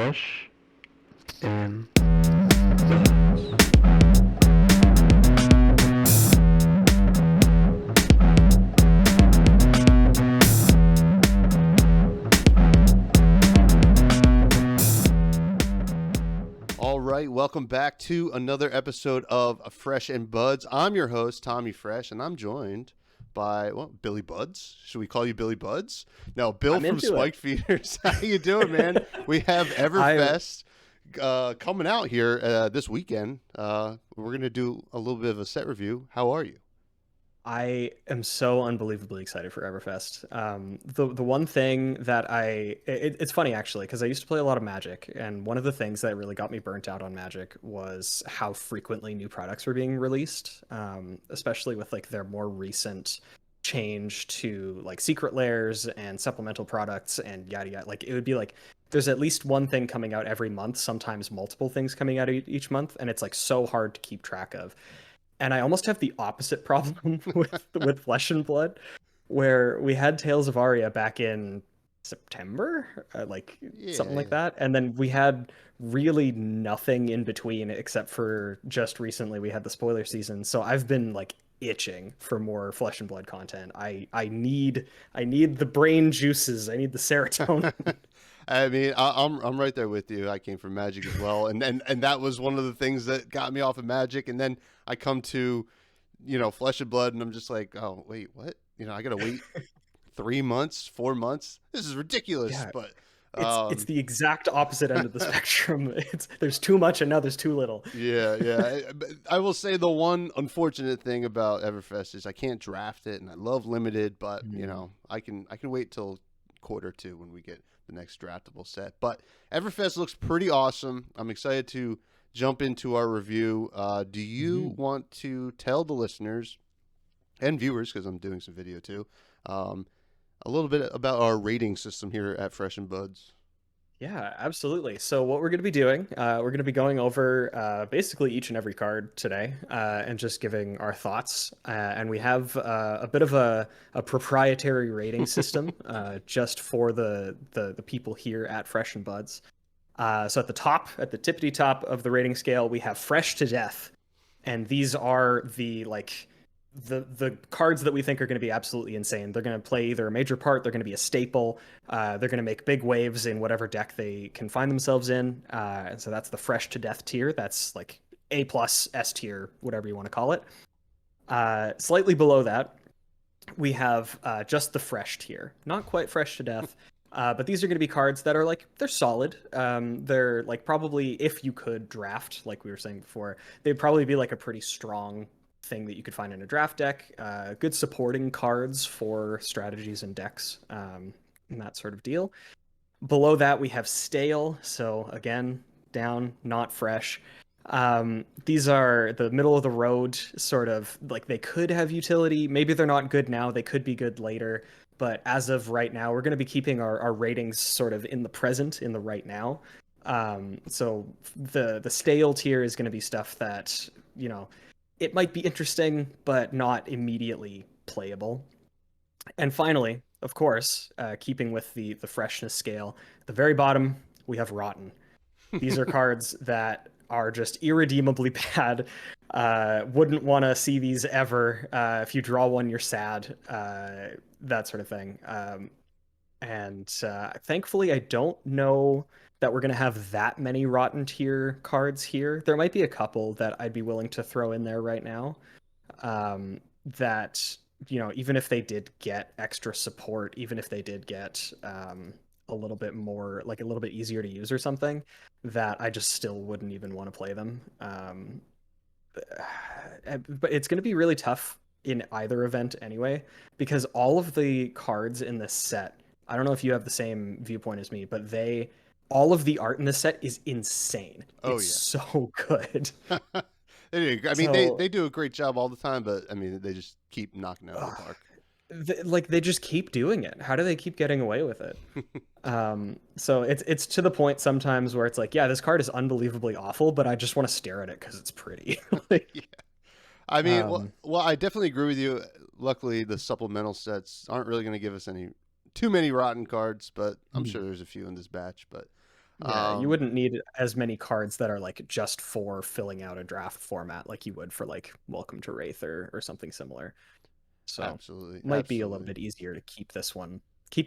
Fresh and Buds. All right, welcome back to another episode of Fresh and Buds. I'm your host, Tommy Fresh, and I'm joined by, Billy Buds. Should we call you Billy Buds? No, Bill I'm from into Spiked Feeders. How you doing, man? We have Everfest coming out here this weekend. We're going to do a little bit of a set review. How are you? I am so unbelievably excited for Everfest. The one thing that it's funny actually because I used to play a lot of Magic, and one of the things that really got me burnt out on Magic was how frequently new products were being released, especially with like their more recent change to like secret layers and supplemental products and yada yada. Like it would be like there's at least one thing coming out every month, sometimes multiple things coming out each month, and it's like so hard to keep track of. And I almost have the opposite problem with Flesh and Blood, where we had Tales of Aria back in September, something like that, and then we had really nothing in between except for just recently we had the spoiler season. So I've been like itching for more Flesh and Blood content. I need the brain juices. I need the serotonin. I mean, I'm right there with you. I came from Magic as well, and that was one of the things that got me off of Magic. And then I come to, Flesh and Blood, and I'm just like, oh wait, what? I gotta wait 3 months, 4 months. This is ridiculous. Yeah, But it's the exact opposite end of the spectrum. There's too much and now there's too little. yeah. But I will say the one unfortunate thing about Everfest is I can't draft it, and I love limited, but I can wait till Q2 when we get the next draftable set. But Everfest looks pretty awesome. I'm excited to jump into our review. Do you want to tell the listeners and viewers, because I'm doing some video too, a little bit about our rating system here at Fresh and Buds? Yeah, absolutely. So what we're going to be doing, we're going to be going over basically each and every card today and just giving our thoughts. And we have a bit of a proprietary rating system just for the people here at Fresh and Buds. So at the top, at the tippity top of the rating scale, we have Fresh to Death. And these are the cards that we think are going to be absolutely insane. They're going to play either a major part, they're going to be a staple, they're going to make big waves in whatever deck they can find themselves in. And so that's the Fresh to Death tier. That's like A plus, S tier, whatever you want to call it. Slightly below that, we have just the Fresh tier. Not quite Fresh to Death. But these are going to be cards that are like, they're solid. They're like probably, if you could draft, like we were saying before, they'd probably be like a pretty strong thing that you could find in a draft deck. Good supporting cards for strategies and decks, and that sort of deal. Below that, we have Stale. So again, down, not fresh. These are the middle of the road, sort of like they could have utility. Maybe they're not good now. They could be good later. But as of right now, we're going to be keeping our ratings sort of in the present, in the right now. So the stale tier is going to be stuff that, it might be interesting, but not immediately playable. And finally, of course, keeping with the freshness scale, at the very bottom, we have Rotten. These are cards that are just irredeemably bad. Wouldn't want to see these ever. If you draw one, you're sad. That sort of thing. And thankfully, I don't know that we're going to have that many Rotten tier cards here. There might be a couple that I'd be willing to throw in there right now. That, even if they did get extra support, even if they did get a little bit more, like a little bit easier to use or something, that I just still wouldn't even want to play them. But it's going to be really tough in either event anyway, because all of the cards in this set, I don't know if you have the same viewpoint as me, but all of the art in this set is insane. It's so good. They do. I mean, they do a great job all the time, but I mean, they just keep knocking it out of the park. They just keep doing it. How do they keep getting away with it? So it's to the point sometimes where it's like, yeah, this card is unbelievably awful, but I just want to stare at it because it's pretty. Yeah. I mean, well, I definitely agree with you. Luckily, the supplemental sets aren't really going to give us too many rotten cards, but I'm sure there's a few in this batch. But Yeah, you wouldn't need as many cards that are like just for filling out a draft format like you would for like Welcome to Wraith or something similar. So Absolutely, might be a little absolutely. bit easier to keep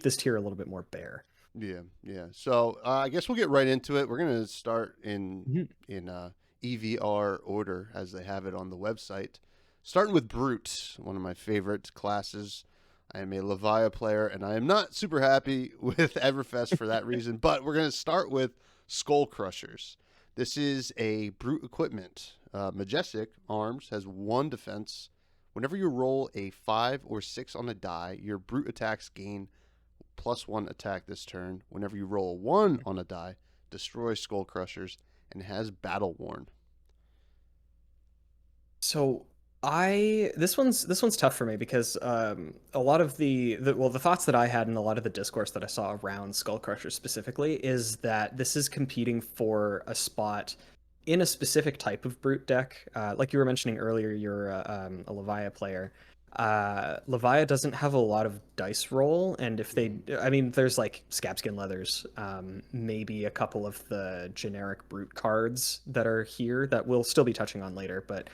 this tier a little bit more bare. Yeah, yeah. So I guess we'll get right into it. We're gonna start Mhm. in EVR order as they have it on the website. Starting with Brute, one of my favorite classes. I am a Levia player, and I am not super happy with Everfest for that reason. But we're gonna start with Skull Crushers. This is a Brute equipment. Majestic arms has 1 defense. Whenever you roll a 5 or 6 on a die, your Brute attacks gain +1 attack this turn. Whenever you roll a 1 on a die, destroy Skull Crushers and has Battle Worn. So this one's tough for me because a lot of the thoughts that I had and a lot of the discourse that I saw around Skull Crusher specifically is that this is competing for a spot in a specific type of brute deck. Like you were mentioning earlier, you're a Levia player. Levia doesn't have a lot of dice roll, and if they, I mean, there's like Scabskin Leathers, maybe a couple of the generic brute cards that are here that we'll still be touching on later, but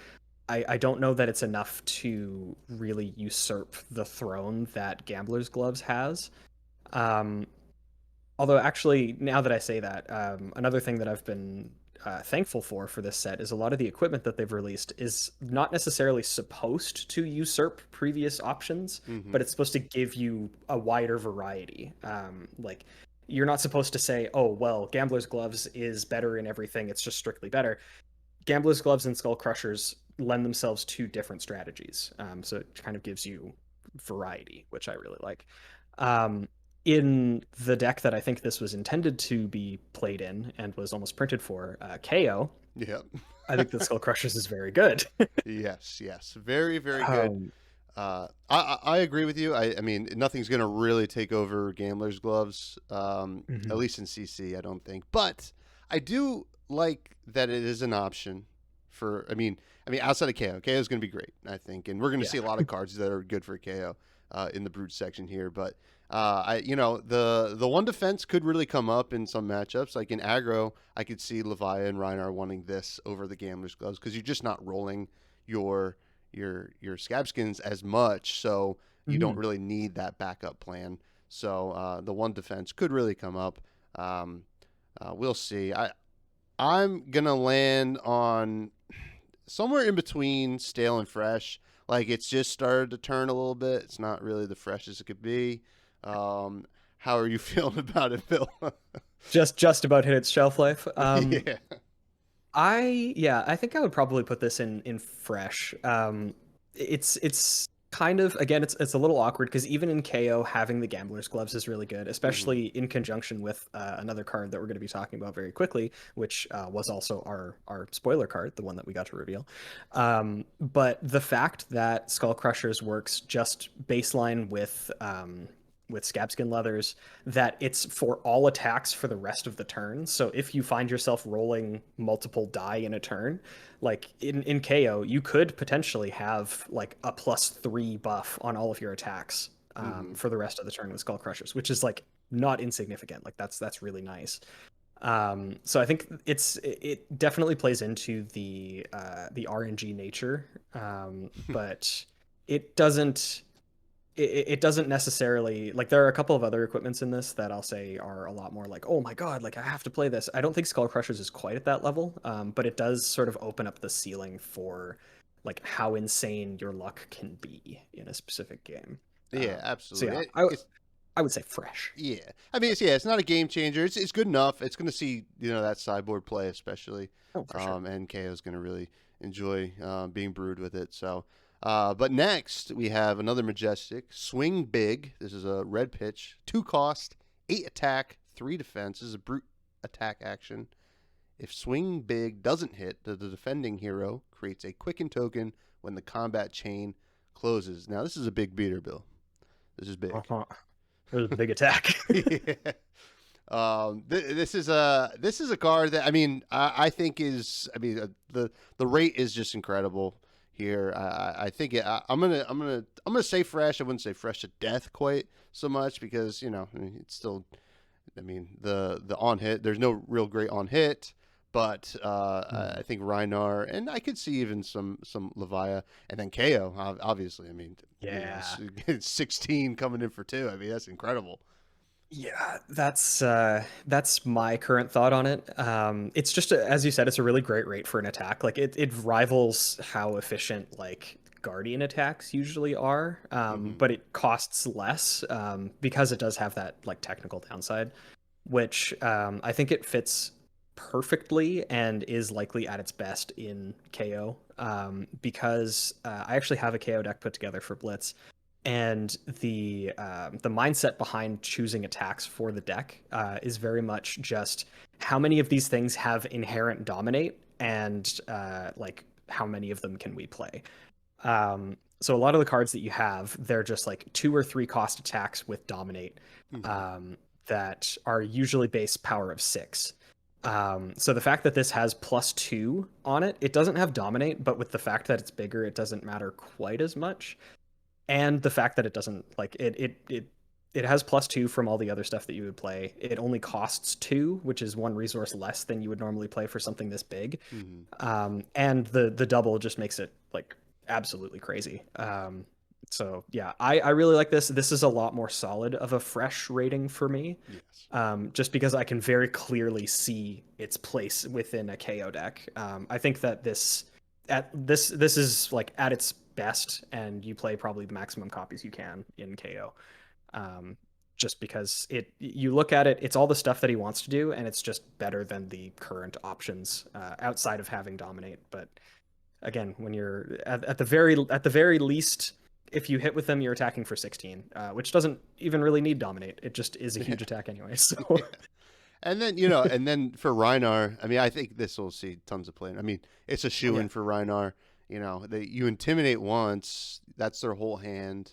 I don't know that it's enough to really usurp the throne that Gambler's Gloves has. Um, Although, actually, now that I say that, another thing that I've been thankful for this set is a lot of the equipment that they've released is not necessarily supposed to usurp previous options, Mm-hmm. but it's supposed to give you a wider variety. Like, you're not supposed to say, oh, well, Gambler's Gloves is better in everything, it's just strictly better. Gambler's Gloves and Skull Crushers lend themselves to different strategies. So it kind of gives you variety, which I really like. Um, in the deck that I think this was intended to be played in and was almost printed for, KO, Yep. I think the Skull Crushers is very good. Yes, yes. Very, very good. um, I agree with you. I mean, nothing's going to really take over Gambler's Gloves, at mhm. least in CC, I don't think. But I do like that it is an option for, I mean, outside of KO. KO is going to be great, I think. And we're going to Yeah. see a lot of cards that are good for KO in the Brute section here. But, the 1 defense could really come up in some matchups. Like in aggro, I could see Levia and Reinar wanting this over the Gambler's Gloves because you're just not rolling your scabskins as much, so you don't Mhm. really need that backup plan. So the 1 defense could really come up. We'll see. I'm gonna land on somewhere in between stale and fresh. Like it's just started to turn a little bit. It's not really the freshest it could be. How are you feeling about it, Bill? Just about hit its shelf life. Yeah. I think I would probably put this in fresh. It's kind of, again, it's a little awkward because even in KO, having the Gambler's Gloves is really good, Hmm. especially in conjunction with another card that we're going to be talking about very quickly, which was also our spoiler card, the one that we got to reveal. But the fact that Skull Crushers works just baseline with Scabskin Leathers, that it's for all attacks for the rest of the turn. So if you find yourself rolling multiple die in a turn, like in KO, you could potentially have like a +3 buff on all of your attacks Hmm. for the rest of the turn with Skull Crushers, which is like not insignificant. Like that's really nice. So I think it definitely plays into the RNG nature, but it doesn't it doesn't necessarily, like, there are a couple of other equipments in this that I'll say are a lot more like, oh my god, like I have to play this. I don't think Skull Crushers is quite at that level, but it does sort of open up the ceiling for like how insane your luck can be in a specific game. Yeah, So yeah, absolutely. It's I would say fresh. Yeah, I mean, it's not a game changer. It's good enough. It's going to see that sideboard play especially, Oh, for sure. and KO is going to really enjoy being brewed with it. So, but next we have another Majestic Swing Big. This is a red pitch, 2 cost, 8 attack, 3 defense. This is a brute attack action. If Swing Big doesn't hit, the defending hero creates a quicken token when the combat chain closes. Now this is a big beater, Bill. This is big. Uh-huh. It was a big attack. Yeah. This is a card that I think is the rate is just incredible here. I think I'm gonna say fresh. I wouldn't say fresh to death quite so much because it's still I mean, the on hit. There's no real great on hit, but I think Rhinar, and I could see even some Levia, and then KO. Obviously, I mean, Yeah. 16 coming in for 2. I mean, that's incredible. Yeah, that's my current thought on it. It's just as you said, it's a really great rate for an attack. Like it rivals how efficient like Guardian attacks usually are, Hmm. but it costs less because it does have that like technical downside, which I think it fits perfectly and is likely at its best in KO. Because I actually have a KO deck put together for Blitz, and the mindset behind choosing attacks for the deck is very much just how many of these things have inherent dominate, and like how many of them can we play. So a lot of the cards that you have, they're just like 2 or 3 cost attacks with dominate, Hmm. um, that are usually base power of 6. So the fact that this has +2 on it, it doesn't have dominate, but with the fact that it's bigger, it doesn't matter quite as much. And the fact that it doesn't like it has +2 from all the other stuff that you would play. It only costs 2, which is 1 resource less than you would normally play for something this big. Hmm. And the double just makes it like absolutely crazy. So yeah, I really like this. This is a lot more solid of a fresh rating for me, Yes. just because I can very clearly see its place within a KO deck. I think that this is like at its best, and you play probably the maximum copies you can in KO. Um, just because you look at it, it's all the stuff that he wants to do, and it's just better than the current options outside of having dominate. But again, when you're at the very least, if you hit with them, you're attacking for 16, which doesn't even really need dominate. It just is a Yeah. huge attack anyway. So And then and then for Rhinar, I mean, I think this will see tons of play. I mean, it's a shoe in yeah, for Rhinar. You intimidate once, that's their whole hand.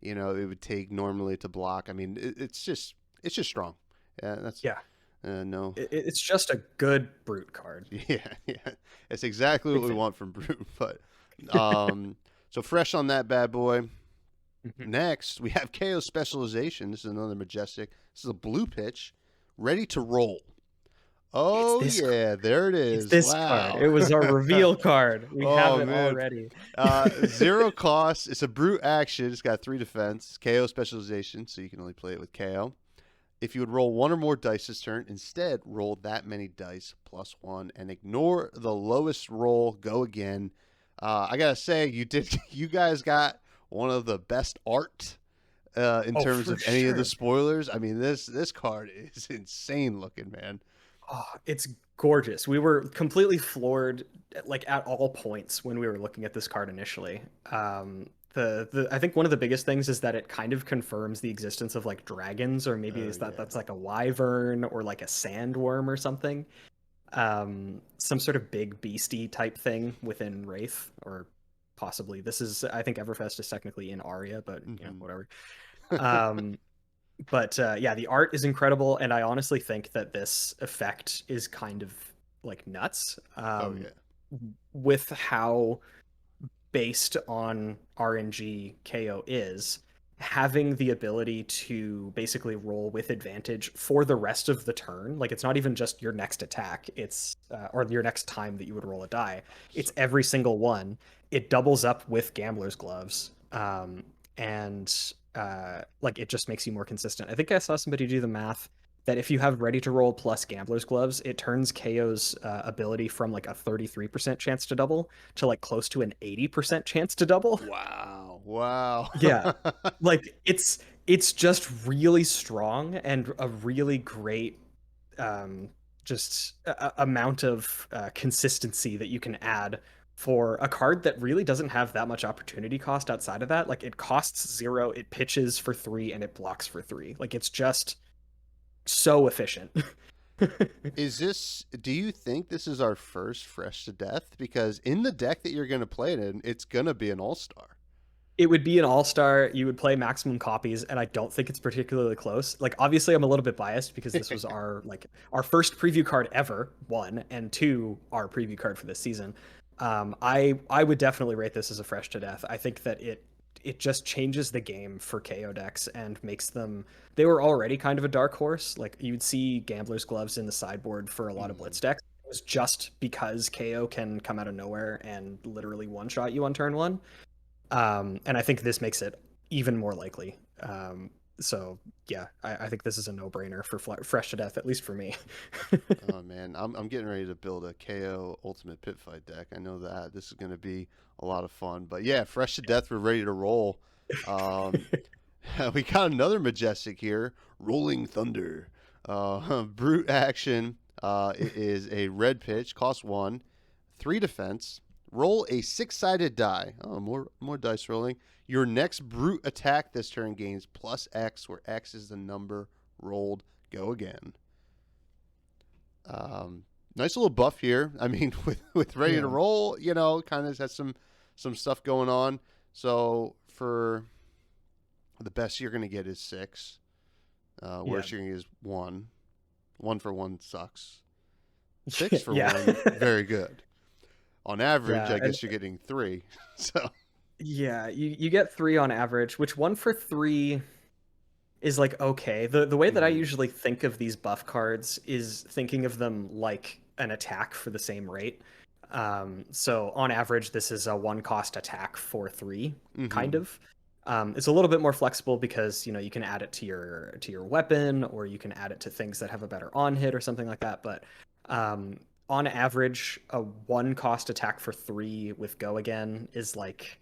It would take normally to block. I mean, it's just strong. Yeah, that's yeah, no. it's just a good brute card. Yeah. It's exactly what Big we fan. want from Brute. But so fresh on that bad boy. Mhm. Next, we have KO Specialization. This is another Majestic. This is a blue pitch, ready to roll. It's Oh this yeah, there it It's is. this card. Wow. It was our reveal card. We have Oh it man. already. 0 cost. It's a brute action. It's got 3 defense. KO Specialization, so you can only play it with KO. If you would roll 1 or more dice this turn, instead roll that many dice +1 and ignore the lowest roll. Go again. I gotta say, you guys got one of the best art in Oh, terms for of any of the sure. spoilers. I mean, this card is insane looking, man. Oh, it's gorgeous. We were completely floored, like at all points when we were looking at this card initially. The I think one of the biggest things is that it kind of confirms the existence of like dragons, or maybe Oh is that yeah. that's like a wyvern or like a sandworm or something. Some sort of big beastie type thing within Wraith, or possibly this is I think Everfest is technically in Aria, but Hmm. whatever. Um, but yeah, the art is incredible, and I honestly think that this effect is kind of like nuts, Oh yeah. with how based on RNG KO is. Having the ability to basically roll with advantage for the rest of the turn, like it's not even just your next attack, it's or your next time that you would roll a die, So it's every single one. It doubles up with gambler's gloves, and like it just makes you more consistent. I think I saw somebody do the math that if you have ready to roll plus gambler's gloves, it turns KO's ability from like a 33% chance to double to like close to an 80% chance to double. wow. Wow. Yeah. Like it's just really strong and a really great um just amount of consistency that you can add for a card that really doesn't have that much opportunity cost outside of that. Like it costs 0, it pitches for 3, and it blocks for 3. Like it's just so efficient. Do you think this is our first fresh to death? Because in the deck that you're going to play it in, it's going to be an all-star. It would be an all-star. You would play maximum copies, and I don't think it's particularly close. Like obviously I'm a little bit biased because this was our first preview card ever, 1, and 2 our preview card for this season. I would definitely rate this as a fresh to death. I think that it just changes the game for KO decks and makes them. They were already kind of a dark horse. Like you'd see Gambler's Gloves in the sideboard for a lot of Blitz decks. It was just because KO can come out of nowhere and literally one shot you on turn one. And I think this makes it even more likely. So yeah, I think this is a no-brainer for Fresh to Death, at least for me. Oh man, I'm getting ready to build a KO Ultimate Pit Fight deck. I know that this is going to be a lot of fun. But yeah, Fresh to Death, we're ready to roll. Um, we got another Majestic here, Rolling Thunder. Brute action. It is a red pitch, cost 1, 3 defense. Roll a 6-sided die. Oh, more dice rolling. Your next brute attack this turn gains +X, where X is the number rolled. Go again. Nice little buff here. I mean, with ready to roll, kind of has some stuff going on. So for the best you're going to get is 6. Worst you're going to get is 1. 1 for 1 sucks. 6 for 1, very good. On average, I guess you're getting 3. So yeah, you get 3 on average, which 1 for 3 is like okay. The way that I usually think of these buff cards is thinking of them like an attack for the same rate. So on average, this is a 1-cost attack for 3, kind of. It's a little bit more flexible because you can add it to your weapon, or you can add it to things that have a better on hit or something like that. But on average, a 1-cost attack for 3 with Go Again is like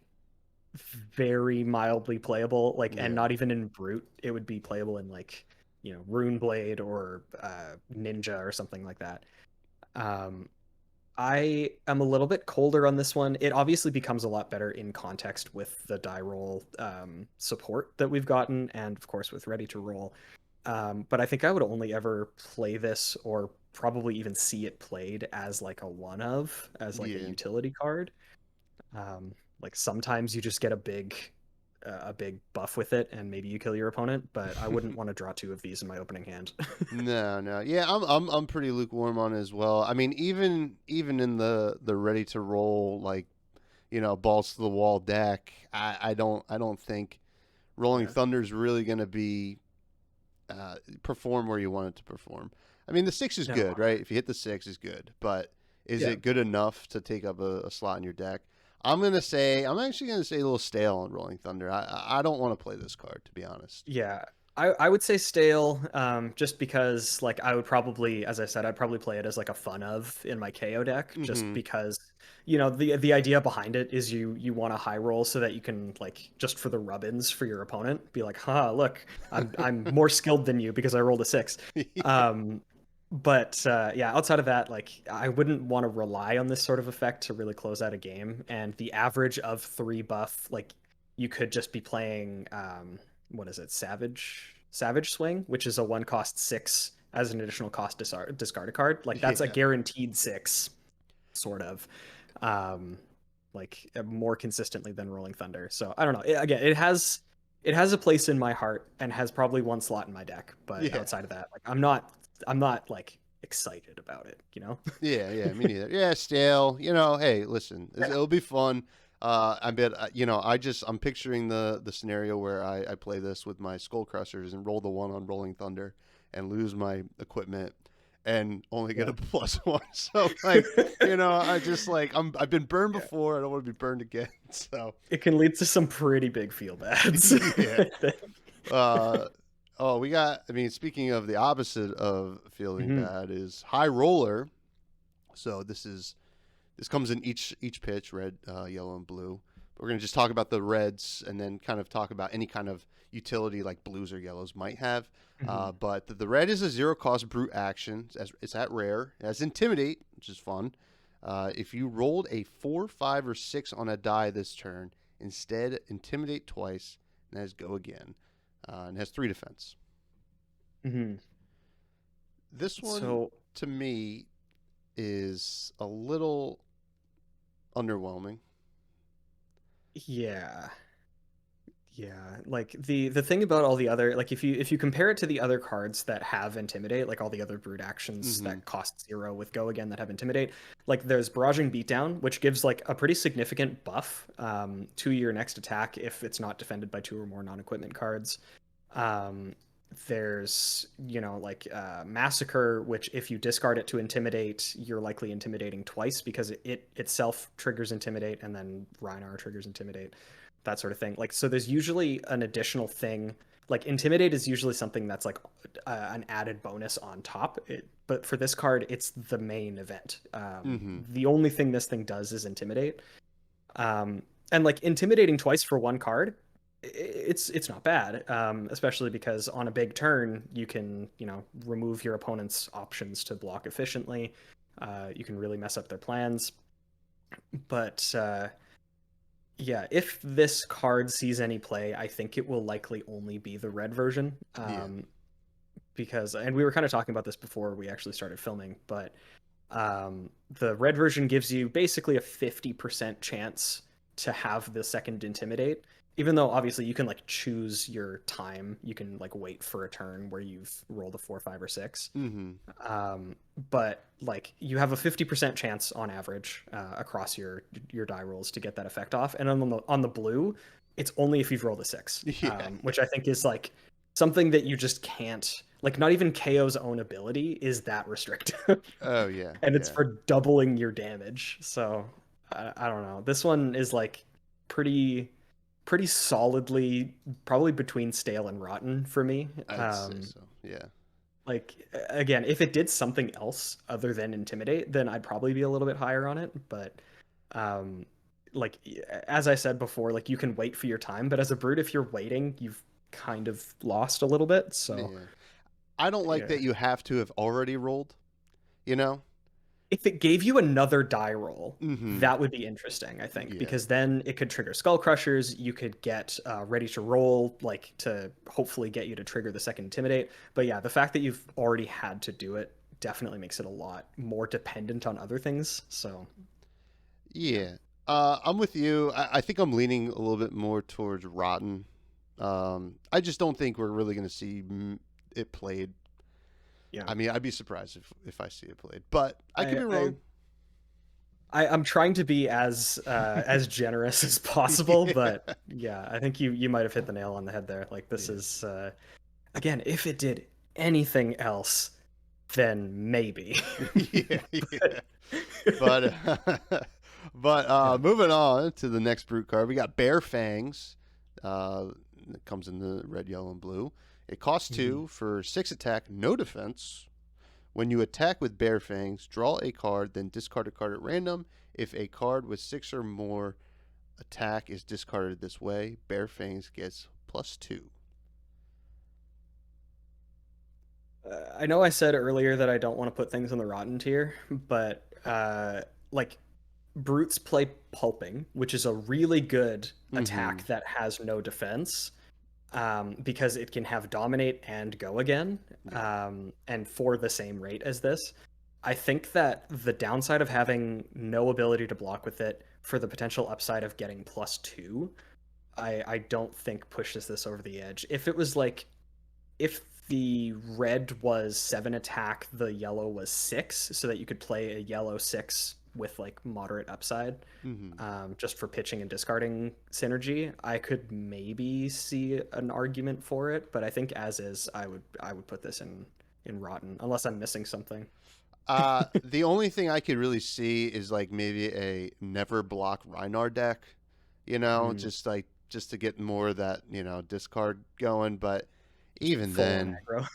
very mildly playable. And not even in Brute, it would be playable in like Rune Blade or Ninja or something like that. I am a little bit colder on this one. It obviously becomes a lot better in context with the die roll support that we've gotten, and of course with Ready to Roll. But I think I would only ever play this, or probably even see it played as like as like a utility card. Like sometimes you just get a big buff with it, and maybe you kill your opponent. But I wouldn't want to draw 2 of these in my opening hand. No, yeah, I'm pretty lukewarm on it as well. I mean, even in the ready to roll, like balls to the wall deck, I don't think Rolling Thunder is really going to be perform where you want it to perform. I mean, the 6 is good, right? If you hit the 6, is good, but is it good enough to take up a slot in your deck? I'm actually gonna say a little stale on Rolling Thunder. I don't want to play this card, to be honest. Yeah, I would say stale, just because like I would probably, as I said, I'd probably play it as like a fun of in my KO deck, just because the idea behind it is you want a high roll so that you can, like, just for the rub-ins for your opponent, be like, look, I'm more skilled than you because I rolled a 6. But outside of that, like, I wouldn't want to rely on this sort of effect to really close out a game. And the average of 3 buff, like, you could just be playing what is it, Savage Swing, which is a 1-cost 6 as an additional cost discard a card. Like, that's a guaranteed 6, sort of, like, more consistently than Rolling Thunder. So I don't know. Again, it has a place in my heart and has probably 1 slot in my deck. But outside of that, like, I'm not like excited about it, Yeah, me neither. Yeah, stale. Hey, listen, it'll be fun. I bet. I'm picturing the scenario where I play this with my Skull Crushers and roll the 1 on Rolling Thunder and lose my equipment and only get a +1. So like, I just like I've been burned before. I don't want to be burned again. So it can lead to some pretty big feel bads. Oh, we got. I mean, speaking of the opposite of feeling bad, is High Roller. So this comes in each pitch, red, yellow, and blue. But we're gonna just talk about the reds, and then kind of talk about any kind of utility like blues or yellows might have. But the red is a 0-cost brute action. It's at rare. It has Intimidate, which is fun. If you rolled a 4, 5, or 6 on a die this turn, instead Intimidate twice, and that is Go Again. And has 3 defense. This one, to me, is a little underwhelming. Yeah. Yeah, like the thing about all the other, like if you compare it to the other cards that have Intimidate, like all the other brute actions Mm-hmm. that cost 0 with Go Again that have Intimidate, like there's Barraging Beatdown, which gives like a pretty significant buff to your next attack if it's not defended by 2 or more non-equipment cards. Um, there's, like Massacre, which if you discard it to Intimidate, you're likely intimidating twice because it itself triggers Intimidate, and then Rhinar triggers Intimidate, that sort of thing. Like, so there's usually an additional thing. Like, Intimidate is usually something that's like an added bonus on top. But for this card, it's the main event. Mm-hmm. The only thing this thing does is Intimidate. And like intimidating twice for one card, it's not bad, especially because on a big turn you can remove your opponent's options to block efficiently. You can really mess up their plans. But yeah, if this card sees any play, I think it will likely only be the red version. Yeah. Because, and we were kind of talking about this before we actually started filming, but the red version gives you basically a 50% chance to have the second Intimidate, even though obviously you can like choose your time. You can like wait for a turn where you've rolled a 4, 5, or 6. Mm-hmm. But like you have a 50% chance on average across your die rolls to get that effect off. And on the blue, it's only if you've rolled a 6, Yeah. which I think is like something that you just can't, like, not even KO's own ability is that restrictive. Oh yeah. And it's Yeah. for doubling your damage. So I don't know. This one is like pretty solidly probably between stale and rotten for me. I'd say so. Yeah. Like, again, if it did something else other than Intimidate, then I'd probably be a little bit higher on it. But um, like as I said before, like you can wait for your time, but as a brute, if you're waiting, you've kind of lost a little bit. So Yeah. I don't like yeah. that you have to have already rolled. You know. If it gave you another die roll, Mm-hmm. that would be interesting, I think, Yeah. because then it could trigger Skull Crushers. You could get ready to roll, like to hopefully get you to trigger the second Intimidate. But yeah, the fact that you've already had to do it definitely makes it a lot more dependent on other things. So yeah, Yeah. I'm with you. I think I'm leaning a little bit more towards rotten. I just don't think we're really going to see it played. yeah. I mean, I'd be surprised if I see it played, but I could I, be I wrong. I'm trying to be as generous as possible, but Yeah. yeah, I think you might have hit the nail on the head there. Like this Yeah. is again, if it did anything else, then maybe. Yeah. Yeah. But, But yeah. moving on to the next brute card, we got Bear Fangs. It comes in the red, yellow, and blue. It costs 2 for 6 attack, no defense. When you attack with Bear Fangs, draw a card, then discard a card at random. If a card with 6 or more attack is discarded this way, Bear Fangs gets +2. I know I said earlier that I don't want to put things on the rotten tier, but like brutes play pulping, which is a really good Mm-hmm. attack that has no defense, because it can have dominate and go again, Yeah. and for the same rate as this. I think that the downside of having no ability to block with it for the potential upside of getting +2, I don't think pushes this over the edge. If it was like, if the red was 7 attack, the yellow was 6, so that you could play a yellow 6 with like moderate upside, Mm-hmm. just for pitching and discarding synergy, I could maybe see an argument for it. But I think as is, I would put this in rotten unless I'm missing something. The only thing I could really see is like maybe a never block Rhinar deck, Mm, just to get more of that, discard going. But even full on then, aggro.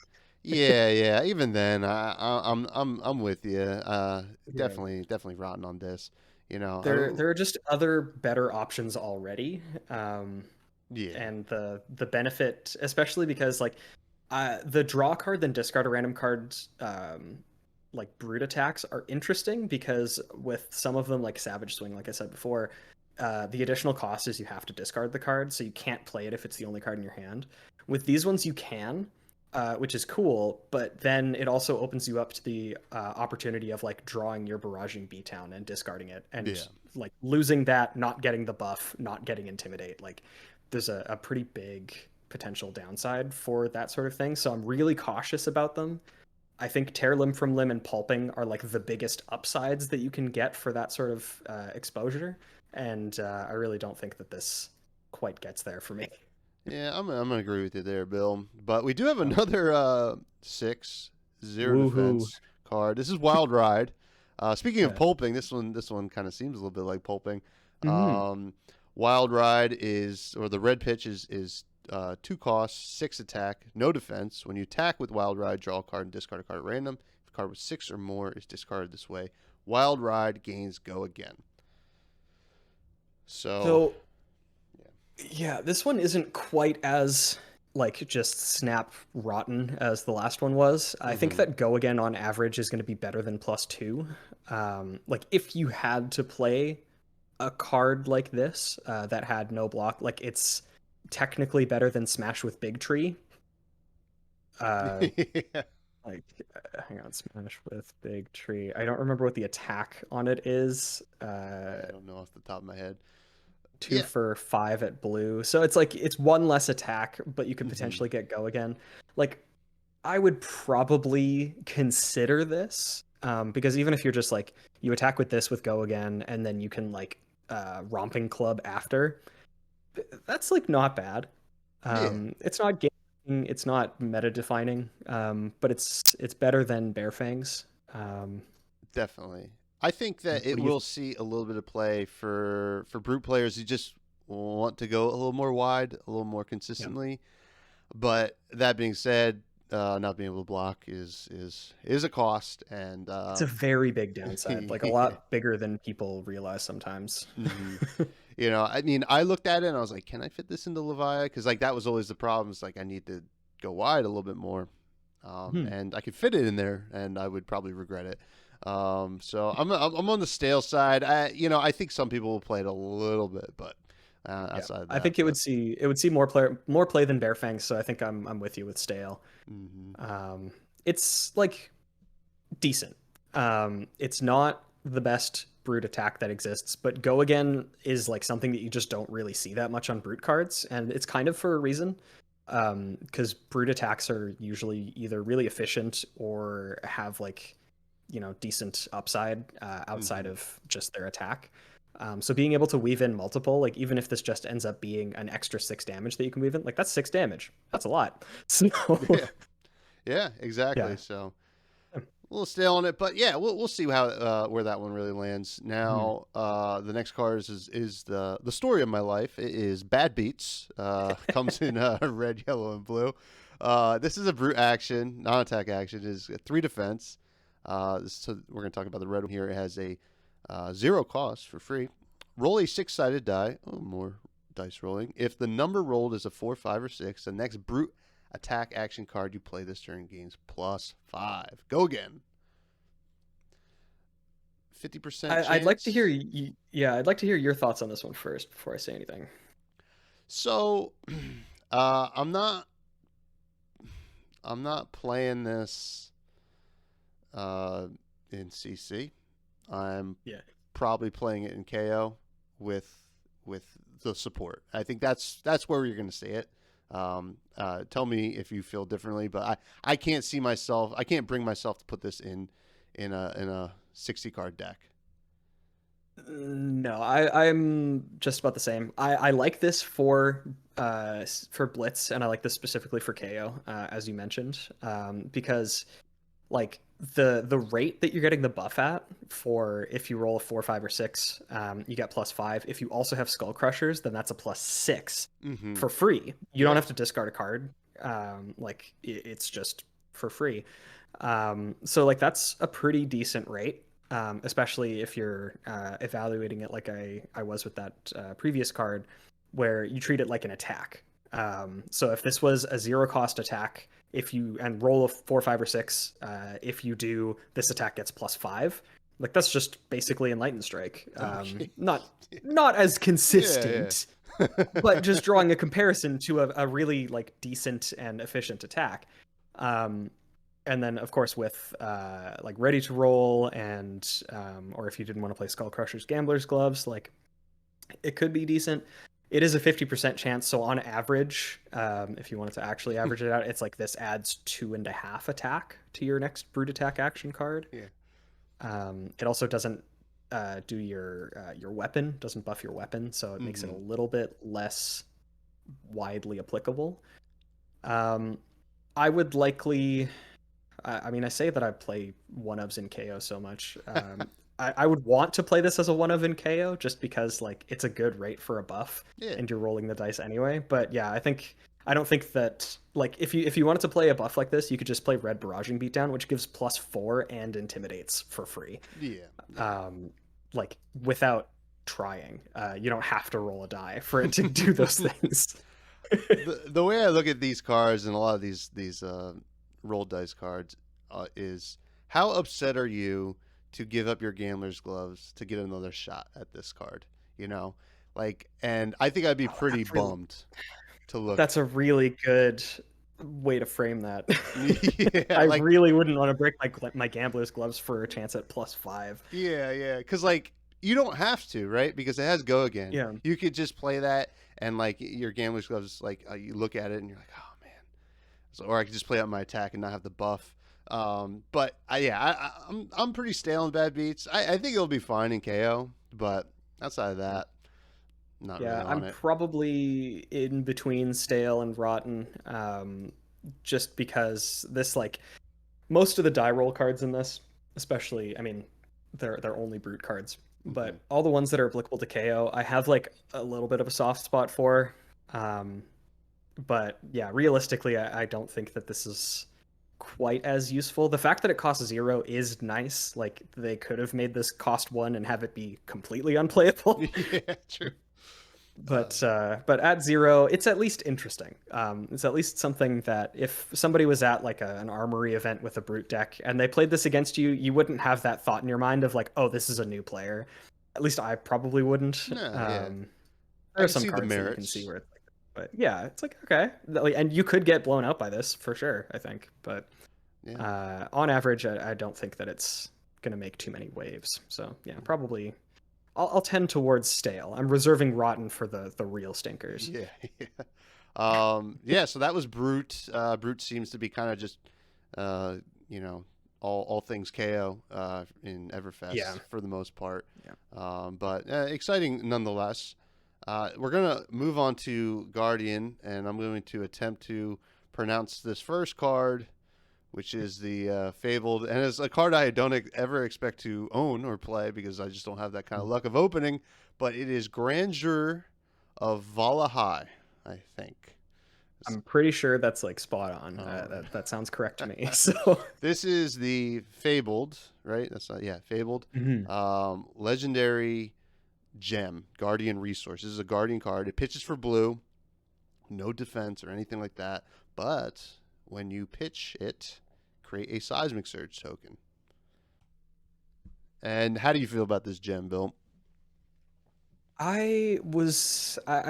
yeah, even then, I'm with you. Yeah. Definitely rotten on this. There are just other better options already. Yeah, And the benefit, especially because like the draw card then discard a random cards, like brute attacks are interesting because with some of them like Savage Swing, like I said before, the additional cost is you have to discard the card, so you can't play it if it's the only card in your hand. With these ones you can, which is cool, but then it also opens you up to the opportunity of like drawing your Barraging Beatdown and discarding it, and yeah, like losing that, not getting the buff, not getting Intimidate. Like there's a pretty big potential downside for that sort of thing. So I'm really cautious about them. I think tear limb from limb and pulping are like the biggest upsides that you can get for that sort of exposure, and I really don't think that this quite gets there for me. Yeah, I'm gonna agree with you there, Bill. But we do have another 6-0 Woohoo! defense card. This is Wild Ride. Speaking of Yeah. pulping, this one kind of seems a little bit like pulping. Mhm. Wild Ride or the red pitch is 2 costs, 6 attack, no defense. When you attack with Wild Ride, draw a card and discard a card at random. If a card with 6 or more is discarded this way, Wild Ride gains go again. So, So yeah, this one isn't quite as like just snap rotten as the last one was. I think mhm. that go again on average is going to be better than +2. Like if you had to play a card like this that had no block, like it's technically better than Smash with Big Tree. Uh, Yeah. like, hang on, Smash with Big Tree. I don't remember what the attack on it is. I don't know off the top of my head. Two Yeah. for 5 at blue. So it's like it's one less attack, but you could Mhm. potentially get go again. Like I would probably consider this because even if you're just like you attack with this with go again, and then you can like romping club after, that's like not bad. Yeah. It's not game, it's not meta defining, but it's better than Bear Fangs. Um, Definitely. I think that what it do you? will see a little bit of play for brute players who just want to go a little more wide, a little more Yeah. consistently. But that being said, not being able to block is a cost, and It's a very big downside, like a yeah. lot bigger than people realize sometimes. hmm I mean, I looked at it and I was like, can I fit this into Leviah? Because like that was always the problem. It's like I need to go wide a little bit more, Hmm. and I could fit it in there, and I would probably regret it. So I'm on the stale side. I think some people will play it a little bit, but Yeah, outside of I that, think it but would see more play than Bear Fangs. So I think I'm with you with Stale. hmm It's like decent. It's not the best brute attack that exists, but Go Again is like something that you just don't really see that much on brute cards, and it's kind of for a reason. Because brute attacks are usually either really efficient or have like decent upside outside hmm of just their attack. So being able to weave in multiple, like even if this just ends up being an extra 6 damage that you can weave in, like that's 6 damage. That's a lot. So yeah, yeah, exactly. yeah. So a little stale on it, but yeah, we'll see how where that one really lands. Mhm. Now, the next card is the story of my life. It is Bad Beats. Comes in red, yellow, and blue. This is a brute action, non-attack action. It is a 3 defense. So we're gonna talk about the red one here. It has a 0 cost for free. Roll a 6-sided die. Oh, more dice rolling. If the number rolled is a 4, 5, or 6, the next brute attack action card you play this turn gains +5. Go again. 50% I'd like to hear chance. you. Yeah, I'd like to hear your thoughts on this one first before I say anything. So, I'm not playing this uh, in CC. I'm Yeah. probably playing it in KO with the support. I think that's where you're going to see it. Tell me if you feel differently, but I can't see myself. I can't bring myself to put this in a 60 card deck. No, I'm just about the same. I like this for Blitz, and I like this specifically for KO, as you mentioned, because like the rate that you're getting the buff at for if you roll a 4, 5, or 6, you get +5. If you also have Skull Crushers, then that's a +6 Mm-hmm. for free. You don't Yeah. have to discard a card. Like it's just for free. So like that's a pretty decent rate, especially if you're evaluating it like I was with that previous card, where you treat it like an attack. So if this was a 0 cost attack, if you and roll a 4, 5, or 6, if you do this attack gets +5. Like that's just basically Enlightened Strike. Okay. Not as Yeah. consistent, but just drawing a comparison to a really like decent and efficient attack. Um, and then of course with like Ready to Roll and or if you didn't want to play Skull Crushers Gambler's Gloves, like it could be decent. It is a 50% chance. So on average, if you wanted to actually average it out, it's like this adds 2.5 attack to your next brute attack action card. Yeah. It also doesn't do your weapon, doesn't buff your weapon, so it makes it a little bit less widely applicable. I would likely, I mean, I say that I play one-ofs in KO so much. I would want to play this as a one-of in KO just because like it's a good rate for a buff, Yeah. and you're rolling the dice anyway. But yeah, I don't think that like if you wanted to play a buff like this, you could just play Red Barraging Beatdown, which gives +4 and intimidates for free. Yeah. Like without trying. You don't have to roll a die for it to do those things. The way I look at these cards and a lot of these roll dice cards is how upset are you to give up your gambler's gloves to get another shot at this card? You know, like, and I think I'd be pretty bummed to look. That's a really good way to frame that. Yeah, I like, really wouldn't want to break my gambler's gloves for a chance at +5. yeah, because like you don't have to, right? Because it has go again. Yeah. You could just play that, and like your gambler's gloves, like you look at it and you're like, oh man. So, or I could just play out my attack and not have the buff. But I'm pretty stale on bad beats. I think it'll be fine in KO, but outside of that, not really on I'm it. probably in between stale and rotten, just because this like most of the die roll cards in this, especially, I mean, they're only brute cards, but all the ones that are applicable to KO, I have like a little bit of a soft spot for. But yeah, realistically, I don't think that this is quite as useful. The fact that it costs 0 is nice. Like they could have made this cost 1 and have it be completely unplayable. Yeah, true. But at 0, it's at least interesting. It's at least something that if somebody was at like an armory event with a brute deck and they played this against you, you wouldn't have that thought in your mind of like, oh, this is a new player. At least I probably wouldn't. No, There I are can some see the cards that you can merits. see where it's like, but yeah, it's like okay, and you could get blown out by this for sure, I think. But on average, I don't think that it's gonna make too many waves. So yeah, probably. I'll tend towards stale. I'm reserving rotten for the real stinkers. Yeah. Yeah. So that was Brute. Brute seems to be kind of just, you know, all things KO in Everfest for the most part. Yeah. But exciting nonetheless. We're gonna move on to Guardian, and I'm going to attempt to pronounce this first card, which is the Fabled, and it's a card I don't ever expect to own or play because I just don't have that kind of luck of opening, but it is Grandeur of Valda, I think. I'm pretty sure that's like spot on. That sounds correct to me. So this is the Fabled, right? That's not, Fabled. Legendary gem, Guardian resource. This is a Guardian card. It pitches for blue, no defense or anything like that, but when you pitch it, create a Seismic Surge token. And how do you feel about this gem, Bill? I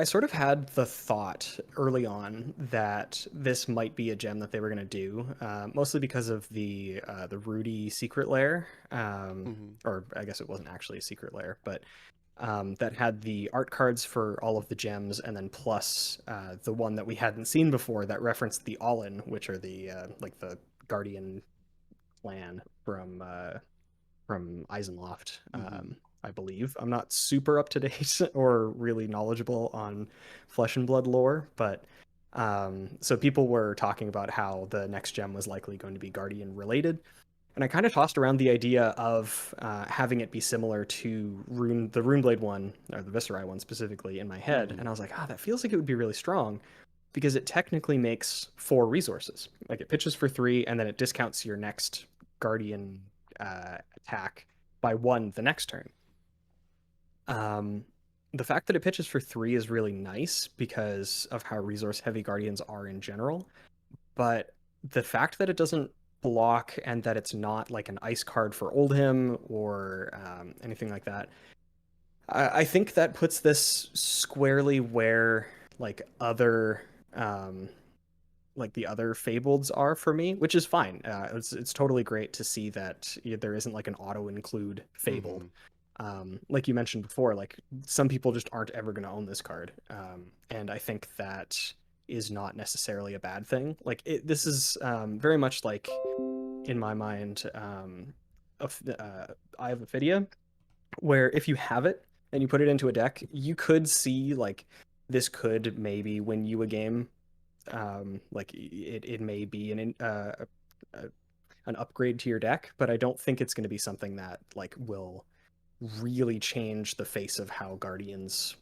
sort of had the thought early on that this might be a gem that they were going to do, mostly because of the Rudy secret lair, or I guess it wasn't actually a secret lair, but that had the art cards for all of the gems, and then plus the one that we hadn't seen before that referenced the All-In, which are the like the Guardian clan from Eisenloft, I believe. I'm not super up to date or really knowledgeable on Flesh and Blood lore, but so people were talking about how the next gem was likely going to be Guardian related. And I kind of tossed around the idea of having it be similar to the Runeblade one, or the Viserai one specifically, in my head. And I was like, that feels like it would be really strong because it technically makes 4 resources. Like it pitches for 3, and then it discounts your next Guardian attack by 1 the next turn. The fact that it pitches for 3 is really nice because of how resource heavy Guardians are in general. But the fact that it doesn't block and that it's not like an ice card for Oldhim or anything like that, I think that puts this squarely where like other like the other Fableds are for me, which is fine. It's totally great to see that there isn't like an auto include Fabled. Like you mentioned before, like some people just aren't ever going to own this card, and I think that is not necessarily a bad thing. Like this is very much like in my mind, Eye of Ophidia, where if you have it and you put it into a deck, you could see like this could maybe win you a game. Like it may be a- an upgrade to your deck, but I don't think it's going to be something that like will really change the face of how Guardians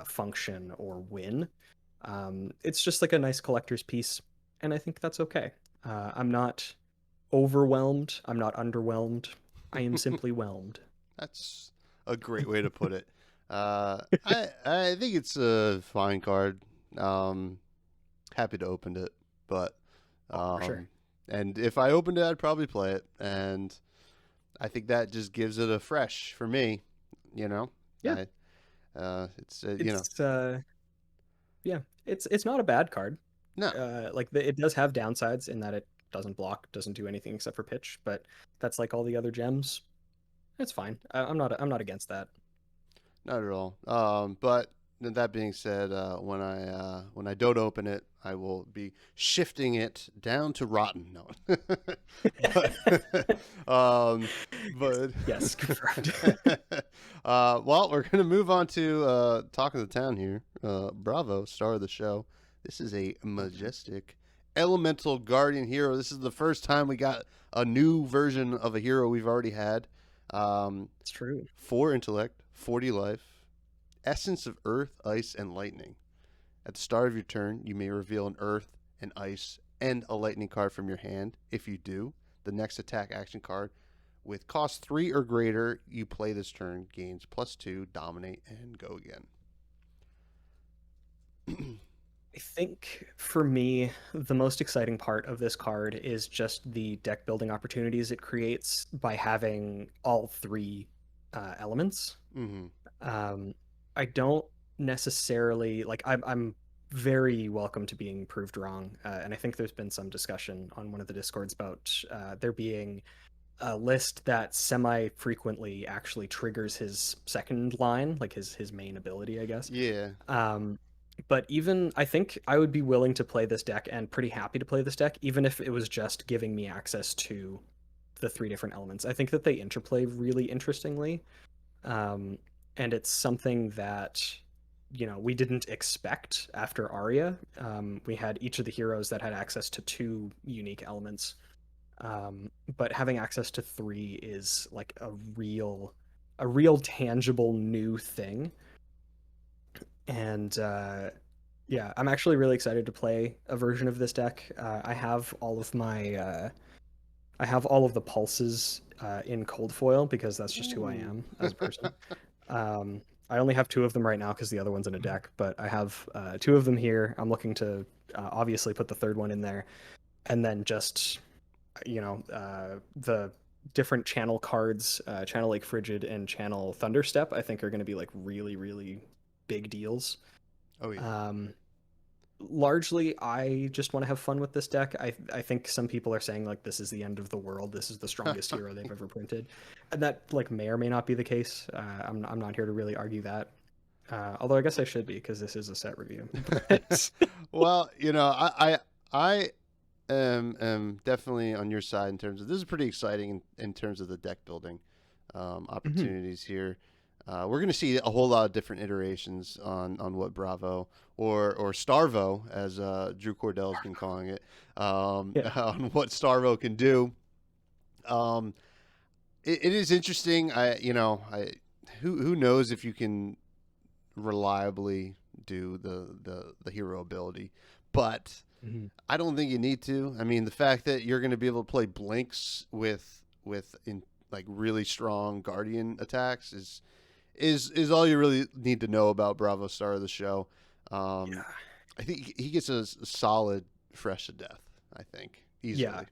function or win. It's just like a nice collector's piece, and I think that's okay. I'm not overwhelmed. I'm not underwhelmed. I am simply whelmed. That's a great way to put it. I think it's a fine card. Happy to open it, but For sure. and if I opened it, I'd probably play it, and I think that just gives it a fresh for me. You know, Yeah, I it's it's yeah, it's not a bad card. no, It does have downsides in that it doesn't block, doesn't do anything except for pitch, but that's like all the other gems. It's fine. I'm not against that. not at all. But that being said, when I don't open it, I will be shifting it down to rotten. No, but but Yes, confirmed. well, we're gonna move on to talk of the town here. Bravo, star of the show. This is a Majestic Elemental Guardian hero. This is the first time we got a new version of a hero we've already had. It's true. 4 intellect, 40 life, essence of earth, ice, and lightning. At the start of your turn, you may reveal an earth, an ice, and a lightning card from your hand. If you do, the next attack action card with cost 3 or greater you play this turn gains +2, dominate, and go again. I think for me, the most exciting part of this card is just the deck building opportunities it creates by having all three elements. Mm-hmm. Um, I don't necessarily like. I'm very welcome to being proved wrong, and I think there's been some discussion on one of the discords about there being a list that semi-frequently actually triggers his second line, like his main ability, I guess. Yeah. Um, but even I think I would be willing to play this deck and pretty happy to play this deck, even if it was just giving me access to the three different elements. I think that they interplay really interestingly. Um, and it's something that, we didn't expect after Arya. We had each of the heroes that had access to two unique elements. But having access to three is like a real tangible new thing. And yeah, I'm actually really excited to play a version of this deck. I have all of the pulses in cold foil because that's just who I Ooh. am as a person. I only have two of them right now because the other one's in a deck, but I have two of them here. I'm looking to obviously put the third one in there, and then just the different channel cards, Channel Lake Frigid and Channel Thunderstep, I think are going to be like really, really big deals. Oh yeah. Largely, I just want to have fun with this deck. I think some people are saying like this is the end of the world. This is the strongest hero they've ever printed, and that like may or may not be the case. I'm not here to really argue that. Although I guess I should be because this is a set review. Well, I am definitely on your side in terms of this is pretty exciting in terms of the deck building Mhm. opportunities here. We're going to see a whole lot of different iterations on what Bravo or Starvo, as Drew Cordell's been calling it, Yeah. on what Starvo can do. Um, it is interesting. Who knows if you can reliably do the hero ability, but Mhm. I don't think you need to. I mean, the fact that you're going to be able to play blinks with in like really strong guardian attacks is all you really need to know about Bravo Star of the show. Um, Yeah. I think he gets a solid fresh to death. I think Yeah, easily.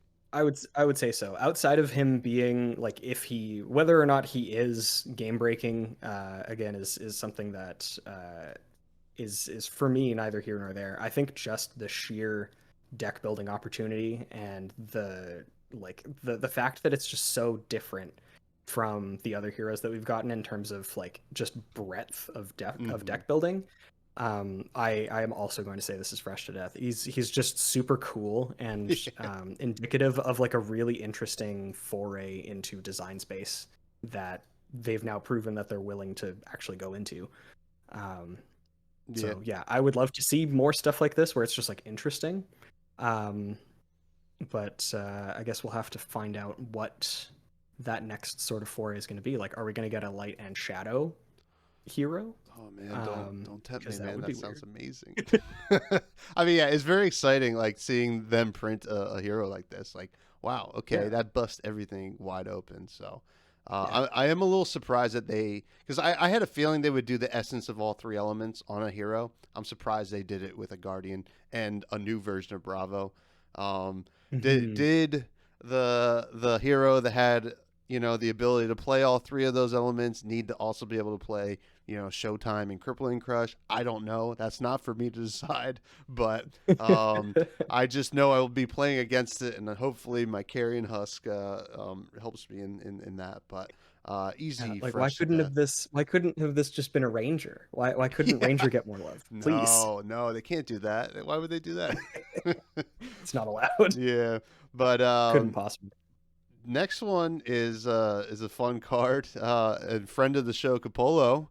I would say so. Outside of him being like, if he, whether or not he is game breaking, again, is something that is for me neither here nor there. I think just the sheer deck building opportunity and the fact that it's just so different from the other heroes that we've gotten in terms of like just breadth of Mhm. deck building. I am also going to say this is fresh to death. He's just super cool and indicative of like a really interesting foray into design space that they've now proven that they're willing to actually go into. Um, Yeah. so yeah, I would love to see more stuff like this where it's just like interesting. Um, but I guess we'll have to find out what that next sort of foray is going to be. Like, are we going to get a light and shadow hero? Oh man, don't tempt me, Because that man. would That be sounds weird. amazing. I mean, yeah, it's very exciting, like seeing them print a hero like this. Like, wow, okay, Yeah, that busts everything wide open. So, yeah, I am a little surprised that because I had a feeling they would do the essence of all three elements on a hero. I'm surprised they did it with a Guardian and a new version of Bravo. Um, hmm did the hero that had the ability to play all three of those elements need to also be able to play Showtime and Crippling Crush? I don't know. That's not for me to decide. But I just know I will be playing against it, and then hopefully my Carrion Husk helps me in that. But Yeah, easy, like fresh to death. why couldn't have this just been a ranger? Why couldn't Yeah. ranger get more love? Please. No, they can't do that. Why would they do that? It's not allowed. Yeah, but Couldn't possibly. next one is a fun card. And friend of the show, Capolo,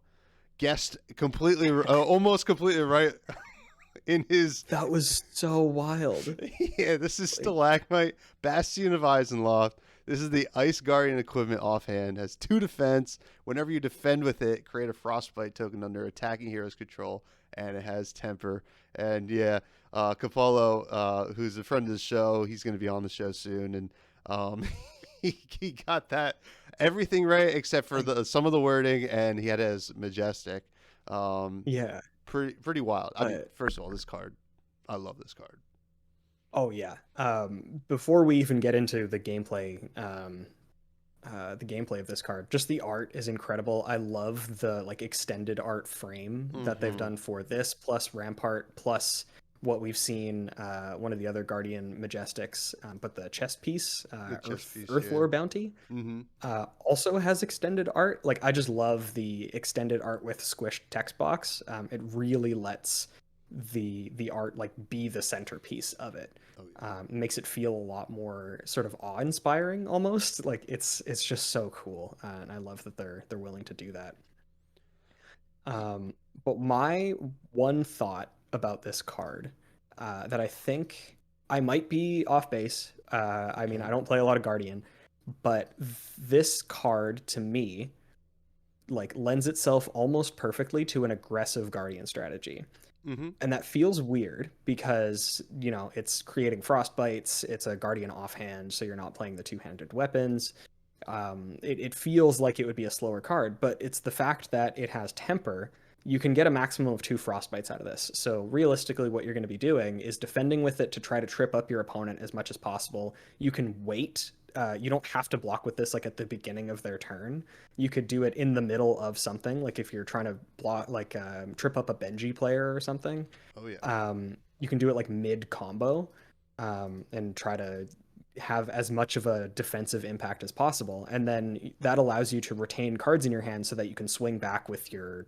guessed completely, almost completely right in his. That was so wild. Yeah, this is Like, Stalagmite, Bastion of Eisenloft. This is the Ice Guardian equipment offhand. Has 2 defense. Whenever you defend with it, create a Frostbite token under attacking hero's control, and it has Temper. And yeah, Capolo, who's a friend of the show, he's going to be on the show soon, and he got that everything right except for some of the wording, and he had it as Majestic. yeah, Pretty wild. I mean, but first of all, this card, I love this card. oh yeah. Before we even get into the gameplay of this card, just the art is incredible. I love the like extended art frame that they've Mm-hmm. done for this, plus Rampart, plus what we've seen one of the other Guardian Majestics, but the chest piece, The chess piece, Earth yeah. Lore Bounty, Mm-hmm. also has extended art. Like I just love the extended art with squished text box. It really lets the art like be the centerpiece of it. Oh yeah. Makes it feel a lot more sort of awe-inspiring almost. Like it's just so cool, and I love that they're willing to do that. Um, but my one thought about this card that I think I might be off base. I mean, Okay. I don't play a lot of Guardian, but this card to me like lends itself almost perfectly to an aggressive Guardian strategy. Mm-hmm. And that feels weird because, it's creating frostbites, it's a Guardian offhand, so you're not playing the two-handed weapons. It feels like it would be a slower card, but it's the fact that it has temper. You can get a maximum of 2 frostbites out of this. So realistically, what you're going to be doing is defending with it to try to trip up your opponent as much as possible. You can wait. You don't have to block with this like at the beginning of their turn. You could do it in the middle of something, like if you're trying to block, like trip up a Benji player or something. Oh yeah. You can do it like mid combo, and try to have as much of a defensive impact as possible, and then that allows you to retain cards in your hand so that you can swing back with your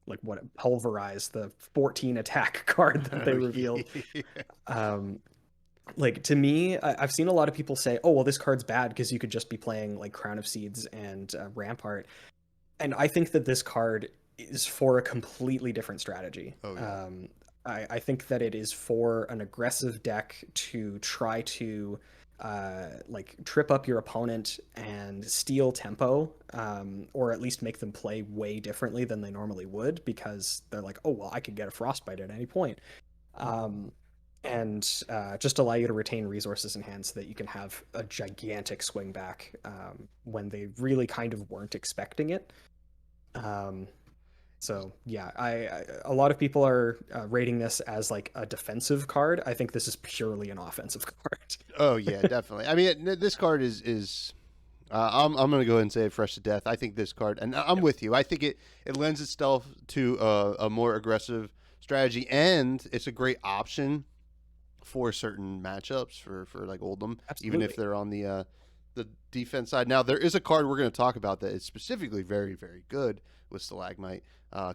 like what pulverize the 14 attack card that they Oh, revealed. yeah. um like to me, I've seen a lot of people say, oh well, this card's bad because you could just be playing like Crown of Seeds and Rampart, and I think that this card is for a completely different strategy. Oh yeah. I think that it is for an aggressive deck to try to like trip up your opponent and steal tempo, or at least make them play way differently than they normally would because they're like, oh well, I could get a frostbite at any point. Um, and just allow you to retain resources in hand so that you can have a gigantic swing back when they really kind of weren't expecting it. Um, so yeah, a lot of people are rating this as like a defensive card. I think this is purely an offensive card. Oh yeah, definitely. I mean, this card is. I'm gonna go ahead and say it fresh to death. I think this card, and I'm Yep. with you. I think it lends itself to a more aggressive strategy, and it's a great option for certain matchups for like Oldham, even if Absolutely. they're on the the defense side. Now there is a card we're going to talk about that is specifically very, very good with Stalagmite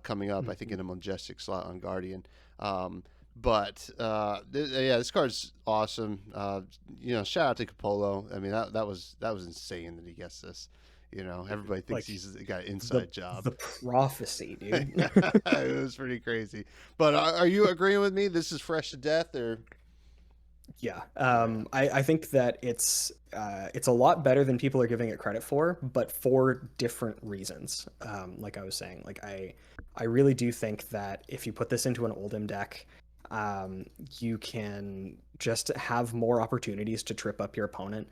coming up. I think in a Majestic slot on Guardian. This card's awesome. Shout out to Capolo. I mean, that was insane that he gets this. Everybody thinks he's got an inside job. The prophecy, dude. It was pretty crazy. But are you agreeing with me? This is fresh to death, or? Yeah. I think that it's a lot better than people are giving it credit for, but for different reasons. Like I was saying, like I really do think that if you put this into an Oldhim deck, you can just have more opportunities to trip up your opponent.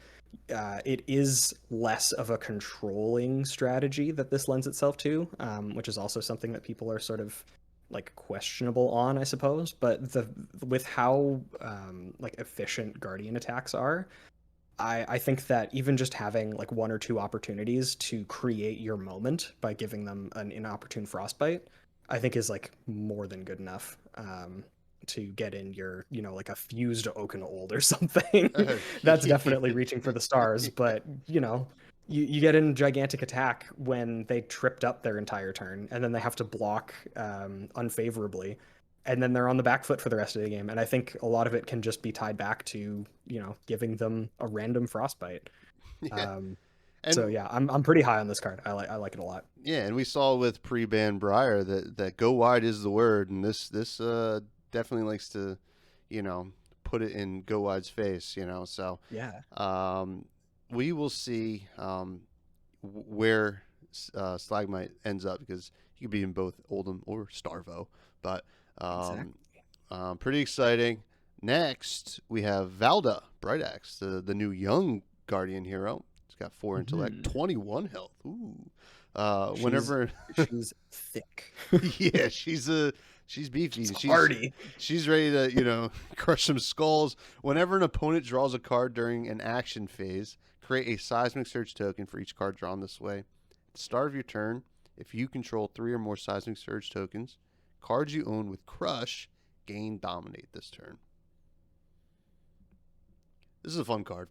It is less of a controlling strategy that this lends itself to, which is also something that people are sort of like questionable on, I suppose. But with how like efficient Guardian attacks are, I think that even just having like one or two opportunities to create your moment by giving them an inopportune frostbite, I think is like more than good enough. To get in your, like a fused Oaken Old or something. That's definitely reaching for the stars, but you get in gigantic attack when they tripped up their entire turn, and then they have to block unfavorably, and then they're on the back foot for the rest of the game. And I think a lot of it can just be tied back to giving them a random frostbite. Yeah. So yeah, I'm pretty high on this card. I like it a lot. Yeah, and we saw with pre-ban Briar that go wide is the word, and this definitely likes to, put it in go wide's face, So yeah, we will see where Stalagmite ends up, because he could be in both Oldhim or Starvo. But pretty exciting. Next, we have Valda Bright Axe, the new young Guardian hero. He's got 4 intellect, 21 health. Ooh. Whenever she's thick. Yeah, she's beefy. She's hardy. She's ready to, crush some skulls. Whenever an opponent draws a card during an action phase, create a Seismic Surge token for each card drawn this way. At the start of your turn, if you control 3 or more Seismic Surge tokens, cards you own with Crush gain Dominate this turn. This is a fun card.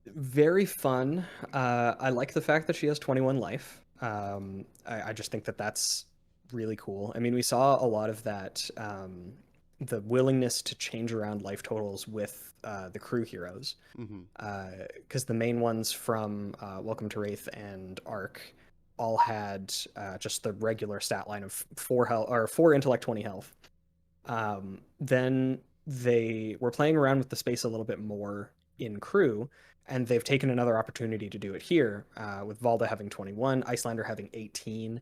Very fun. I like the fact that she has 21 life. I just think that that's really cool. I mean, we saw a lot of that, the willingness to change around life totals with the crew heroes, because the main ones from Welcome to Wraith and Arc all had just the regular stat line of 4 health or 4 intellect, 20 health. Then they were playing around with the space a little bit more in crew, and they've taken another opportunity to do it here, with Valda having 21, Icelander having 18,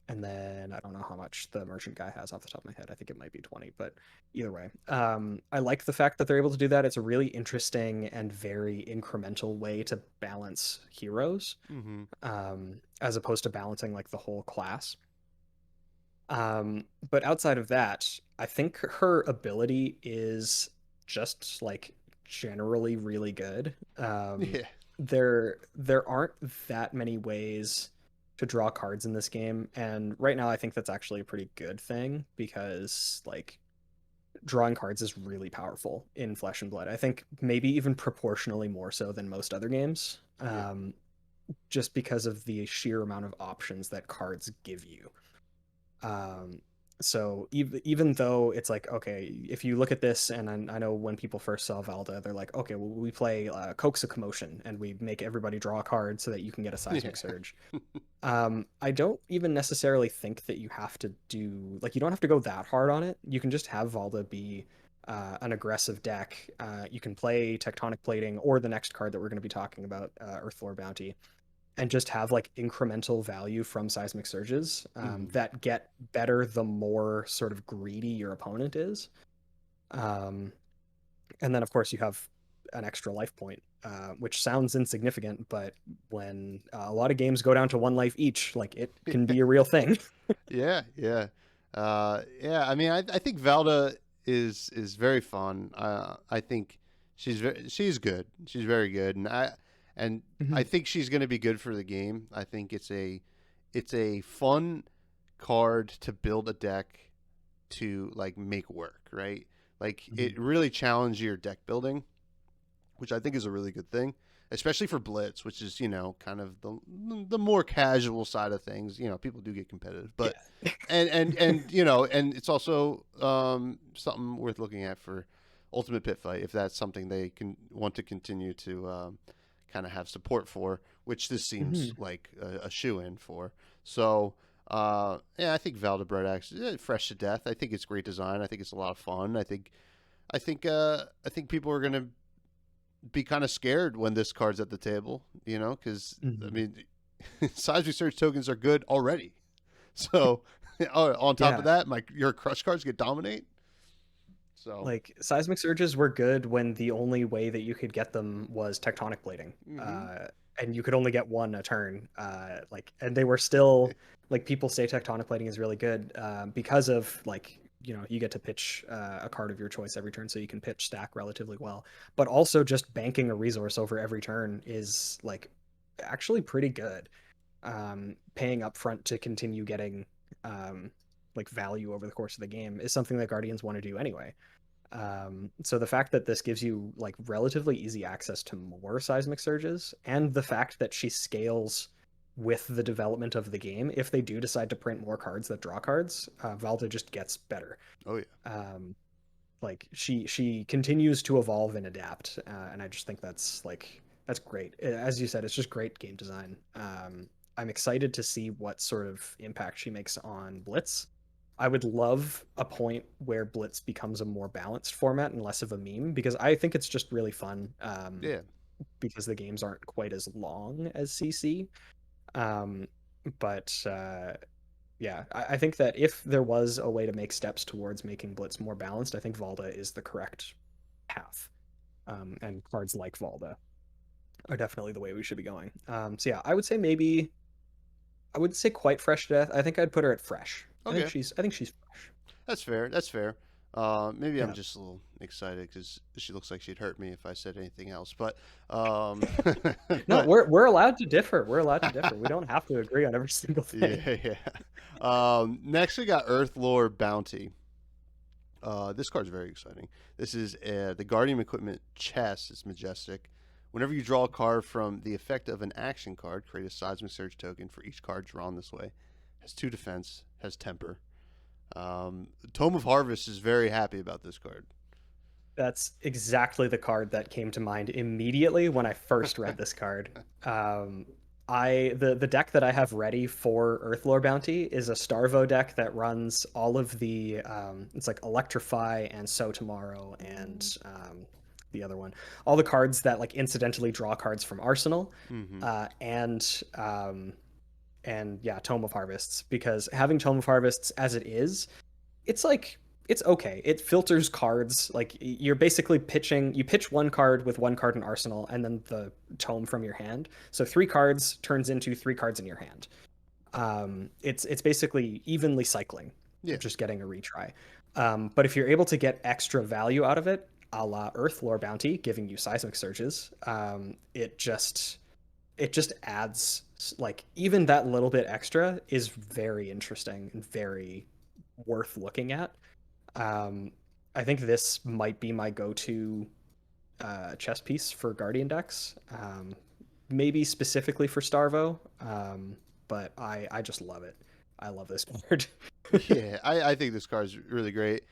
and then I don't know how much the merchant guy has off the top of my head. I think it might be 20, but either way, I like the fact that they're able to do that. It's a really interesting and very incremental way to balance heroes, as opposed to balancing like the whole class. But outside of that, I think her ability is just like generally really good. There aren't that many ways to draw cards in this game, and right now I think that's actually a pretty good thing, because like drawing cards is really powerful in Flesh and Blood. I think maybe even proportionally more so than most other games, just because of the sheer amount of options that cards give you. So even though it's like, okay, if you look at this, and I know when people first saw Valda, they're like, okay, well, we play Coax a Commotion, and we make everybody draw a card so that you can get a Seismic Surge. I don't even necessarily think that you have to do, like, you don't have to go that hard on it. You can just have Valda be an aggressive deck. You can play Tectonic Plating or the next card that we're going to be talking about, Earthlore Bounty, and just have like incremental value from Seismic Surges that get better the more sort of greedy your opponent is. And then of course you have an extra life point, which sounds insignificant, but when a lot of games go down to 1 life each, like, it can be a real thing. Yeah. I mean, I think Valda is very fun. I think she's good. She's very good, and I think she's going to be good for the game. I think it's a fun card to build a deck to like make work, right? Like it really challenges your deck building. which I think is a really good thing, especially for Blitz, which is, kind of the more casual side of things. People do get competitive, but Yeah. and it's also something worth looking at for Ultimate Pit Fight if that's something they can want to continue to kind of have support for, which this seems like a shoe-in for. So yeah, I think Valda Bright Axe is fresh to death. I think it's great design. I think it's a lot of fun. I think people are gonna be kind of scared when this card's at the table, because I mean, Seismic Surge tokens are good already. So on top of that, your crush cards get dominate. So like Seismic Surges were good when the only way that you could get them was Tectonic Blading, and you could only get one a turn. And they were still like, people say Tectonic Blading is really good because of like, you get to pitch a card of your choice every turn, so you can pitch stack relatively well. But also just banking a resource over every turn is like actually pretty good. Paying up front to continue getting like value over the course of the game is something that Guardians want to do anyway. So the fact that this gives you like relatively easy access to more Seismic Surges, and the fact that she scales with the development of the game, if they do decide to print more cards that draw cards, Valda just gets better. Oh yeah. Like she continues to evolve and adapt, and I just think that's great. As you said, it's just great game design. I'm excited to see what sort of impact she makes on Blitz. I would love a point where Blitz becomes a more balanced format and less of a meme, because I think it's just really fun. Yeah. Because the games aren't quite as long as CC. But yeah, I think that if there was a way to make steps towards making Blitz more balanced, I think Valda is the correct path. And cards like Valda are definitely the way we should be going. So yeah, I would say maybe, I wouldn't say quite fresh to death. I think I'd put her at fresh. Okay. I think she's fresh. That's fair. That's fair. Maybe Yeah. I'm just a little excited because she looks like she'd hurt me if I said anything else. But No, we're allowed to differ. We're allowed to differ. We don't have to agree on every single thing. Yeah. Next, we got Earthlore Bounty. This card's very exciting. This is the Guardian Equipment chest. It's Majestic. Whenever you draw a card from the effect of an action card, create a Seismic Surge token for each card drawn this way. Has 2 defense, has temper. Tome of Harvest is very happy about this card. That's exactly the card that came to mind immediately when I first read this card. The deck that I have ready for Earthlore Bounty is a Starvo deck that runs all of the it's like Electrify and So Tomorrow and the other one, all the cards that like incidentally draw cards from Arsenal, and yeah, Tome of Harvests, because having Tome of Harvests as it is, it's like, it's okay. It filters cards. Like, you're basically pitching, you pitch one card with one card in Arsenal and then the tome from your hand. So 3 cards turns into 3 cards in your hand. It's basically evenly cycling, just getting a retry. But if you're able to get extra value out of it, a la Earthlore Bounty, giving you Seismic Surges, it just adds, like, even that little bit extra is very interesting and very worth looking at. I think this might be my go-to chess piece for Guardian decks, maybe specifically for Starvo, but I just love it. I love this card. Yeah, I think this card is really great.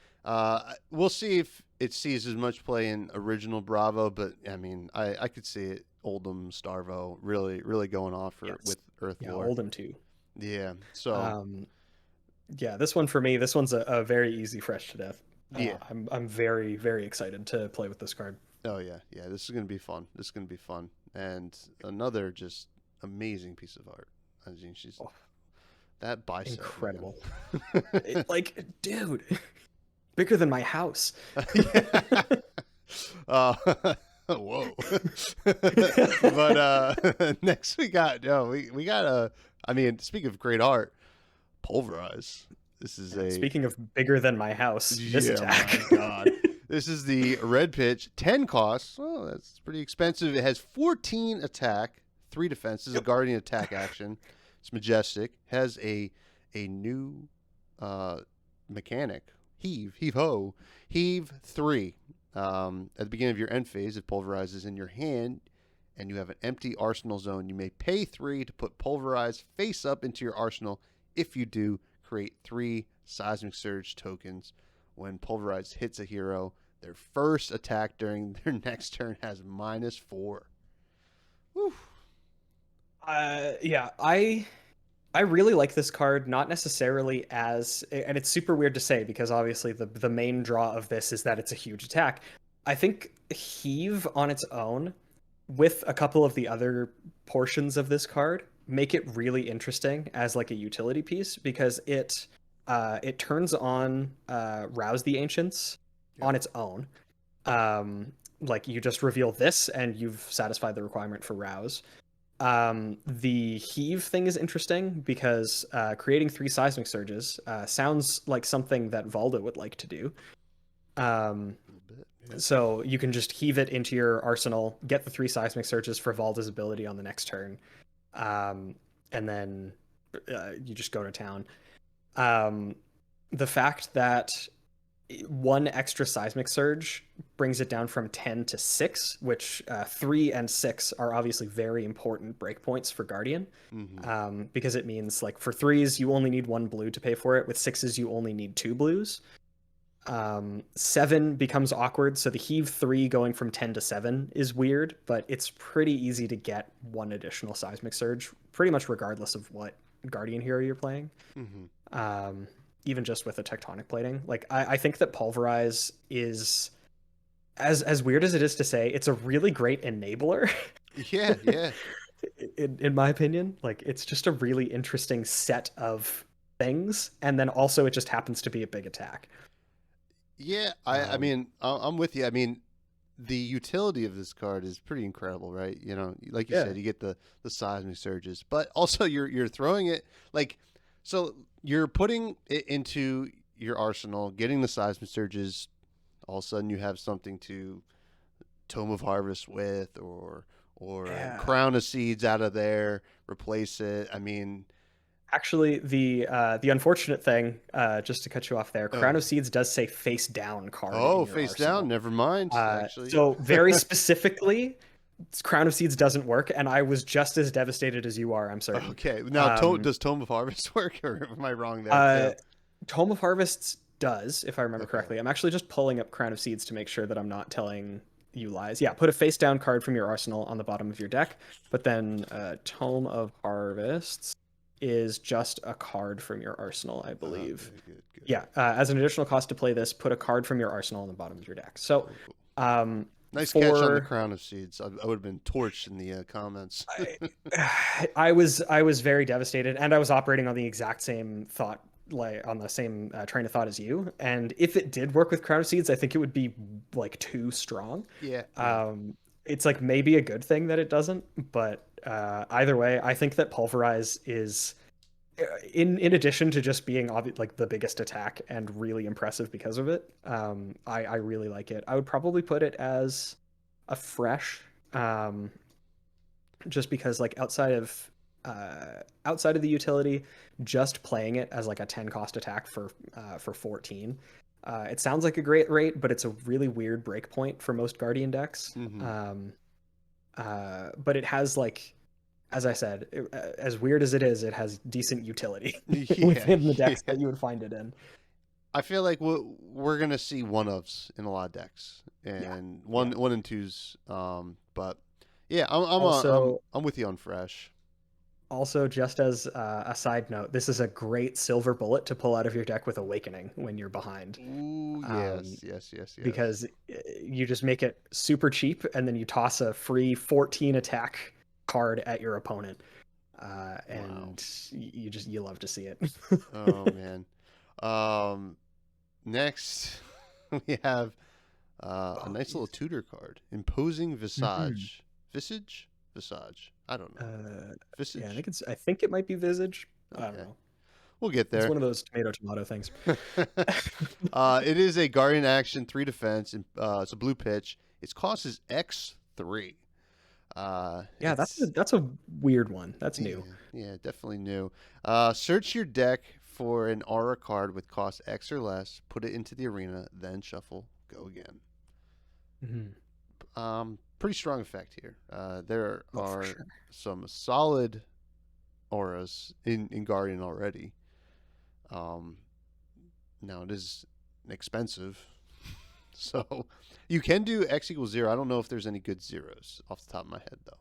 We'll see if it sees as much play in original Bravo, but I mean, I could see it Oldham Starvo really going off with Earthlore. Yeah, Oldham too. Yeah, so yeah, this one for me, this one's a very easy fresh to death. Yeah, I'm very, very excited to play with this card. Oh yeah, this is gonna be fun. And another just amazing piece of art. I mean, she's that bicep incredible. Like, dude, bigger than my house. Whoa. But next we got I mean, speaking of great art, Pulverize. This is speaking of bigger than my house, this attack. My God. This is the red pitch, 10 costs. Oh, that's pretty expensive. It has 14 attack, 3 defense. This is a Guardian attack action. It's Majestic. Has a new mechanic. Heave ho. Heave 3. At the beginning of your end phase, if Pulverize is in your hand and you have an empty arsenal zone, you may pay 3 to put Pulverize face up into your arsenal. If you do, create 3 Seismic Surge tokens. When Pulverize hits a hero, their first attack during their next turn has -4. Whew. Yeah, I really like this card, not necessarily as, and it's super weird to say because obviously the main draw of this is that it's a huge attack. I think Heave on its own, with a couple of the other portions of this card, make it really interesting as like a utility piece because it turns on Rouse the Ancients on its own. Like you just reveal this and you've satisfied the requirement for Rouse. The Heave thing is interesting because creating 3 Seismic Surges sounds like something that Valda would like to do. So you can just heave it into your arsenal, get the 3 Seismic Surges for Valda's ability on the next turn, and then you just go to town. The fact that 1 extra Seismic Surge brings it down from 10 to 6, which 3 and 6 are obviously very important breakpoints for Guardian, because it means like for 3s you only need 1 blue to pay for it. With 6s you only need 2 blues. 7 becomes awkward, so the Heave 3 going from 10 to 7 is weird, but it's pretty easy to get 1 additional Seismic Surge, pretty much regardless of what Guardian hero you're playing. Even just with a Tectonic Plating. Like I think that Pulverize is, as weird as it is to say, it's a really great enabler. Yeah. In my opinion, like it's just a really interesting set of things, and then also it just happens to be a big attack. Yeah, I mean, I'm with you. I mean, the utility of this card is pretty incredible, right? You know, like you said, you get the Seismic Surges, but also you're throwing it like, so you're putting it into your arsenal, getting the Seismic Surges. All of a sudden, you have something to Tome of Harvest with, or Crown of Seeds out of there, replace it. I mean, actually, the unfortunate thing, just to cut you off there, Crown of Seeds does say face down card. Oh, face down. Never mind. Actually, so very specifically, Crown of Seeds doesn't work, and I was just as devastated as you are. I'm certain. Okay, now does Tome of Harvest work, or am I wrong there? Tome of Harvests does, if I remember correctly. I'm actually just pulling up Crown of Seeds to make sure that I'm not telling you lies. Yeah, put a face down card from your arsenal on the bottom of your deck, but then Tome of Harvests is just a card from your arsenal, I believe. Okay, good. Yeah, as an additional cost to play this, put a card from your arsenal on the bottom of your deck. So, nice catch on the Crown of Seeds. I would have been torched in the comments. I was very devastated, and I was operating on the exact same thought, like on the same train of thought as you. And if it did work with Crown of Seeds, I think it would be like too strong. Yeah. It's like maybe a good thing that it doesn't, but either way, I think that Pulverize is, in addition to just being like the biggest attack and really impressive because of it, I really like it. I would probably put it as a fresh, just because like outside of the utility, just playing it as like a 10 cost attack for 14. It sounds like a great rate, but it's a really weird breakpoint for most Guardian decks. But it has, like, as I said, as weird as it is, it has decent utility within the decks that you would find it in. I feel like we're gonna see one-ofs in a lot of decks, and one and twos. But yeah, I'm with you on fresh. Also, just as a side note, this is a great silver bullet to pull out of your deck with Awakening when you're behind. Ooh, yes. Because you just make it super cheap, and then you toss a free 14 attack card at your opponent, and you love to see it. Oh man. Next we have a nice little tutor card, Imposing Visage. Visage. I don't know. Visage. Yeah, I think it might be Visage. Okay. I don't know. We'll get there. It's one of those tomato things. It is a Guardian action, 3 defense, and it's a blue pitch. Its cost is X3. Yeah, that's a weird one. That's new. Yeah, definitely new. Search your deck for an aura card with cost X or less, put it into the arena, then shuffle, go again. Mhm. Pretty strong effect here. There Oh, for are sure. some solid auras in Guardian already. Um, Now it is expensive, so you can do X equals 0. I don't know if there's any good zeros off the top of my head though.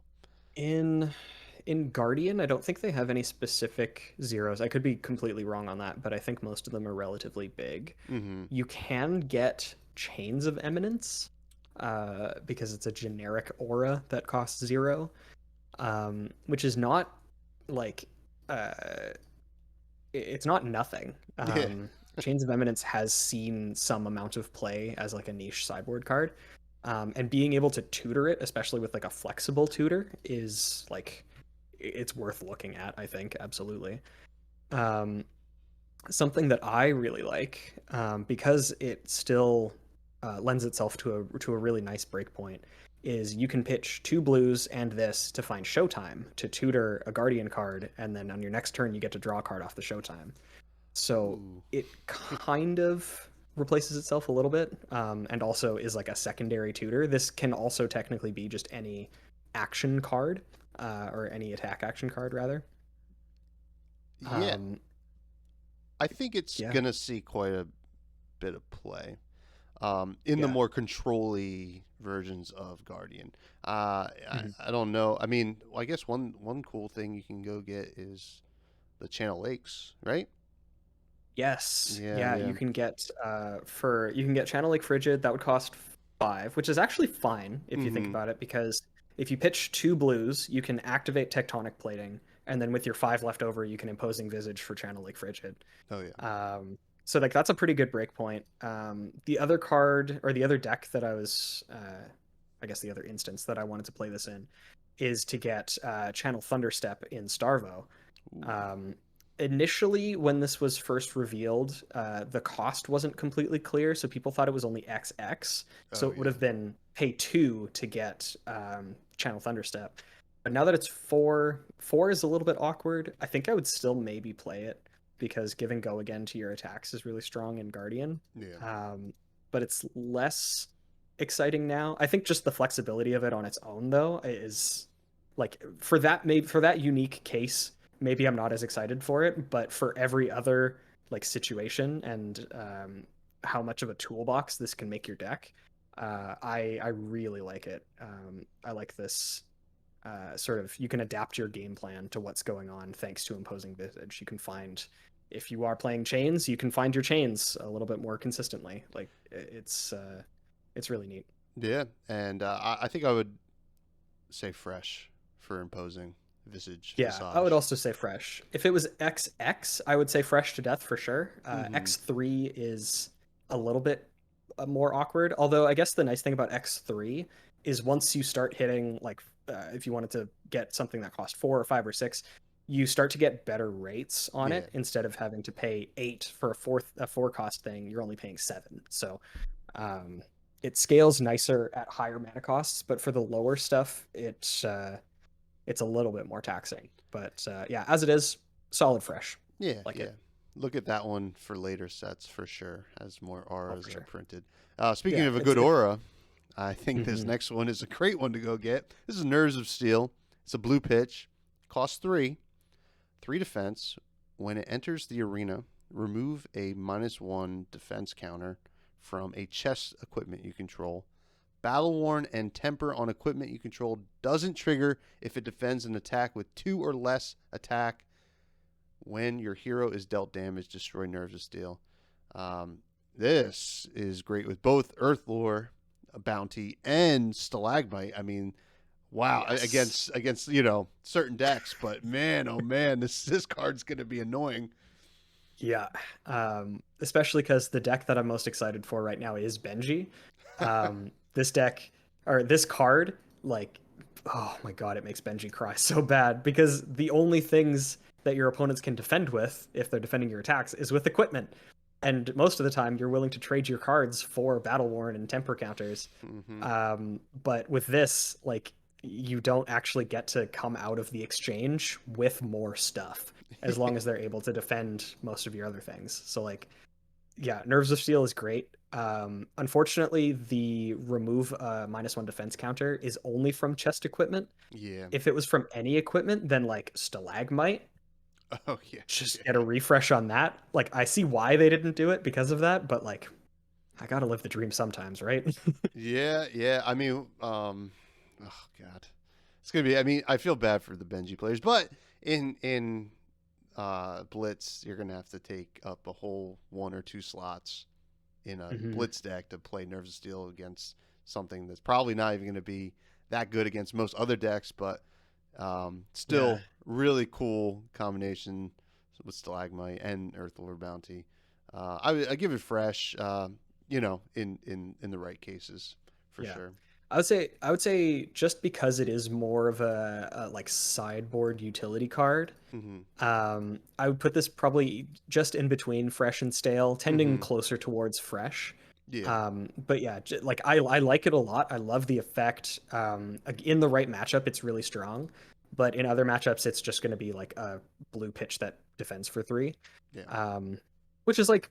In Guardian, I don't think they have any specific zeros. I could be completely wrong on that, but I think most of them are relatively big. Mm-hmm. You can get Chains of Eminence, because it's a generic aura that costs 0, which is not like uh, it's not nothing. Yeah. Chains of Eminence has seen some amount of play as like a niche sideboard card, and being able to tutor it, especially with like a flexible tutor, is like it's worth looking at. I think absolutely. Um, Something that I really like, because it still lends itself to a really nice breakpoint, is you can pitch 2 blues and this to find Showtime to tutor a Guardian card, and then on your next turn you get to draw a card off the Showtime. So Ooh. it kind of replaces itself a little bit, and also is like a secondary tutor. This can also technically be just any action card, or any attack action card rather. Yeah, Um, I think it's yeah, gonna see quite a bit of play in the yeah. more control-y versions of Guardian. Mhm. I don't know. I mean, I guess one cool thing you can go get is the Channel Lakes, right? Yes, Yeah, yeah. yeah. You can get Channel Lake Frigid. That would cost 5, which is actually fine if you think Mm-hmm. about it, because if you pitch 2 blues, you can activate Tectonic Plating, and then with your 5 left over, you can Imposing Visage for Channel Lake Frigid. Oh yeah. So like that's a pretty good break point. The other card, or the other deck that I guess the other instance that I wanted to play this in, is to get Channel Thunderstep in Starvo. Ooh. Um, Initially, when this was first revealed, the cost wasn't completely clear, so people thought it was only XX. So Oh it would yeah. have been pay 2 to get Channel Thunderstep. But now that it's 4, 4 is a little bit awkward. I think I would still maybe play it, because giving go again to your attacks is really strong in Guardian. Yeah. Um, but it's less exciting now. I think just the flexibility of it on its own, though, is like for that, maybe for that unique case, maybe I'm not as excited for it. But for every other like situation, and how much of a toolbox this can make your deck, I really like it. I like this sort of, you can adapt your game plan to what's going on thanks to Imposing Visage. You can find, if you are playing chains, you can find your chains a little bit more consistently. Like it's really neat. Yeah, and I think I would say fresh for imposing Yeah, I would visage. also say fresh. If it was XX, I would say fresh to death for sure. Mm-hmm. X3 is a little bit more awkward. Although I guess the nice thing about X3 is once you start hitting, like, if you wanted to get something that cost 4 or 5 or 6, you start to get better rates on Yeah. it. Instead of having to pay 8 for a 4 cost thing, you're only paying 7. So um, it scales nicer at higher mana costs, but for the lower stuff, it's a little bit more taxing. But yeah, as it is, solid fresh. Yeah, Like yeah. it. Look at that one for later sets for sure, as more Oh, auras for are sure. printed. Speaking Yeah, of a it's good it. aura, I think this Mhm. next one is a great one to go get. This is Nerves of Steel. It's a blue pitch, costs 3, 3 defense. When it enters the arena, remove a -1 defense counter from a chest equipment you control. Battle Worn and Temper on equipment you control doesn't trigger if it defends an attack with 2 or less attack. When your hero is dealt damage, destroy Nerves of Steel. Um, this is great with both Earth Lore, Bounty, and Stalagmite. I mean, wow, Yes. against certain decks, but man, oh man, this card's gonna be annoying. Yeah. Especially because the deck that I'm most excited for right now is Benji. This deck, or this card, like, oh my god, it makes Benji cry so bad, because the only things that your opponents can defend with, if they're defending your attacks, is with equipment. And most of the time, you're willing to trade your cards for Battle Worn and Temper counters. Hmm. But with this, like, you don't actually get to come out of the exchange with more stuff, as long as they're able to defend most of your other things. So like yeah, Nerves of Steel is great. Unfortunately, the remove -1 defense counter is only from chest equipment. Yeah. If it was from any equipment, then like Stalagmite, Oh yeah. just get a refresh on that. Like I see why they didn't do it because of that, but like I gotta live the dream sometimes, right? Yeah, yeah. I mean, oh god, it's gonna be. I mean, I feel bad for the Benji players, but in Blitz, you're gonna have to take up a whole 1 or 2 slots in a Mhm. Blitz deck to play Nerves of Steel against something that's probably not even gonna be that good against most other decks, but Yeah. still really cool combination with Stalagmite and Earthlore Bounty. I give it fresh. In the right cases, for Yeah. sure. I would say just because it is more of a like sideboard utility card, Mm-hmm. I would put this probably just in between fresh and stale, tending Mm-hmm. closer towards fresh. Yeah. But yeah, like I like it a lot. I love the effect. In the right matchup, it's really strong. But in other matchups, it's just going to be like a blue pitch that defends for 3, Yeah. um, which is like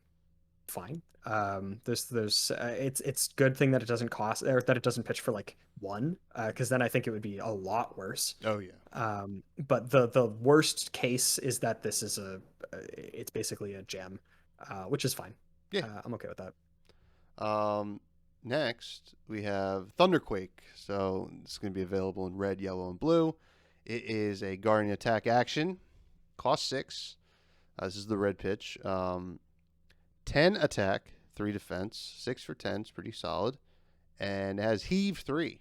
fine. There's it's good thing that it doesn't cost or that it doesn't pitch for like 1, because then I think it would be a lot worse. Oh yeah. But the worst case is that this is it's basically a gem, which is fine. Yeah. I'm okay with that. Um, Next we have Thunderquake. So it's going to be available in red, yellow, and blue. It is a Guardian attack action. Cost 6. This is the red pitch. 10 attack, 3 defense, 6 for 10 is pretty solid, and it has heave 3.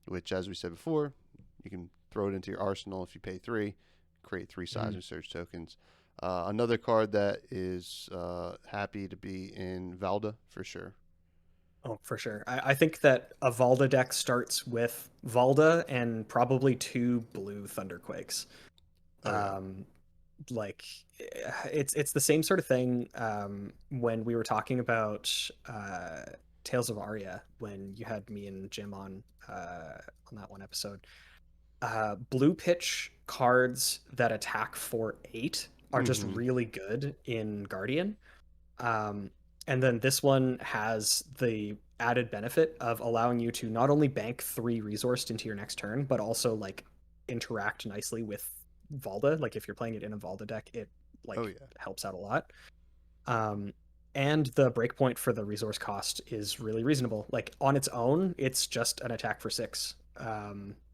Which, as we said before, you can throw it into your arsenal if you pay 3, create 3 Seismic Surge tokens. Another card that is happy to be in Valda for sure. Oh, for sure. I think that a Valda deck starts with Valda and probably 2 blue Thunderquakes. Oh yeah. Like it's the same sort of thing when we were talking about Tales of Arya when you had me and Jim on that one episode. Blue pitch cards that attack for 8 are just Mm-hmm. really good in Guardian. Um, and then this one has the added benefit of allowing you to not only bank 3 resourced into your next turn, but also like interact nicely with Valda. Like if you're playing it in a Valda deck, it Oh like yeah. helps out a lot. Um, and the breakpoint for the resource cost is really reasonable. Like on its own, it's just an attack for 6.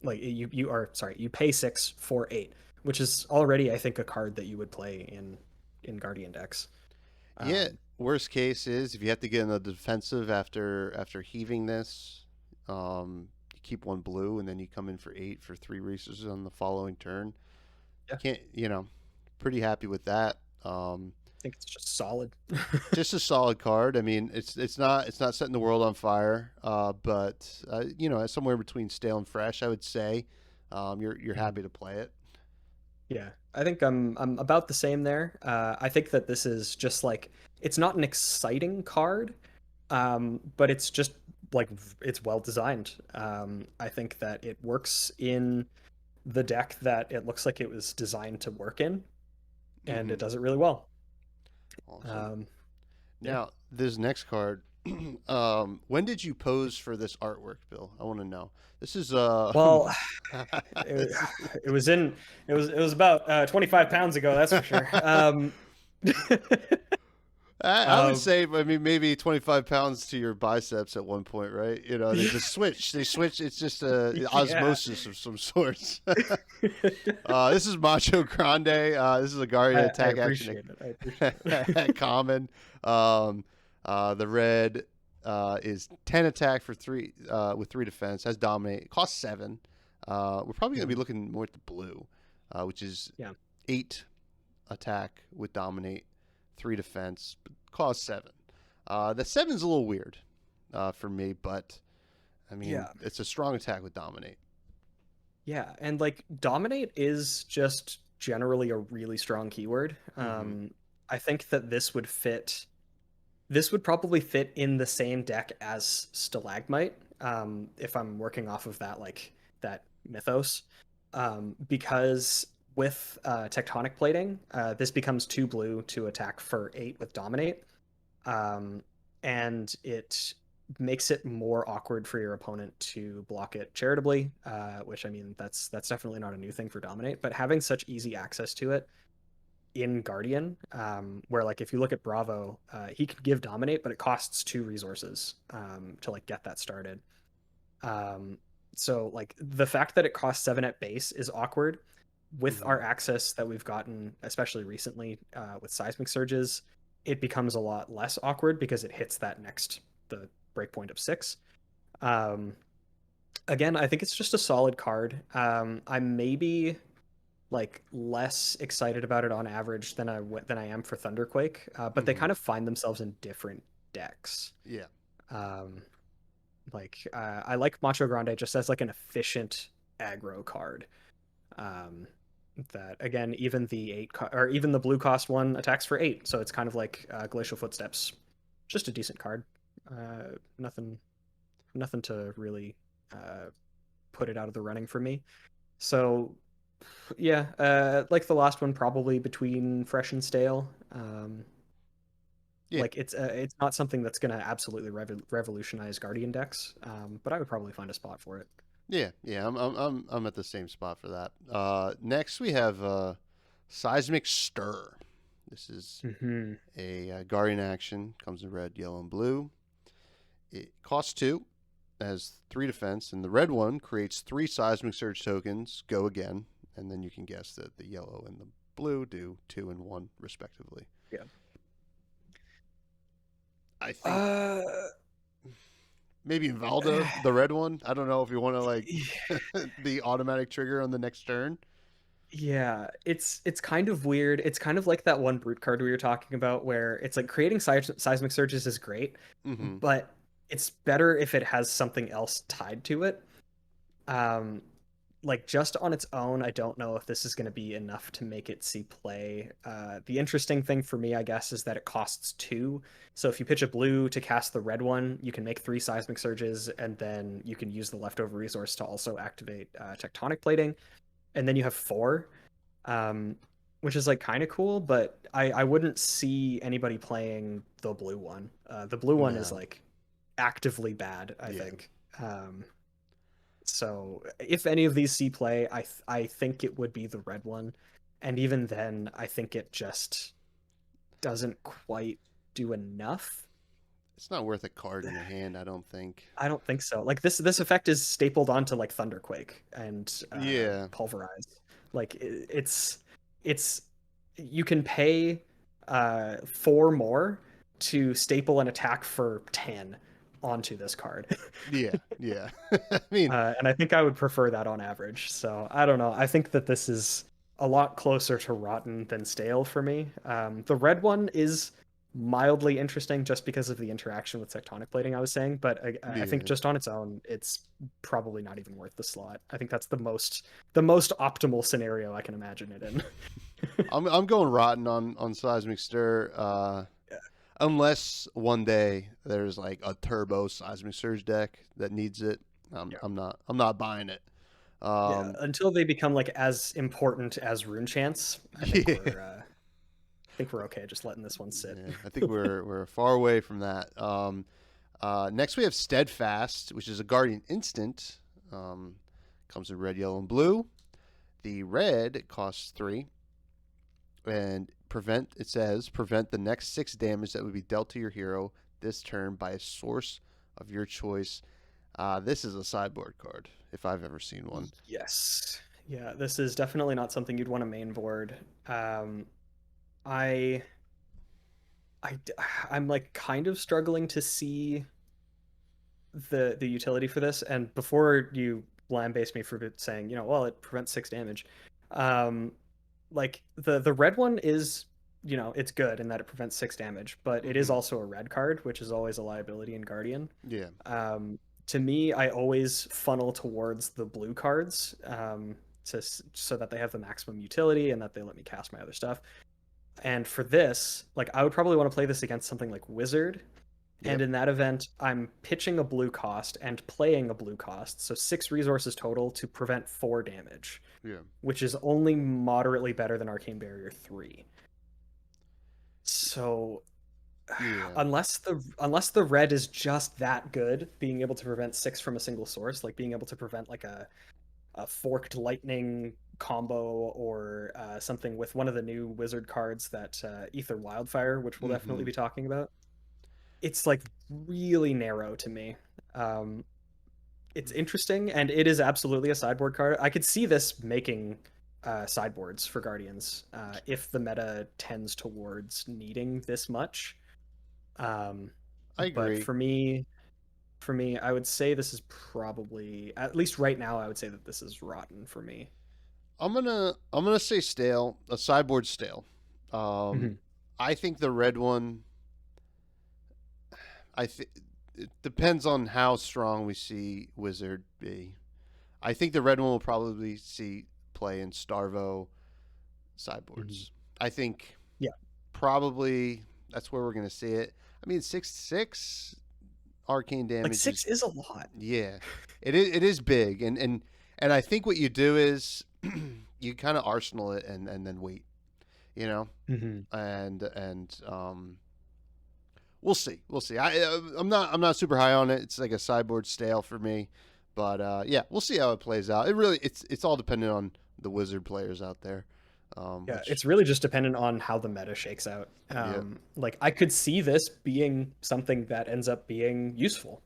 Like you pay 6 for 8, which is already I think a card that you would play in Guardian decks. Yeah. Um, Worst case is if you have to get in the defensive after heaving this, you keep 1 blue and then you come in for 8 for 3 resources on the following turn. yeah, Can't pretty happy with that. I think it's just solid. Just a solid card. I mean, it's not setting the world on fire, but somewhere between stale and fresh, I would say. You're Mhm. happy to play it. Yeah, I think I'm about the same there. I think that this is just like it's not an exciting card, but it's just like it's well designed. I think that it works in the deck that it looks like it was designed to work in, and Mm-hmm. it does it really well. Awesome. Um, yeah. Now this next card. When did you pose for this artwork, Bill? I want to know. This is Well, it, this is it was in it was about 25 pounds ago, that's for sure. I would Um, say, I mean, maybe 25 pounds to your biceps at one point, right? They just switch. They switch. It's just a yeah. osmosis of some sorts. This is Macho Grande. This is a Guardian I attack action appreciate it. I appreciate it. at common. The red is 10 attack for 3 with 3 defense. Has dominate. Costs 7. We're probably gonna be Mhm. looking more at the blue, which is Yeah. 8 attack with dominate, 3 defense, but cost 7. The 7's a little weird for me, but I mean Yeah. it's a strong attack with dominate. Yeah, and like dominate is just generally a really strong keyword. Mm-hmm. I think that this would probably fit in the same deck as Stalagmite, if I'm working off of that like that mythos. Because with Tectonic Plating, this becomes 2 blue to attack for 8 with Dominate. And it makes it more awkward for your opponent to block it charitably, which, I mean, that's definitely not a new thing for Dominate, but having such easy access to it in Guardian, where like if you look at Bravo, he can give Dominate, but it costs 2 resources to like get that started. So like the fact that it costs 7 at base is awkward. With our access that we've gotten, especially recently with Seismic Surges, it becomes a lot less awkward because it hits that the breakpoint of 6. Again, I think it's just a solid card. I'm maybe like less excited about it on average than I am for Thunderquake, but they kind of find themselves in different decks. Yeah. I like Macho Grande just as like an efficient aggro card. That again, even the or even the blue cost one attacks for 8, so it's kind of like Glacial Footsteps, just a decent card. Nothing to really put it out of the running for me. So yeah, like the last one, probably between fresh and stale. Yeah. Like it's not something that's going to absolutely revolutionize Guardian decks, but I would probably find a spot for it. Yeah, I'm at the same spot for that. Next we have Seismic Stir. This is a Guardian action. Comes in red, yellow, and blue. It costs 2, has 3 defense, and the red one creates 3 Seismic Surge tokens. Go again, and then you can guess that the yellow and the blue do 2 and 1 respectively. Yeah. I think maybe Valda, the red one. I don't know if you want to like the automatic trigger on the next turn. Yeah, it's kind of weird. It's kind of like that one brute card we were talking about, where it's like creating seismic surges is great, but it's better if it has something else tied to it. Like just on its own, I don't know if this is going to be enough to make it see play. The interesting thing for me, I guess, is that it costs 2. So if you pitch a blue to cast the red one, you can make 3 seismic surges, and then you can use the leftover resource to also activate Tectonic Plating, and then you have 4, which is like kind of cool. But I wouldn't see anybody playing the blue one. The blue one is like actively bad, I think. So if any of these see play, I think it would be the red one, and even then, I think it just doesn't quite do enough. It's not worth a card in your hand, I don't think. I don't think so. Like this effect is stapled onto like Thunderquake and Pulverize. Like it's you can pay 4 more to staple an attack for 10 onto this card. yeah. I mean, and I think I would prefer that on average. So I don't know. I think that this is a lot closer to rotten than stale for me. The red one is mildly interesting just because of the interaction with Tectonic Plating I was saying, but I think just on its own, it's probably not even worth the slot. I think that's the most optimal scenario I can imagine it in. I'm going rotten on Seismic Stir. Unless one day there's like a turbo Seismic Surge deck that needs it, I'm not buying it. Until they become like as important as Rune Chance, I think we're okay just letting this one sit. Yeah, I think we're far away from that. Next we have Steadfast, which is a Guardian instant. Comes in red, yellow, and blue. The red costs 3. And prevent the next 6 damage that would be dealt to your hero this turn by a source of your choice. This is a sideboard card, if I've ever seen one. Yes. Yeah, this is definitely not something you'd want to main board. I'm like kind of struggling to see the utility for this. And before you lambaste me for saying, well, it prevents 6 damage. Like the red one is, it's good in that it prevents 6 damage, but it is also a red card, which is always a liability in Guardian. Yeah. To me, I always funnel towards the blue cards, so that they have the maximum utility and that they let me cast my other stuff. And for this, like I would probably want to play this against something like Wizard, And Yep. in that event, I'm pitching a blue cost and playing a blue cost, so 6 resources total to prevent 4 damage, Yeah. which is only moderately better than Arcane Barrier 3. So Yeah. unless the red is just that good, being able to prevent 6 from a single source, like being able to prevent like a forked lightning combo or something with one of the new wizard cards that Ether Wildfire, which we'll definitely Mm-hmm. be talking about. It's like really narrow to me. It's interesting, and it is absolutely a sideboard card. I could see this making sideboards for Guardians if the meta tends towards needing this much. Um, I but agree. for me, I would say this is probably, at least right now, I would say that this is rotten for me. I'm gonna say stale. A sideboard stale. Um, Mhm. I think the red one. I think it depends on how strong we see Wizard be. I think the red one will probably see play in Starvo Mhm. sideboards. I think Yeah, probably that's where we're gonna see it. I mean, 6/6 arcane like damage is 6 is a lot. yeah, it is big, and I think what you do is you kind of arsenal it and then wait, you know, Mhm. and we'll see, we'll see. I'm not super high on it. It's like a sideboard stale for me, but yeah, we'll see how it plays out. It's all dependent on the wizard players out there, Yeah, which it's really just dependent on how the meta shakes out. yeah. Like I could see this being something that ends up being useful,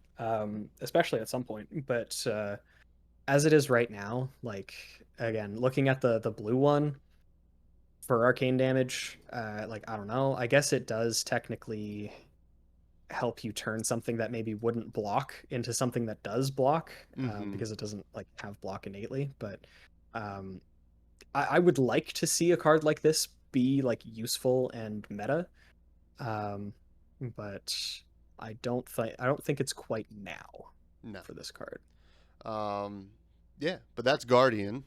especially at some point. But as it is right now, like again, looking at the blue one for arcane damage, like I don't know. I guess it does technically help you turn something that maybe wouldn't block into something that does block, Mm-hmm. because it doesn't like have block innately. But um, I would like to see a card like this be like useful and meta, um, but I don't think it's quite now No. for this card. Um, yeah, but that's Guardian.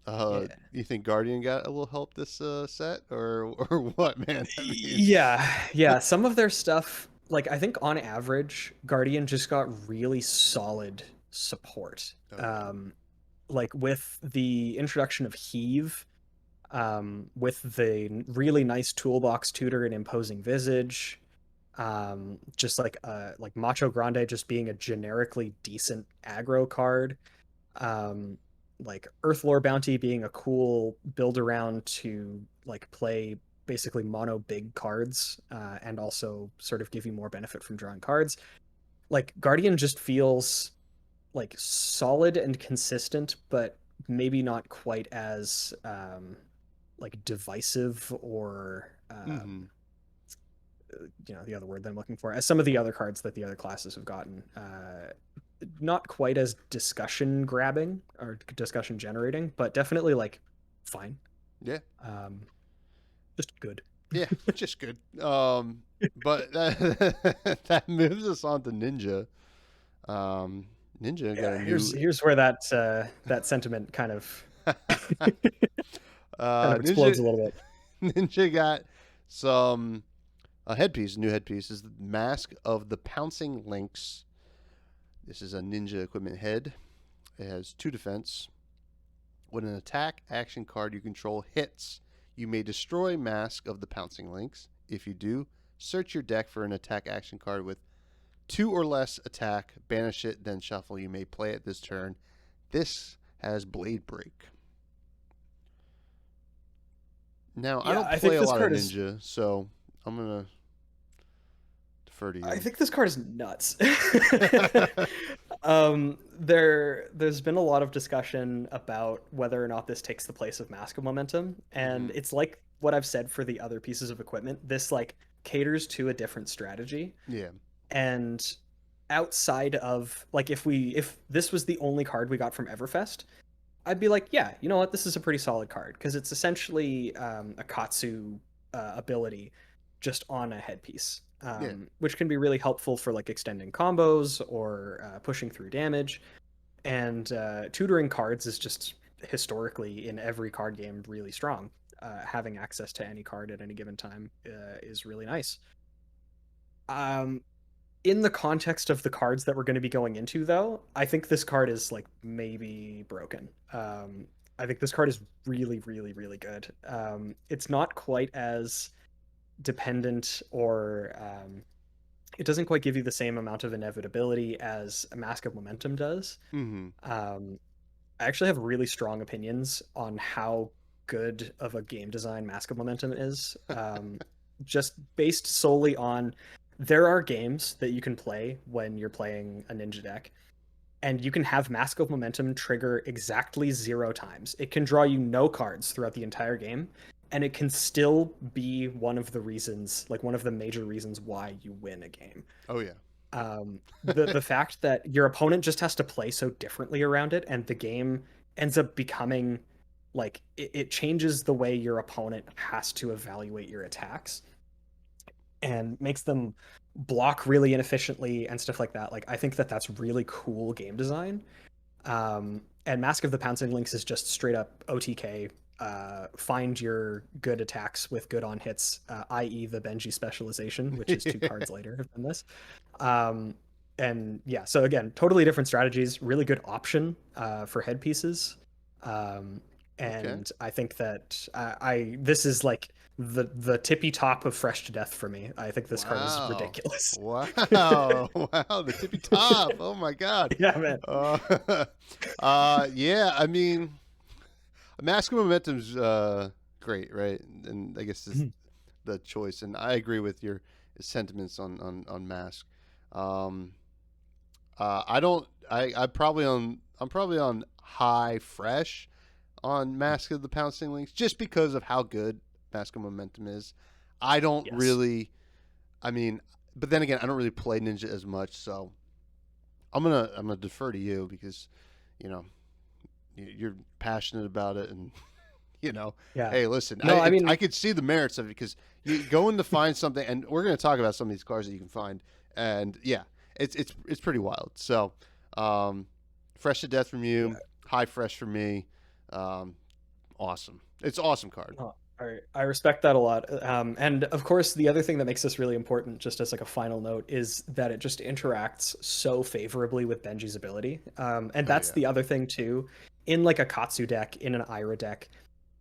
Yeah. You think Guardian got a little help this set or what, man? I mean, Yeah. Some of their stuff, like I think on average, Guardian just got really solid support. oh yeah. Like with the introduction of Heave, with the really nice toolbox tutor and imposing visage, just like Macho Grande just being a generically decent aggro card, um, like Earthlore Bounty being a cool build around to like play basically mono big cards, and also sort of give you more benefit from drawing cards. Like Guardian just feels like solid and consistent, but maybe not quite as like divisive or Mm-hmm. the other word that I'm looking for, as some of the other cards that the other classes have gotten. Not quite as discussion grabbing or discussion generating, but definitely like fine. Yeah. Um, just good. Yeah. Just good. But that, that moves us on to Ninja. Um, Ninja got a Yeah, new. here's where that sentiment kind of explodes Ninja a little bit. Ninja got some a headpiece. New headpiece is the Mask of the Pouncing Lynx. This is a ninja equipment head. It has 2 defense. When an attack action card you control hits, you may destroy Mask of the Pouncing Lynx. If you do, search your deck for an attack action card with 2 or less attack, banish it, then shuffle. You may play it this turn. This has Blade Break. Now, I Yeah, don't I play think a this lot of card is Ninja, so I'm going to defer to I you. think this card is nuts. There's been a lot of discussion about whether or not this takes the place of Mask of Momentum, and Mm-hmm. it's like what I've said for the other pieces of equipment. This like caters to a different strategy, Yeah. and outside of like if this was the only card we got from Everfest, I'd be like, yeah, you know what, this is a pretty solid card because it's essentially a Katsu ability just on a headpiece, Yeah. which can be really helpful for like extending combos or pushing through damage. And tutoring cards is just historically in every card game really strong. Having access to any card at any given time is really nice. Um, in the context of the cards that we're going to be going into, though, I think this card is like maybe broken. I think this card is really, really, really good. It's not quite as dependent, or it doesn't quite give you the same amount of inevitability as a Mask of Momentum does. Mm-hmm. I actually have really strong opinions on how good of a game design Mask of Momentum is, just based solely on there are games that you can play when you're playing a ninja deck, and you can have Mask of Momentum trigger exactly 0 times. It can draw you no cards throughout the entire game, and it can still be one of the reasons, like one of the major reasons why you win a game. Oh yeah. The fact that your opponent just has to play so differently around it, and the game ends up becoming like it changes the way your opponent has to evaluate your attacks and makes them block really inefficiently and stuff like that. Like, I think that that's really cool game design. And Mask of the Pouncing Lynx is just straight up OTK. Find your good attacks with good on hits, i.e. the Benji Specialization, which is 2 cards later than this. And yeah, so again, totally different strategies, really good option for headpieces. And I think that this is like the tippy top of Fresh to Death for me. I think this card is ridiculous. Wow. Wow, the tippy top. Oh my god. Yeah, man. Yeah, I mean, Mask of Momentum's great, right? And I guess this is the choice, and I agree with your sentiments on Mask. I don't. I'm probably on high fresh on Mask of the Pouncing Lynx just because of how good Mask of Momentum is. I don't really. I mean, but then again, I don't really play Ninja as much, so I'm gonna defer to you because, you know, you're passionate about it, and you know, hey, listen, no, I mean, I could see the merits of it because you go in to find something, and we're gonna talk about some of these cards that you can find, and yeah, it's pretty wild. So, Fresh to Death from you, high fresh from me, awesome. It's an awesome card. Oh, I respect that a lot. And of course, the other thing that makes this really important, just as like a final note, is that it just interacts so favorably with Benji's ability. And that's the other thing too. In like a Katsu deck, in an Ira deck,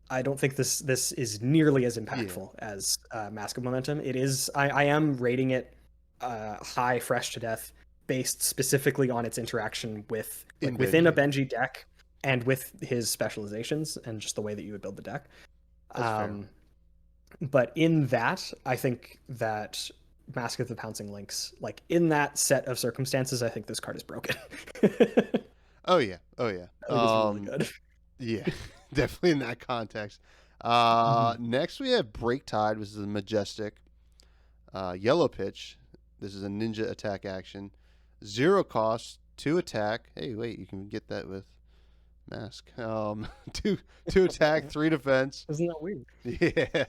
I don't think this is nearly as impactful as Mask of Momentum. It is. I am rating it high fresh to death based specifically on its interaction with like, within a Benji deck and with his specializations and just the way that you would build the deck. But in that, I think that Mask of the Pouncing Lynx, like in that set of circumstances, I think this card is broken. Oh yeah. I think it's really good. Yeah, definitely in that context. Next we have Break Tide, which is a Majestic. Yellow Pitch. This is a ninja attack action. 0 cost, 2 attack. Hey, wait, you can get that with Mask. 2 attack, 3 defense. Isn't that weird? Yeah.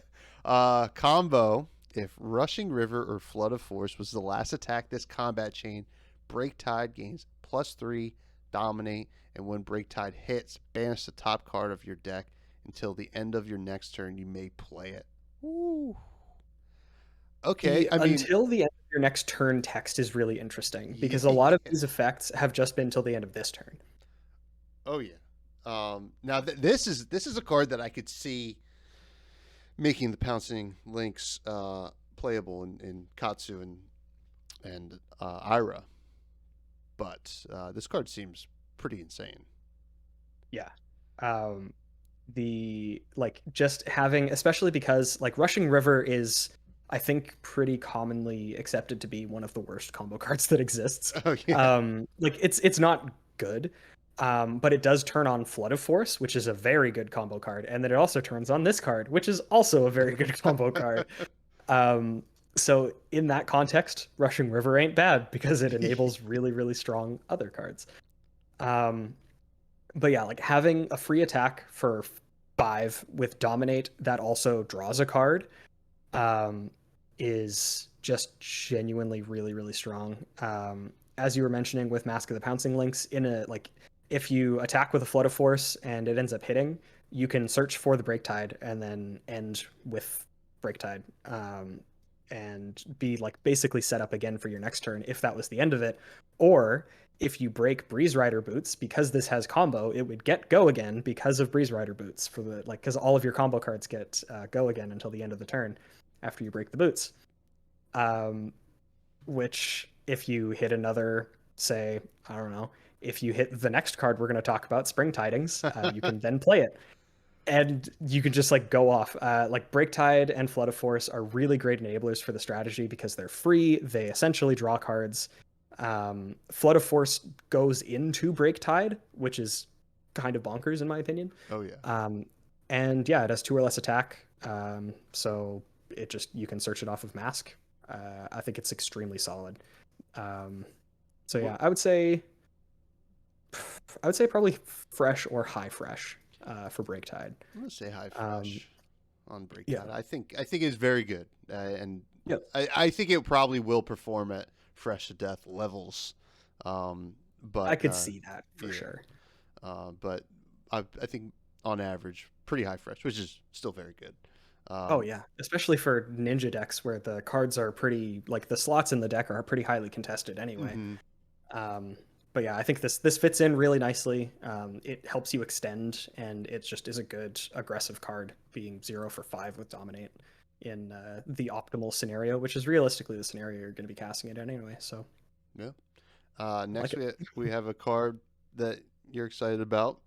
Combo. If Rushing River or Flood of Force was the last attack this combat chain, Break Tide gains +3, dominate, and when Break Tide hits, banish the top card of your deck until the end of your next turn. You may play it. Ooh. Okay, I mean, until the end of your next turn text is really interesting because a lot of these effects have just been till the end of this turn. Oh yeah. Now this is a card that I could see making the Pouncing Lynx playable in Katsu and Ira, but this card seems pretty insane. Yeah. The like just having, especially because like Rushing River is, I think, pretty commonly accepted to be one of the worst combo cards that exists. Oh, yeah. Like it's not good, but it does turn on Flood of Force, which is a very good combo card, and then it also turns on this card, which is also a very good combo card. So in that context, Rushing River ain't bad because it enables really, really strong other cards. But yeah, like having a free attack for 5 with Dominate that also draws a card is just genuinely really, really strong. As you were mentioning with Mask of the Pouncing Lynx, in a like if you attack with a Flood of Force and it ends up hitting, you can search for the Break Tide and then end with Break Tide. and be like basically set up again for your next turn if that was the end of it. Or if you break Breeze Rider Boots, because this has combo, it would get go again because of Breeze Rider Boots for the like, because all of your combo cards get go again until the end of the turn after you break the boots. Which if you hit another, say, I don't know, if you hit the next card we're going to talk about, Spring Tidings, you can then play it. And you can just like go off. Like Break Tide and Flood of Force are really great enablers for the strategy because they're free. They essentially draw cards. Flood of Force goes into Break Tide, which is kind of bonkers in my opinion. Oh yeah. And yeah, it has 2 or less attack. So it just, you can search it off of Mask. I think it's extremely solid. So yeah, I would say probably fresh or high fresh for Break Tide. I'm gonna say high fresh on Break yeah. Tide. I think it's very good, and Yep. I think it probably will perform at fresh to death levels. But I could see that for yeah. sure. But I think on average, pretty high fresh, which is still very good. Oh yeah, especially for ninja decks where the cards are pretty, like the slots in the deck are pretty highly contested anyway. But yeah, I think this fits in really nicely. It helps you extend, and it just is a good aggressive card, being 0 for 5 with Dominate in the optimal scenario, which is realistically the scenario you're going to be casting it in anyway. So yeah. Next like we have a card that you're excited about.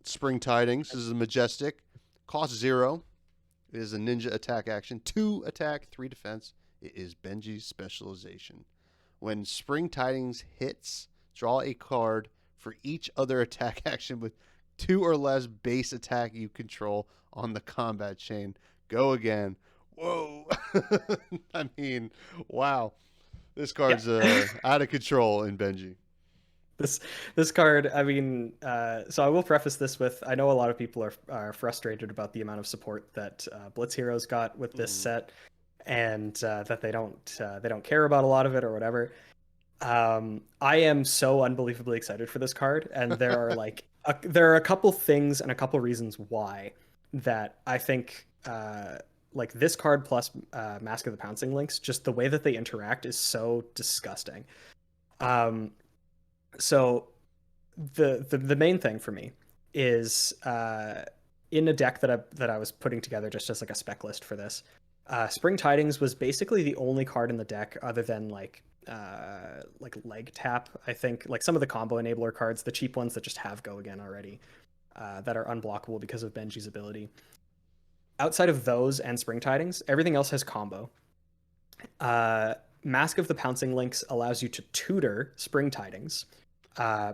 Spring Tidings. This is a Majestic. Cost 0. It is a ninja attack action. 2 attack, 3 defense. It is Benji's Specialization. When Spring Tidings hits, draw a card for each other attack action with 2 or less base attack you control on the combat chain. Go again. Whoa. I mean, wow. This card's out of control in Benji. This card, I mean, so I will preface this with, I know a lot of people are frustrated about the amount of support that Blitz Heroes got with this set, and that they don't care about a lot of it or whatever. I am so unbelievably excited for this card, and there are like there are a couple things and a couple reasons why that I think like this card plus Mask of the Pouncing Lynx, just the way that they interact is so disgusting. So the main thing for me is in a deck that I was putting together just as like a spec list for this. Spring Tidings was basically the only card in the deck other than like leg tap. I think like some of the combo enabler cards, the cheap ones that just have go again already, that are unblockable because of Benji's ability. Outside of those and Spring Tidings, everything else has combo. Mask of the Pouncing Lynx allows you to tutor Spring Tidings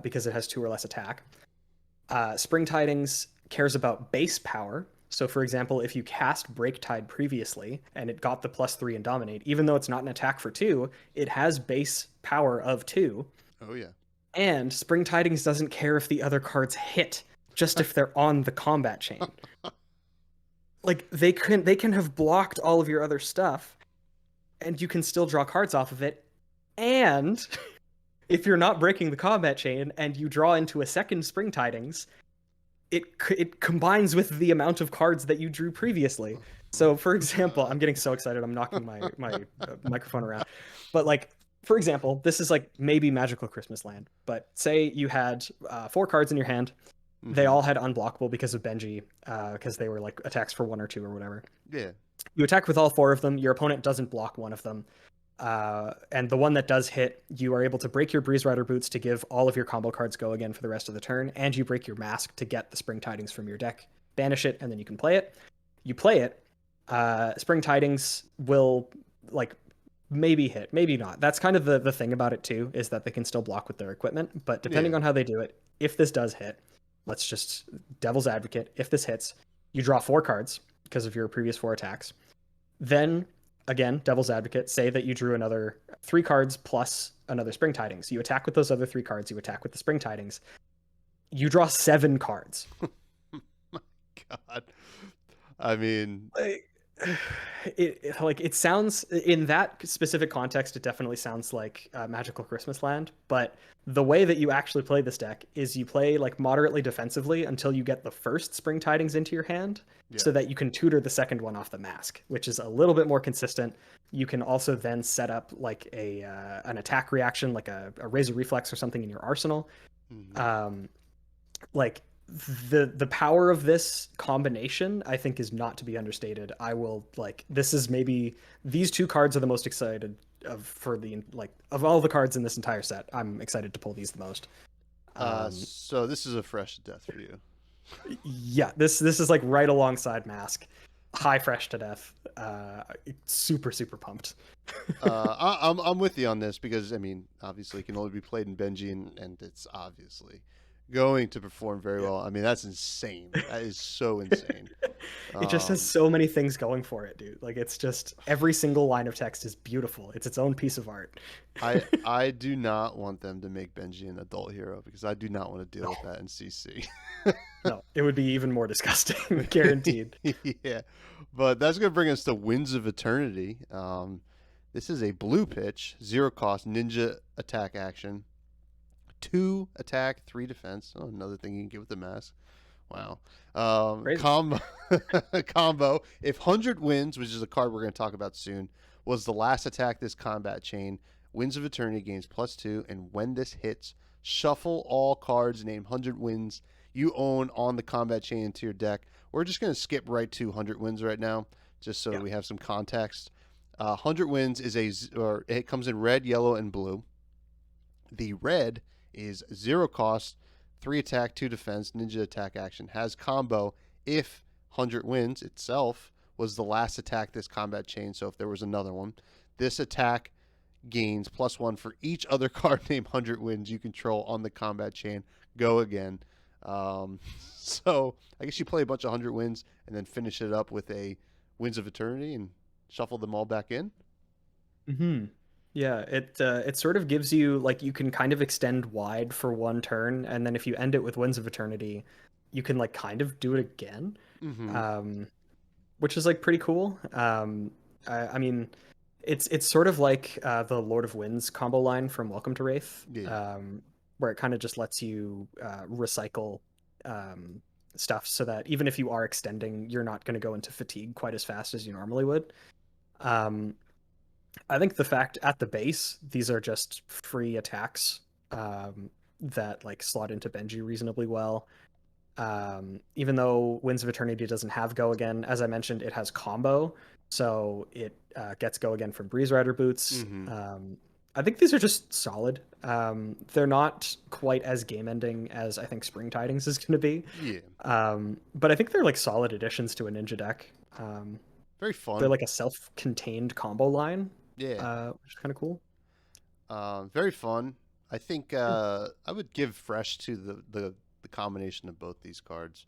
because it has 2 or less attack. Spring Tidings cares about base power. So, for example, if you cast Break Tide previously and it got the +3 and Dominate, even though it's not an attack for 2, it has base power of 2. Oh, yeah. And Spring Tidings doesn't care if the other cards hit, just if they're on the combat chain. Like, they can have blocked all of your other stuff, and you can still draw cards off of it. And if you're not breaking the combat chain and you draw into a second Spring Tidings, it combines with the amount of cards that you drew previously. So, for example, I'm getting so excited, I'm knocking my microphone around. But, like, for example, this is like maybe Magical Christmas Land. But say you had 4 cards in your hand. They all had unblockable because of Benji, because they were like attacks for 1 or 2 or whatever. Yeah. You attack with all 4 of them. Your opponent doesn't block one of them. And the one that does hit, you are able to break your Breeze Rider Boots to give all of your combo cards go again for the rest of the turn, and you break your Mask to get the Spring Tidings from your deck. Banish it, and then you can play it. You play it. Spring Tidings will, like, maybe hit, maybe not. That's kind of the thing about it, too, is that they can still block with their equipment. But depending on how they do it, if this does hit, let's just devil's advocate. If this hits, you draw 4 cards because of your previous 4 attacks. Then, again, devil's advocate, say that you drew another 3 cards plus another Spring Tidings. You attack with those other 3 cards. You attack with the Spring Tidings. You draw 7 cards. My God. I mean, it sounds in that specific context, it definitely sounds like Magical Christmas Land. But the way that you actually play this deck is you play like moderately defensively until you get the first Spring Tidings into your hand, Yeah. so that you can tutor the second one off the mask, which is a little bit more consistent. You can also then set up like a an attack reaction, like a Razor Reflex or something in your arsenal. Mhm. Like the power of this combination, I think, is not to be understated. I will like this is maybe these two cards are the most excited of for the like of all the cards in this entire set. I'm excited to pull these the most. So this is a fresh to death for you. Yeah, this is like right alongside Mask, high fresh to death. Super pumped. I'm with you on this because I mean, obviously, it can only be played in Benji, and it's obviously going to perform very well. I mean, that's insane. That is so insane. It just has so many things going for it, dude. Like it's just every single line of text is beautiful. It's its own piece of art. I do not want them to make Benji an adult hero because I do not want to deal with that in CC. No, it would be even more disgusting, guaranteed. Yeah, but that's gonna bring us to Winds of Eternity. This is a blue pitch, 0 cost ninja attack action, 2 attack, 3 defense. Oh, another thing you can get with the mask. Wow. Crazy. Combo. If 100 wins, which is a card we're going to talk about soon, was the last attack this combat chain, Winds of Eternity gains +2, and when this hits, shuffle all cards named 100 wins you own on the combat chain into your deck. We're just going to skip right to 100 wins right now, just so we have some context. 100 wins is or it comes in red, yellow, and blue. The red is 0 cost, 3 attack, 2 defense, ninja attack action. Has combo if 100 wins itself was the last attack this combat chain. So if there was another one, this attack gains +1 for each other card named 100 wins you control on the combat chain. Go again. So I guess you play a bunch of 100 wins and then finish it up with a Winds of Eternity and shuffle them all back in. Mm-hmm. Yeah, it sort of gives you like you can kind of extend wide for one turn, and then if you end it with Winds of Eternity, you can like kind of do it again, which is like pretty cool. I mean, it's sort of like the Lord of Winds combo line from Welcome to Wraith, where it kind of just lets you recycle stuff so that even if you are extending, you're not going to go into fatigue quite as fast as you normally would. I think the fact at the base, these are just free attacks that like slot into Benji reasonably well. Even though Winds of Eternity doesn't have Go Again, as I mentioned, it has combo, so it gets Go Again from Breeze Rider boots. I think these are just solid. They're not quite as game ending as I think Spring Tidings is going to be. Yeah. But I think they're like solid additions to a ninja deck. Very fun. They're like a self-contained combo line. Yeah. Which is kind of cool. Very fun. I think I would give fresh to the combination of both these cards.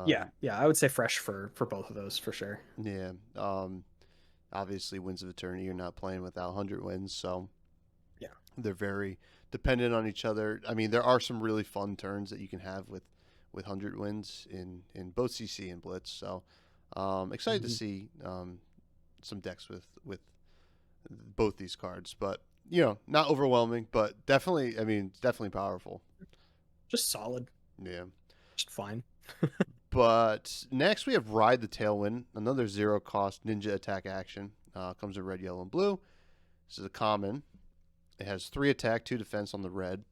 Yeah, I would say fresh for both of those for sure. Yeah. Obviously, Winds of Eternity, you're not playing without 100 wins, so yeah, they're very dependent on each other. I mean, there are some really fun turns that you can have with 100 wins in both CC and Blitz. So excited to see some decks with both these cards, but not overwhelming, but definitely, I mean, definitely powerful. Just solid. Yeah. Just fine. But next we have Ride the Tailwind, another 0 cost ninja attack action. Comes in red, yellow, and blue. This is a common. It has 3 attack, 2 defense on the red.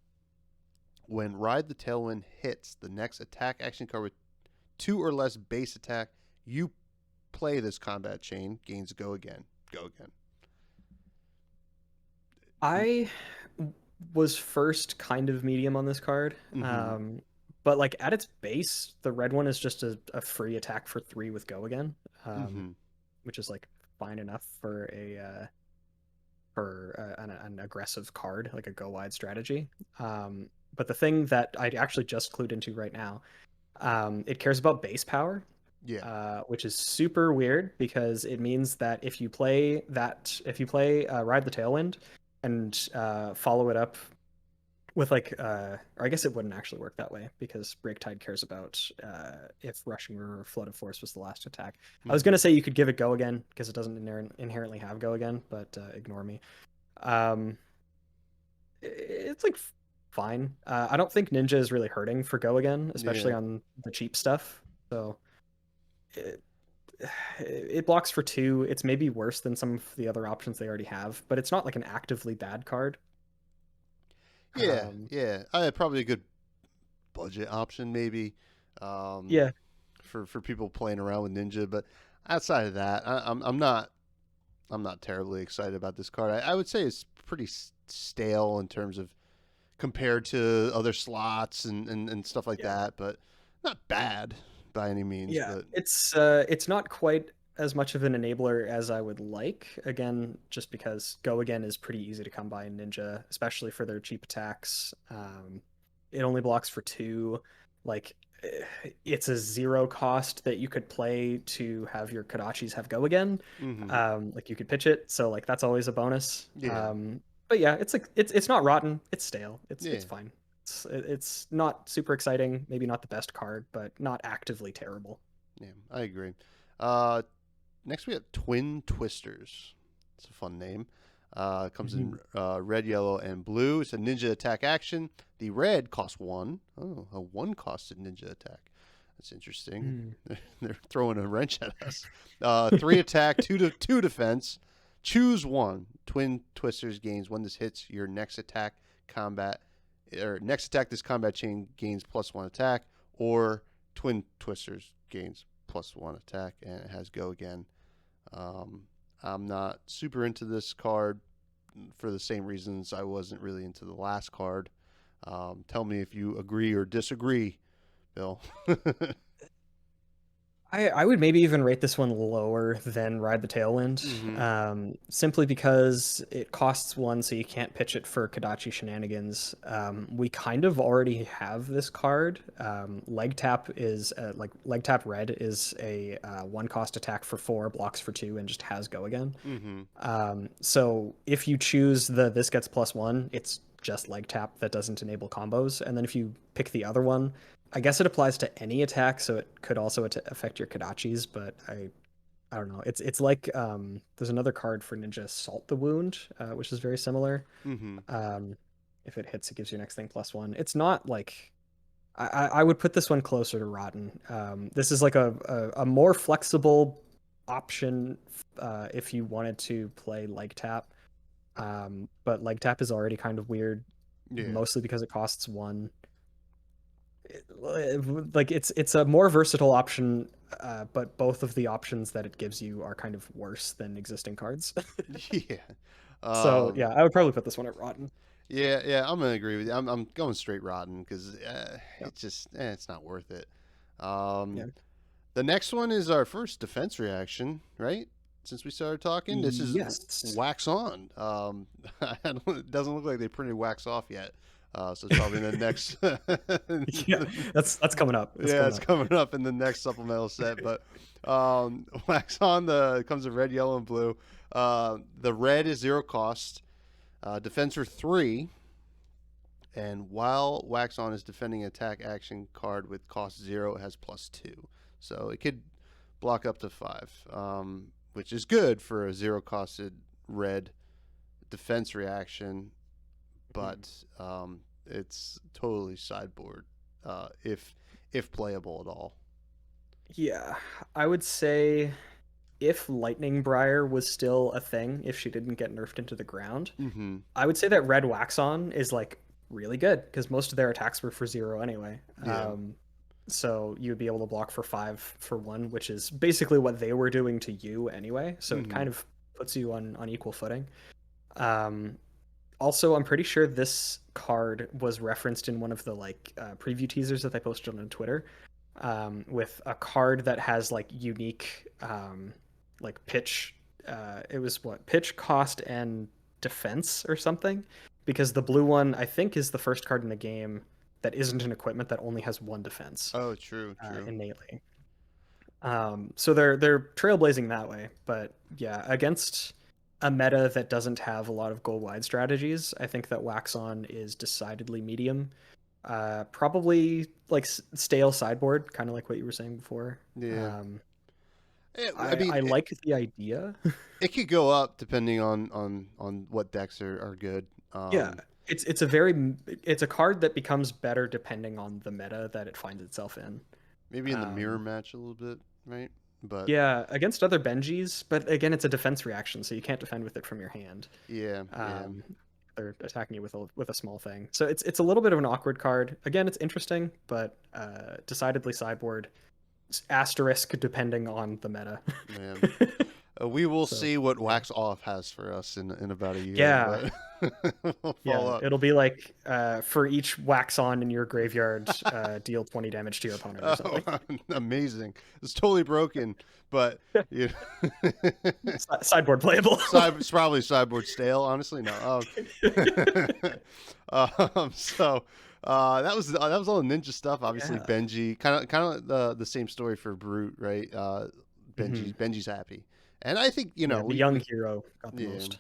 When Ride the Tailwind hits the next attack action card with 2 or less base attack, you play this combat chain, gains Go Again. Go Again. I was first kind of medium on this card. But like at its base, the red one is just a free attack for 3 with Go Again, which is like fine enough for an aggressive card, like a go wide strategy. But the thing that I actually just clued into right now, it cares about base power. Yeah. Which is super weird because it means that if you play Ride the Tailwind and follow it up with like or I guess it wouldn't actually work that way because Breaktide cares about if Rushing River or Flood of Force was the last attack. I was Mhm. gonna say you could give it Go Again because it doesn't inherently have Go Again, but ignore me. Um, it's like fine. I don't think Ninja is really hurting for Go Again, especially Yeah. on the cheap stuff. So it, it blocks for 2. It's maybe worse than some of the other options they already have, but it's not like an actively bad card. Yeah. Um, Yeah. I had probably a good budget option maybe. Um, yeah, for people playing around with Ninja, but outside of that, I'm not terribly excited about this card. I would say it's pretty stale in terms of compared to other slots and stuff like yeah. that, but not bad by any means. Yeah, But it's not quite as much of an enabler as I would like. Again, just because Go Again is pretty easy to come by in Ninja, especially for their cheap attacks. It only blocks for 2. Like it's a 0 cost that you could play to have your Kodachis have Go Again. hmm Like you could pitch it, so like that's always a bonus. yeah, But yeah, it's like it's not rotten. It's stale. It's yeah, fine. It's not super exciting. Maybe not the best card, but not actively terrible. yeah, I agree. Uh, Next we have Twin Twisters. It's a fun name. Comes in Mhm. red, yellow, and blue. It's a ninja attack action. The red costs 1. Oh, a 1 costed ninja attack. That's interesting. Mm. They're throwing a wrench at us. 3 attack, 2 defense. Choose one. Twin Twisters gains when this hits your next attack combat or next attack this combat chain gains +1 attack, or Twin Twisters gains +1 attack, and it has Go Again. Um, I'm not super into this card for the same reasons I wasn't really into the last card. Tell me if you agree or disagree, Bill. I would maybe even rate this one lower than Ride the Tailwind, hmm simply because it costs 1, so you can't pitch it for Kodachi shenanigans. We kind of already have this card. Leg Tap is like Leg Tap Red is a 1 cost attack for 4, blocks for 2, and just has Go Again. hmm So if you choose the this gets +1, it's just Leg Tap that doesn't enable combos, and then if you pick the other one, I guess it applies to any attack, so it could also affect your Kodachis, but I don't know. It's like there's another card for Ninja Salt the Wound, which is very similar. hmm Um, if it hits, it gives your next thing +1. It's not like I would put this one closer to Rotten. This is like a more flexible option if you wanted to play Leg Tap. But Leg Tap is already kind of weird, Yeah. mostly because it costs 1. Like it's a more versatile option, but both of the options that it gives you are kind of worse than existing cards. Yeah. So Um, yeah, I would probably put this one at Rotten. yeah, yeah, I'm gonna agree with you. I'm going straight rotten because Yeah, it's just it's not worth it. Um, yeah. the next one is our first defense reaction, right? Since we started talking, this is Yes. Wax On. It doesn't look like they printed Wax Off yet, so it's probably in the next. Yeah, that's coming up. That's Yeah, coming it's up. coming up in the next supplemental set. But Wax On comes in red, yellow, and blue. The red is 0 cost. Defense for 3. And while Wax On is defending an attack action card with cost 0, it has +2. So it could block up to 5, which is good for a 0 costed red defense reaction, Mhm. but it's totally sideboard if playable at all. Yeah, I would say if Lightning Briar was still a thing, if she didn't get nerfed into the ground, Mm-hmm. I would say that Red Wax On is like really good because most of their attacks were for 0 anyway. Yeah. So you would be able to block for 5 for 1, which is basically what they were doing to you anyway. So it Mm-hmm. kind of puts you on equal footing. Um, Also, I'm pretty sure this card was referenced in one of the like preview teasers that I posted on Twitter, with a card that has like unique like pitch. It was what pitch, cost, and defense or something. Because the blue one, I think, is the first card in the game that isn't an equipment that only has 1 defense Oh, true, true. innately. So they're trailblazing that way. But yeah, against a meta that doesn't have a lot of gold wide strategies, I think that Wax On is decidedly medium. Probably like stale sideboard, kind of like what you were saying before. Yeah. Um, I mean, I like the idea. it could go up depending on what decks are good. Yeah, it's a very it's a card that becomes better depending on the meta that it finds itself in. Maybe in the mirror Um, match a little bit, right? But yeah, against other Benjis, but again, it's a defense reaction, so you can't defend with it from your hand. yeah, yeah. They're attacking you with a small thing, so it's a little bit of an awkward card. Again, it's interesting, but decidedly sideboard asterisk depending on the meta. Man. We will So, see what yeah. Wax Off has for us in about a year. Yeah, But we'll yeah, follow up. it'll be like for each Wax On in your graveyard, deal 20 damage to your opponent or something. Oh, amazing! It's totally broken, but you Sideboard playable. it's probably sideboard stale. Honestly, no. So that was all the ninja stuff. Obviously, Yeah. Benji, kind of the same story for Brute, right? Benji's happy, and I think Yeah, the young hero got the yeah. most.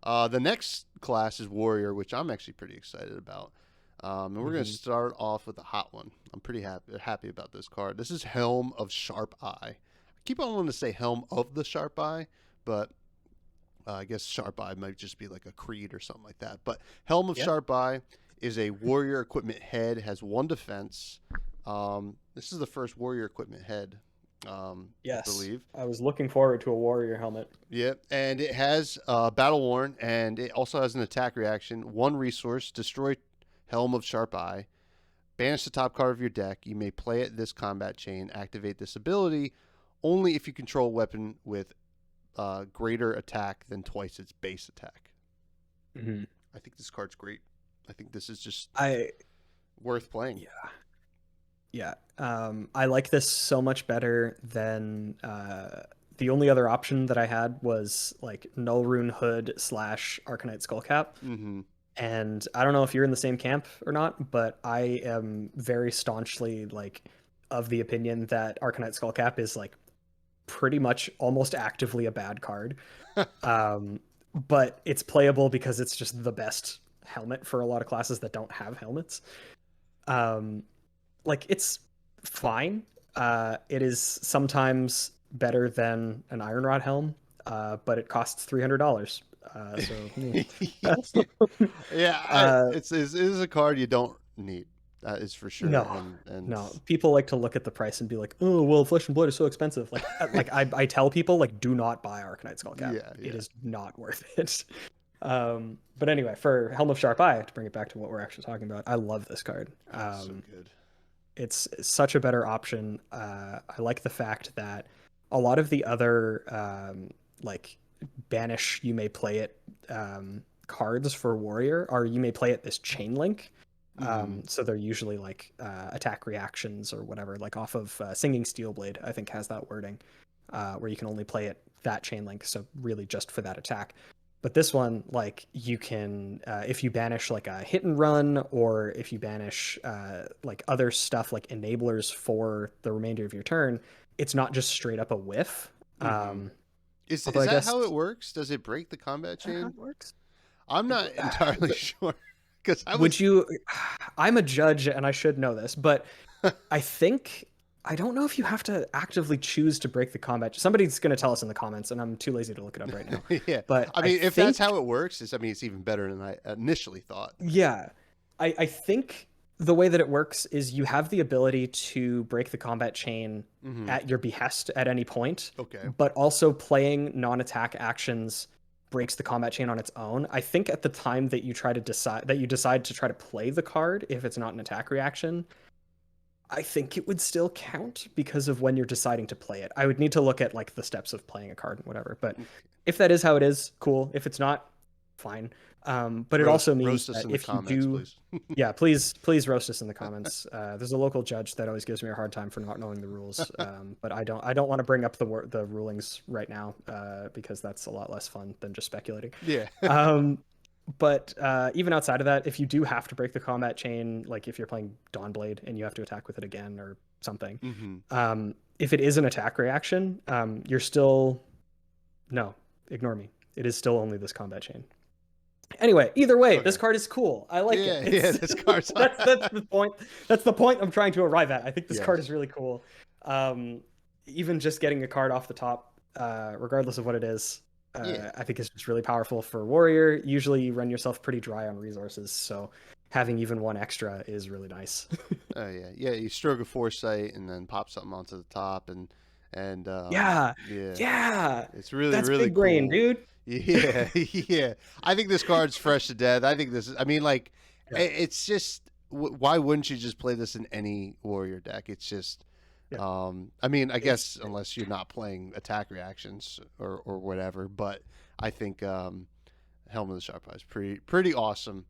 The next class is Warrior, which I'm actually pretty excited about. And we're going to start off with a hot one. I'm pretty happy about this card. This is Helm of Sharp Eye. I keep on wanting to say Helm of the Sharp Eye, but I guess Sharp Eye might just be like a creed or something like that. But Helm of Sharp Eye is a Warrior Equipment head, has 1 defense. This is the first Warrior Equipment head. Yes, I believe. I was looking forward to a warrior helmet. Yep, and it has Battle Worn, and it also has an attack reaction. 1 resource, destroy Helm of Sharp Eye. Banish the top card of your deck. You may play it this combat chain. Activate this ability only if you control a weapon with greater attack than twice its base attack. Mm-hmm. I think this card's great. I think this is just worth playing. Yeah. I like this so much better than the only other option that I had was like Null Rune Hood / Arcanite Skullcap. Mm-hmm. And I don't know if you're in the same camp or not, but I am very staunchly like of the opinion that Arcanite Skullcap is like pretty much almost actively a bad card. But it's playable because it's just the best helmet for a lot of classes that don't have helmets. Like it's fine. It is sometimes better than an Iron Rod helm, but it costs $300. It is a card you don't need. That is for sure. No. People like to look at the price and be like, "Oh, well, Flesh and Blood is so expensive." Like, I tell people, like, do not buy Arcanite Skullcap. Yeah. It is not worth it. But anyway, for Helm of Sharp Eye, to bring it back to what we're actually talking about, I love this card. So good. It's such a better option. I like the fact that a lot of the other like banish you may play it cards for Warrior are you may play it this chain link. So they're usually like attack reactions or whatever, like off of Singing Steelblade, I think has that wording, where you can only play it that chain link, so really just for that attack. But this one, like you can, if you banish like a hit and run, or if you banish like other stuff like enablers for the remainder of your turn, it's not just straight up a whiff. Is that how it works? Does it break the combat chain? How it works? I'm not entirely sure. Would you? I'm a judge and I should know this, but I don't know if you have to actively choose to break the combat. Somebody's going to tell us in the comments, and I'm too lazy to look it up right now. Yeah, but I mean, if that's how it works, it's even better than I initially thought. Yeah, I think the way that it works is you have the ability to break the combat chain at your behest at any point. Okay. But also playing non-attack actions breaks the combat chain on its own. I think at the time that you decide to try to play the card, if it's not an attack reaction, I think it would still count because of when you're deciding to play it. I would need to look at like the steps of playing a card and whatever. But if that is how it is, cool. If it's not, fine. But it also means that if you do, yeah, please roast us in the comments. There's a local judge that always gives me a hard time for not knowing the rules. But I don't want to bring up the rulings right now because that's a lot less fun than just speculating. Yeah. But even outside of that, if you do have to break the combat chain, like if you're playing Dawnblade and you have to attack with it again or something, if it is an attack reaction, you're still... No, ignore me. It is still only this combat chain. Anyway, either way, this Okay. card is cool. I like Yeah, it. yeah, this card's That's the point. That's the point I'm trying to arrive at. I think this card Yes. is really cool. Even just getting a card off the top, regardless of what it is, Yeah. I think it's just really powerful for warrior. Usually, you run yourself pretty dry on resources, so having even one extra is really nice. Oh yeah, yeah. You stroke a foresight and then pop something onto the top, and Yeah, yeah, yeah, it's really that's really big brain, cool. dude. Yeah, yeah. I think this card's fresh to death. I think this is. I mean, like, Yeah, it's just. Why wouldn't you just play this in any warrior deck? It's just. yeah. I mean, I It's guess unless you're not playing attack reactions or whatever, but I think Helm of the Sharp Eye is pretty awesome.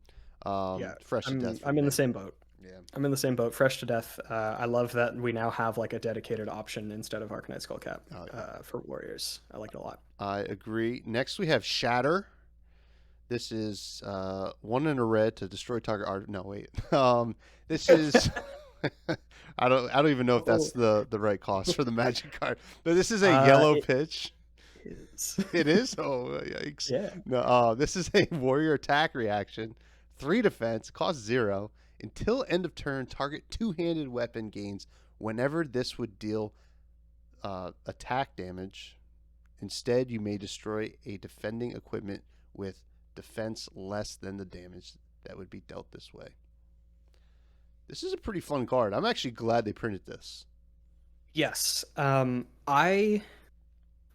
yeah. Fresh to death. For I'm in me. the same boat. Yeah. I'm in the same boat, fresh to death. I love that we now have like a dedicated option instead of Arcanite Skullcap Oh, yeah. for warriors. I like it a lot. I agree. Next, we have Shatter. This is 1 in a red to destroy target art. No, wait. This is I don't even know if that's the right cost for the magic card. But this is a yellow It pitch. is. It is. Oh, yikes! Yeah. No, this is a warrior attack reaction. 3 defense, cost 0. Until end of turn, target two-handed weapon gains whenever this would deal attack damage. Instead, you may destroy a defending equipment with defense less than the damage that would be dealt this way. This is a pretty fun card. I'm actually glad they printed this. Yes. I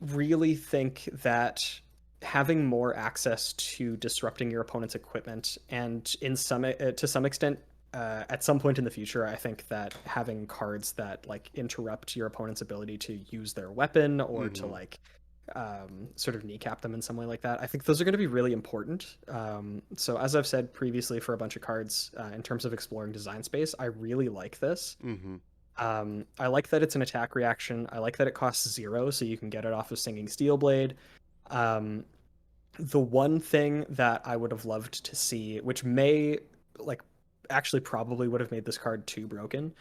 really think that having more access to disrupting your opponent's equipment, and in some to some extent, at some point in the future, I think that having cards that like interrupt your opponent's ability to use their weapon or to like sort of kneecap them in some way like that, I think those are going to be really important. So as I've said previously for a bunch of cards, in terms of exploring design space, I really like this. I like that it's an attack reaction. I like that it costs 0, so you can get it off of Singing Steelblade. The one thing that I would have loved to see, which may like actually probably would have made this card too broken,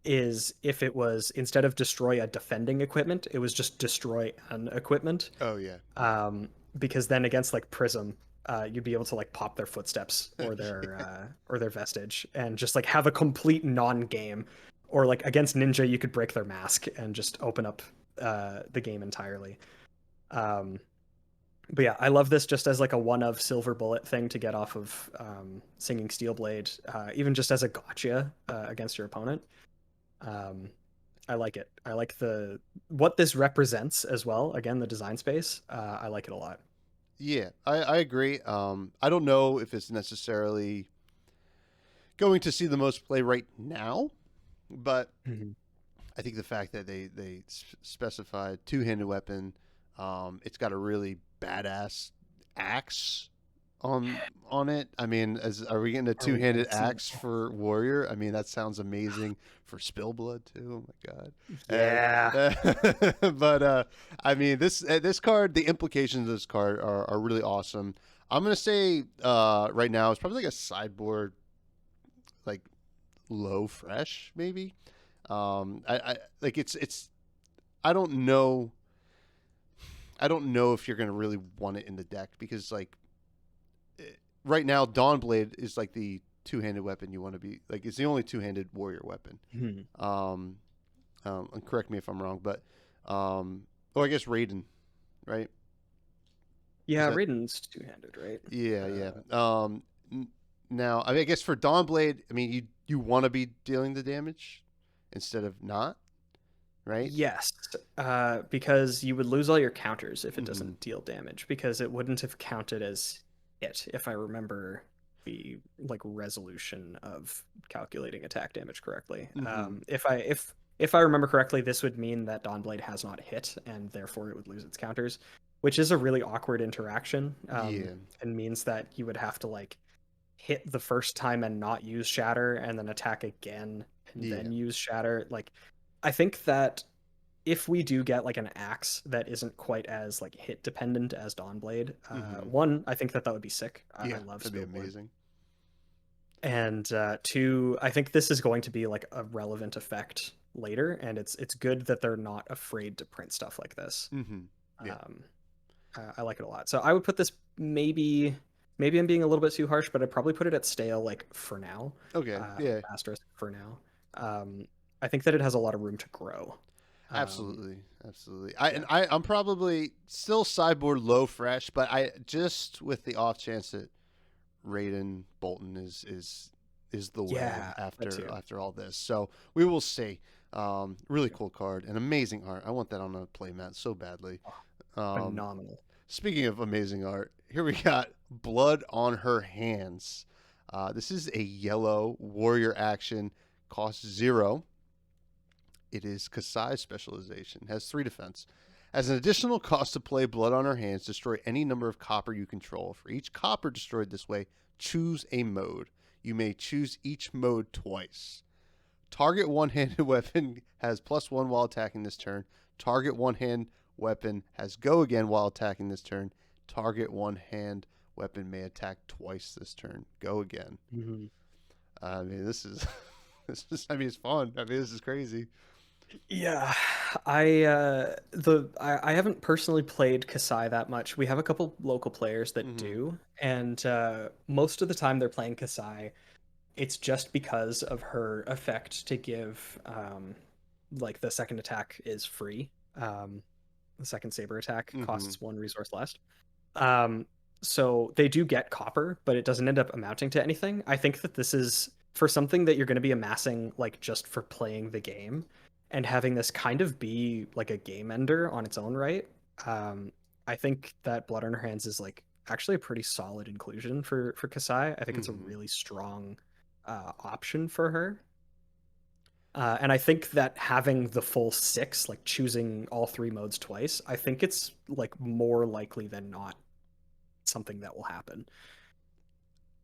is if it was, instead of destroy a defending equipment, it was just destroy an equipment. Oh yeah. Because then against like Prism, you'd be able to like pop their footsteps or their vestige and just like have a complete non-game. Or like against Ninja, you could break their mask and just open up the game entirely. But yeah, I love this just as like a one of Silver Bullet thing to get off of Singing Steelblade, even just as a gotcha against your opponent. I like it. I like what this represents as well. Again, the design space. I like it a lot. Yeah, I agree. I don't know if it's necessarily going to see the most play right now, but I think the fact that they specified two-handed weapon, it's got a really badass axe on it. I mean, are we getting a two-handed axe for warrior? I mean, that sounds amazing for Spillblood too. Oh my god. Yeah. But I mean, this card, the implications of this card are really awesome. I'm gonna say right now it's probably like a sideboard, like low fresh maybe. I like it's I don't know. I don't know if you're gonna really want it in the deck because like right now Dawnblade is like the two-handed weapon you want to be like. It's the only two-handed warrior weapon. And correct me if I'm wrong, but I guess Raiden, right? Yeah, Raiden's two-handed, right? Yeah. Now, I mean, I guess for Dawnblade, I mean, you want to be dealing the damage instead of not, right? Yes, because you would lose all your counters if it doesn't deal damage, because it wouldn't have counted as hit, if I remember the like resolution of calculating attack damage correctly. If I remember correctly, this would mean that Dawnblade has not hit, and therefore it would lose its counters, which is a really awkward interaction. And means that you would have to like hit the first time and not use Shatter, and then attack again and then use Shatter. Like, I think that if we do get like an axe that isn't quite as like hit dependent as Dawnblade, one, I think that would be sick. I love that'd be amazing. And two, I think this is going to be like a relevant effect later, and it's good that they're not afraid to print stuff like this. I like it a lot. So I would put this maybe I'm being a little bit too harsh, but I'd probably put it at stale like for now. Okay, yeah, Asterisk for now. I think that it has a lot of room to grow. Um, absolutely, absolutely. yeah. I'm probably still sideboard low fresh, but I just with the off chance that Raiden Bolton is the way Yeah, that after too. all this. So we will see. Really cool card and amazing art. I want that on a playmat so badly. Oh, Um, phenomenal. Speaking of amazing art, here we got Blood on Her Hands. This is a yellow warrior action, cost 0. It is Kasai's specialization, has 3 defense. As an additional cost to play Blood on Her Hands, destroy any number of copper you control. For each copper destroyed this way, choose a mode. You may choose each mode twice. Target one-handed weapon has +1 while attacking this turn. Target one-hand weapon has go again while attacking this turn. Target one-hand weapon may attack twice this turn. Go again. Hmm. I mean, this is, I mean, it's fun. I mean, this is crazy. Yeah, I haven't personally played Kasai that much. We have a couple local players that Mm-hmm. do, and most of the time they're playing Kasai. It's just because of her effect to give like the second attack is free. The second saber attack Mm-hmm. costs 1 resource less. Um, so they do get copper, but it doesn't end up amounting to anything. I think that this is for something that you're going to be amassing like just for playing the game and having this kind of be like a game ender on its own right. Um, I think that Blood on Her Hands is like actually a pretty solid inclusion for Kasai. I think it's a Mm-hmm. really strong option for her. And I think that having the full 6, like choosing all 3 modes twice, I think it's like more likely than not something that will happen.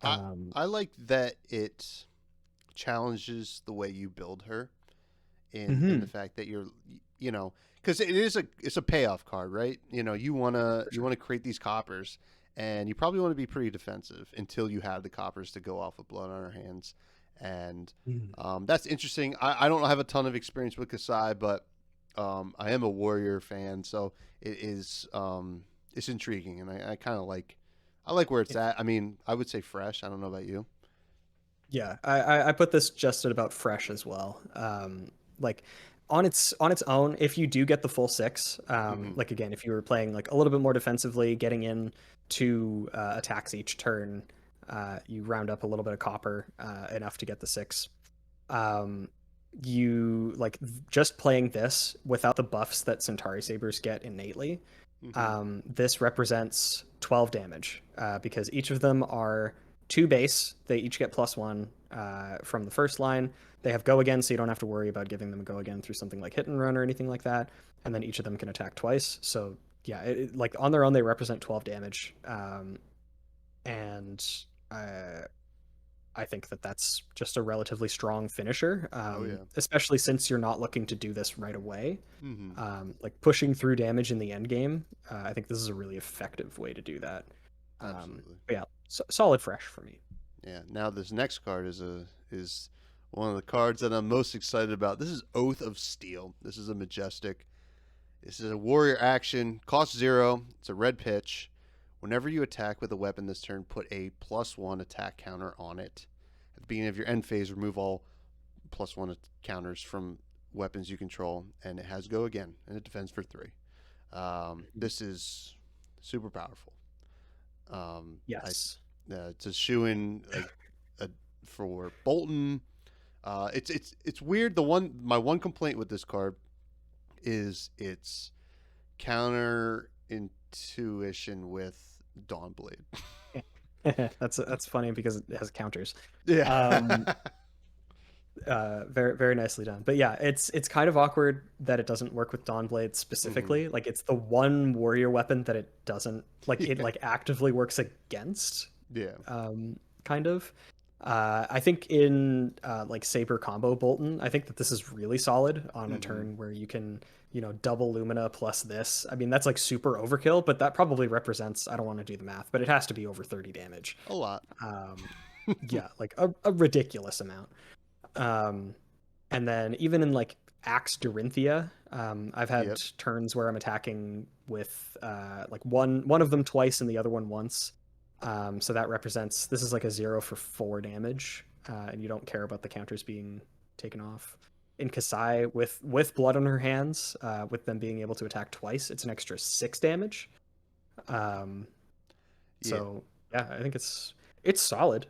I Um, I like that it challenges the way you build her in the mhm, fact that you're you know because it's a payoff card, right? for you sure. want to create these coppers, and you probably want to be pretty defensive until you have the coppers to go off with Blood on Her Hands. And Mhm. that's interesting. I don't have a ton of experience with Kasai, but I am a warrior fan, so it is it's intriguing, and I kind of I like where it's It- at. I mean, I would say fresh. I don't know about you. yeah, I put this just at about fresh as well. Like on its own, if you do get the full 6, Hmm. like again, if you were playing like a little bit more defensively, getting in 2 attacks each turn, you round up a little bit of copper, enough to get the 6. um, you like just playing this without the buffs that Centauri Sabers get innately. Hmm. This represents 12 damage because each of them are 2 base. They each get +1 from the first line. They have go again, so you don't have to worry about giving them a go again through something like hit and run or anything like that. And then each of them can attack twice. So yeah, like on their own, they represent 12 damage. And uh, I think that that's just a relatively strong finisher, Oh yeah. especially since you're not looking to do this right away. Hmm. Like pushing through damage in the end game, I think this is a really effective way to do that. Absolutely. But yeah, solid fresh for me. Yeah. Now this next card is one of the cards that I'm most excited about. This is Oath of Steel. This is a Majestic. This is a warrior action. Cost 0. It's a red pitch. Whenever you attack with a weapon this turn, put a +1 attack counter on it. At the beginning of your end phase, remove all +1 counters from weapons you control, and it has go again, and it defends for 3. This is super powerful. I Yes. It's a shoe in like a, for Bolton. It's weird. My one complaint with this card is its counter intuition with Dawnblade. That's funny because it has counters. Yeah. Um, very very nicely done. But yeah, it's kind of awkward that it doesn't work with Dawnblade Hmm. specifically. Like it's the one warrior weapon that it doesn't like. It Yeah. like actively works against. Yeah. Kind of. I think in like Saber combo Bolton, I think that this is really solid on a Hmm. turn where you can, double Lumina plus this. I mean, that's like super overkill, but that probably represents, I don't want to do the math, but it has to be over 30 damage. A lot. Um, yeah, like a ridiculous amount. Um, and then even in like Axe Dorinthia, I've had Yep. turns where I'm attacking with like one of them twice and the other one once. So that represents, this is like a 0 for 4 damage, and you don't care about the counters being taken off. In Kasai, with blood on her hands, with them being able to attack twice, it's an extra 6 damage. Yeah. So yeah, I think it's solid.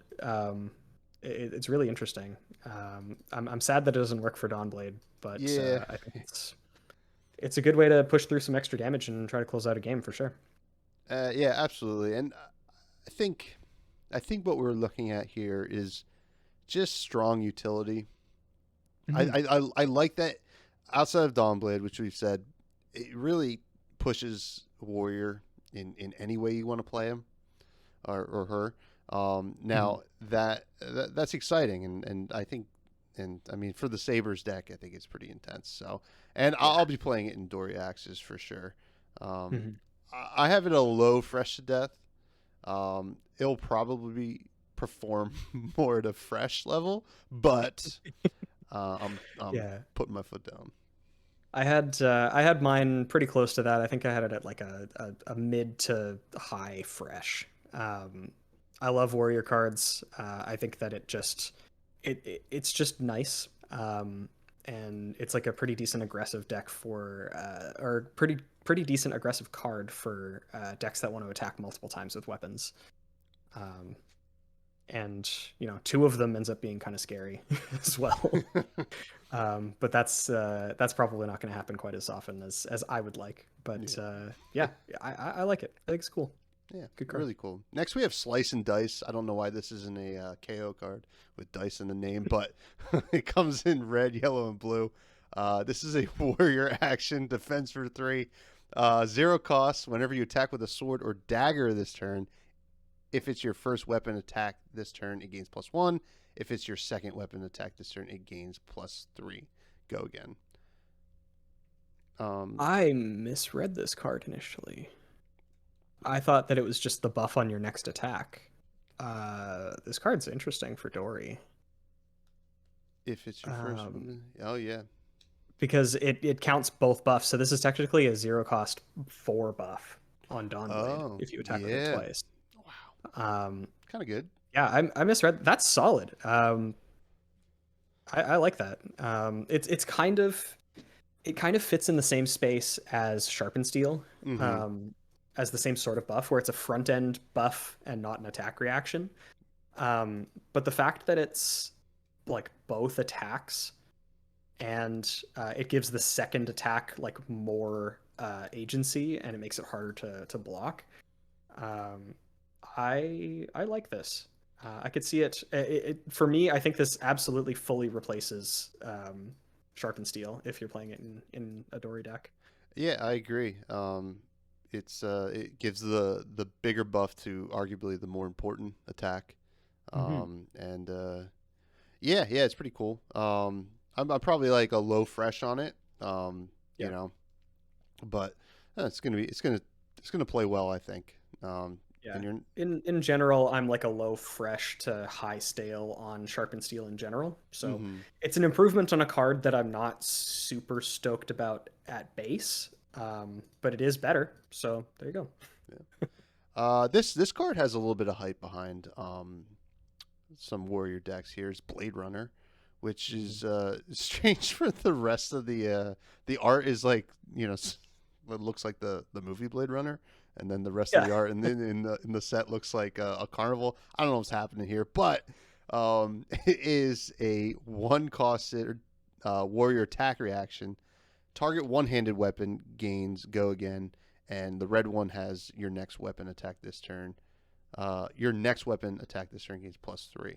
It's really interesting. I'm sad that it doesn't work for Dawnblade, but Yeah. I think it's a good way to push through some extra damage and try to close out a game for sure. Yeah, absolutely. And I think what we're looking at here is just strong utility. I like that outside of Dawnblade, which we've said, it really pushes Warrior in any way you want to play him or her. Now that's exciting, and I think, and I mean for the Sabers deck, I think it's pretty intense. So, and I'll be playing it in Dory Axes for sure. I have it a low fresh to death. It'll probably perform more at a fresh level, but I'm Yeah. putting my foot down. I had mine pretty close to that. I think I had it at like a mid to high fresh. I love warrior cards. I think that it's just nice. And it's like a pretty decent aggressive deck for or pretty decent aggressive card for decks that want to attack multiple times with weapons. And you know, 2 of them ends up being kind of scary as well. But that's probably not going to happen quite as often as I would like. But yeah, I like it. I think it's cool. Yeah, Good card. really cool. Next, we have Slice and Dice. I don't know why this isn't a KO card with dice in the name, but it comes in red, yellow, and blue. This is a warrior action, defense for 3. 0 cost. Whenever you attack with a sword or dagger this turn, if it's your first weapon attack this turn, it gains +1. If it's your second weapon attack this turn, it gains +3. Go again. I misread this card initially. I thought that it was just the buff on your next attack. This card's interesting for Dory. If it's your first one, oh yeah, because it counts both buffs. So this is technically a 0 cost 4 buff on Dawnblade if you attack with it twice. Wow. Kind of good. Yeah, I misread. That's solid. I like that. It's kind of, it kind of fits in the same space as Sharpen Steel, as the same sort of buff where it's a front end buff and not an attack reaction. But the fact that it's like both attacks and it gives the second attack like more agency and it makes it harder to block. I like this. I could see it. For me, I think this absolutely fully replaces Sharpen Steel if you're playing it in a Dory deck. Yeah, I agree. It gives the bigger buff to arguably the more important attack, and yeah, it's pretty cool. I'm probably like a low fresh on it, you know, but it's gonna play well, I think. Yeah. And in general, I'm like a low fresh to high stale on Sharpen Steel in general. So it's an improvement on a card that I'm not super stoked about at base, but it is better. So there you go. Yeah. This card has a little bit of hype behind some warrior decks. Here's Blade Runner, which is strange for the rest of the art is like, you know, it looks like the movie Blade Runner. And then the rest of the art, and then in the set looks like a carnival. I don't know what's happening here, but it is a 1 costed warrior attack reaction. Target one-handed weapon gains go again, and the red one has your next weapon attack this turn. Your next weapon attack this turn gains +3.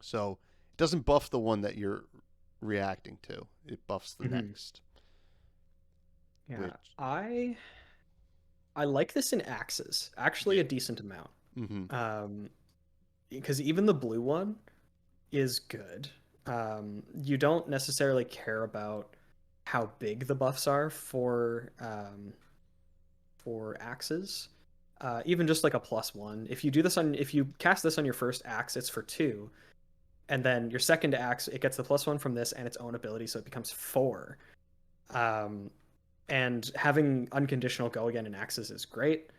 So it doesn't buff the one that you're reacting to; it buffs the next. Yeah, which... I like this in axes, actually a decent amount. Because even the blue one is good. You don't necessarily care about how big the buffs are for axes. Even just like a +1. If you cast this on your first axe, it's for 2. And then your second axe, it gets the +1 from this and its own ability, so it becomes 4. And having unconditional go again in axes is great.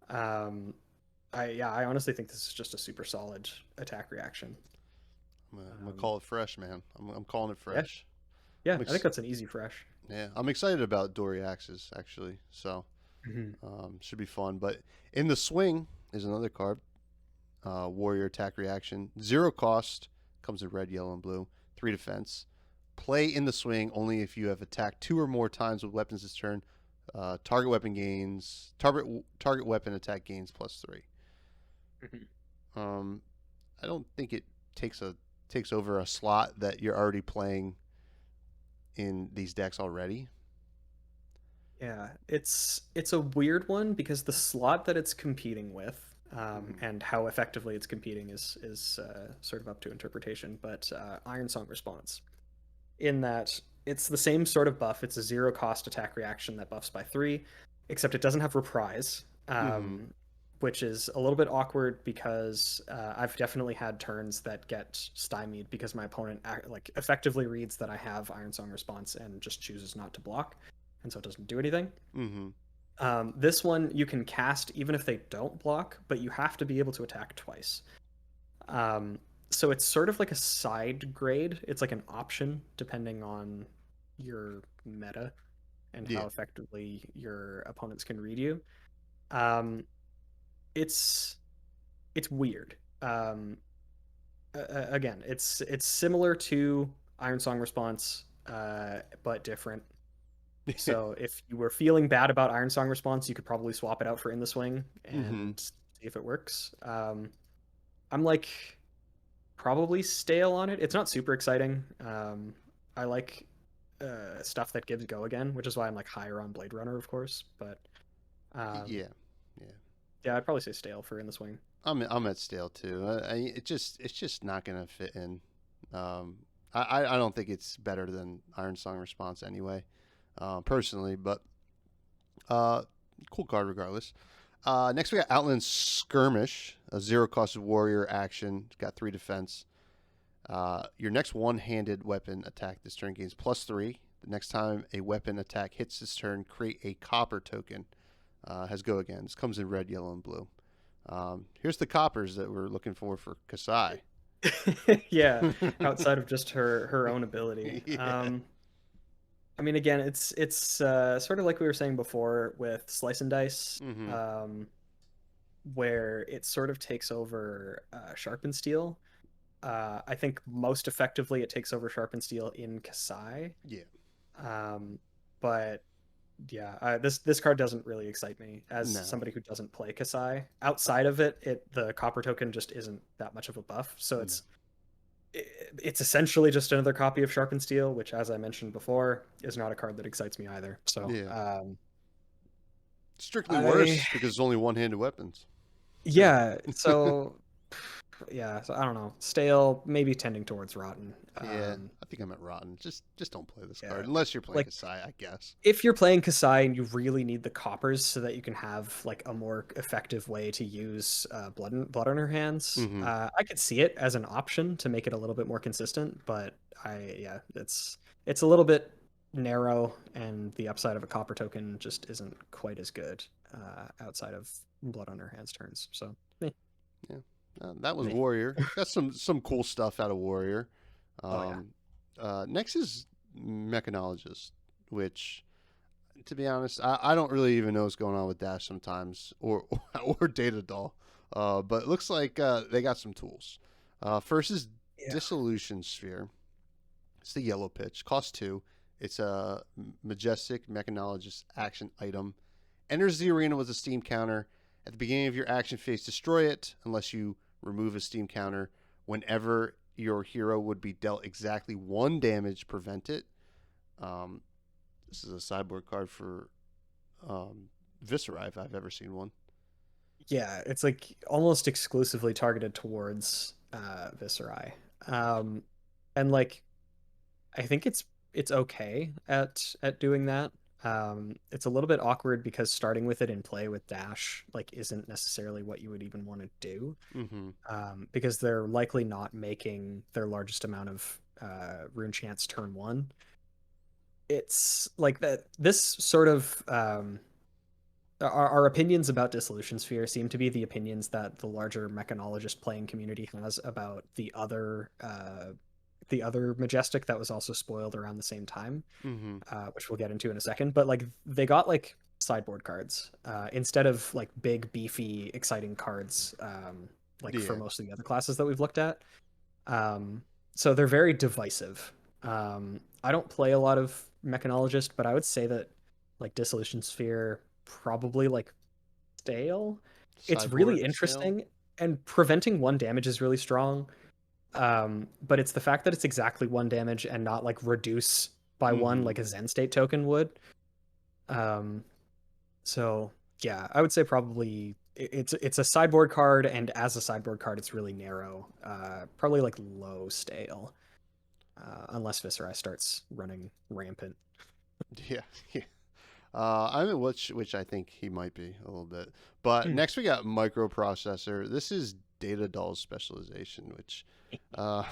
Um, I honestly think this is just a super solid attack reaction. I'm gonna Um, call it fresh, man. I'm calling it yeah, fresh. yeah, I'm I think ex- that's an easy fresh. yeah, I'm excited about Dory Axes actually. So Mhm. should be fun. But in the swing is another card. Warrior attack reaction. 0 cost. Comes in red, yellow, and blue. 3 defense. Play in the swing only if you have attacked 2 or more times with weapons this turn. Target weapon gains. Target weapon attack gains +3. Mhm. Um, I don't think it takes over a slot that you're already playing in these decks already. Yeah, it's a weird one because the slot that it's competing with, Mm-hmm. and how effectively it's competing is sort of up to interpretation. But Iron Song response, in that it's the same sort of buff. It's a 0 cost attack reaction that buffs by 3, except it doesn't have reprise, Mm-hmm. which is a little bit awkward because I've definitely had turns that get stymied because my opponent like effectively reads that I have Iron Song response and just chooses not to block, and so it doesn't do anything. Mm-hmm. This one you can cast even if they don't block, but you have to be able to attack twice. Um, so it's sort of like a side grade. It's like an option depending on your meta and Yeah. how effectively your opponents can read you. Um, it's it's weird. Again, it's similar to Iron Song response, but different. So if you were feeling bad about Iron Song response, you could probably swap it out for In the Swing Mm-hmm. and see if it works. I'm like probably stale on it. It's not super exciting. I like stuff that gives go again, which is why I'm like higher on Blade Runner, of course. But um, Yeah. Yeah. yeah, I'd probably say stale for In the Swing. I'm at stale too. It's just not gonna fit in. Um, I don't think it's better than Iron Song response anyway, personally. But uh, cool card regardless. Next we got Outland Skirmish, a 0 cost warrior action. It's got 3 defense. Your next one-handed weapon attack this turn gains +3. The next time a weapon attack hits this turn, create a copper token. Has go again. This comes in red, yellow, and blue. Here's the coppers that we're looking for Kasai. Yeah, outside of just her own ability. Yeah. I mean, again, it's sort of like we were saying before with Slice and Dice, Mm-hmm. where it sort of takes over Sharp Steel. I think most effectively it takes over Sharp Steel in Kasai. Yeah. Um, but yeah, this card doesn't really excite me as No. somebody who doesn't play Kasai. Outside of it, the copper token just isn't that much of a buff. So No. it's essentially just another copy of Sharp Steel, which, as I mentioned before, is not a card that excites me either. So Yeah. Strictly I worse because it's only one-handed weapons. So. yeah, so yeah, so I don't know, stale, maybe tending towards rotten. Yeah, I think I'm at rotten. Just don't play this Yeah, card unless you're playing like Kasai, I guess. if you're playing Kasai and you really need the coppers so that you can have like a more effective way to use blood on her hands, Mm-hmm. I could see it as an option to make it a little bit more consistent. But yeah, it's a little bit narrow, and the upside of a copper token just isn't quite as good outside of blood on her hands turns. So meh, Yeah. That was meh. Warrior. Got some cool stuff out of Warrior. Oh yeah, Um, next is Mechanologist, which, to be honest, I don't really even know what's going on with Dash sometimes, or Data Doll. But it looks like they got some tools. First is yeah, Dissolution Sphere. It's the yellow pitch. Cost 2. It's a Majestic Mechanologist action item. Enters the arena with a steam counter. At the beginning of your action phase, destroy it unless you remove a steam counter. Whenever your hero would be dealt exactly 1 damage, prevent it. Um, this is a sideboard card for Viscera if I've ever seen one. yeah. It's like almost exclusively targeted towards Viscera. Um, and like I think it's okay at doing that. It's a little bit awkward because starting with it in play with dash like isn't necessarily what you would even want to do, Mm-hmm. because they're likely not making their largest amount of rune chance turn one. it's like that. This sort of our opinions about Dissolution Sphere seem to be the opinions that the larger mechanologist playing community has about the other Majestic that was also spoiled around the same time, Mm-hmm. which we'll get into in a second. But like they got like sideboard cards instead of like big, beefy, exciting cards like for Yeah. most of the other classes that we've looked at. So they're very divisive. I don't play a lot of Mechanologist, but I would say that like Dissolution Sphere probably like stale. It's really Cyborg sale. interesting, and preventing one damage is really strong. But it's the fact that it's exactly one damage and not like reduce by one Mm-hmm. like a Zen State token would. Um, so yeah, I would say probably it's a sideboard card, and as a sideboard card, it's really narrow. Probably like low stale, unless Viserai starts running rampant. Yeah. Yeah. I mean, which I think he might be a little bit. But Hmm. next we got microprocessor. This is Data Doll's specialization, which uh,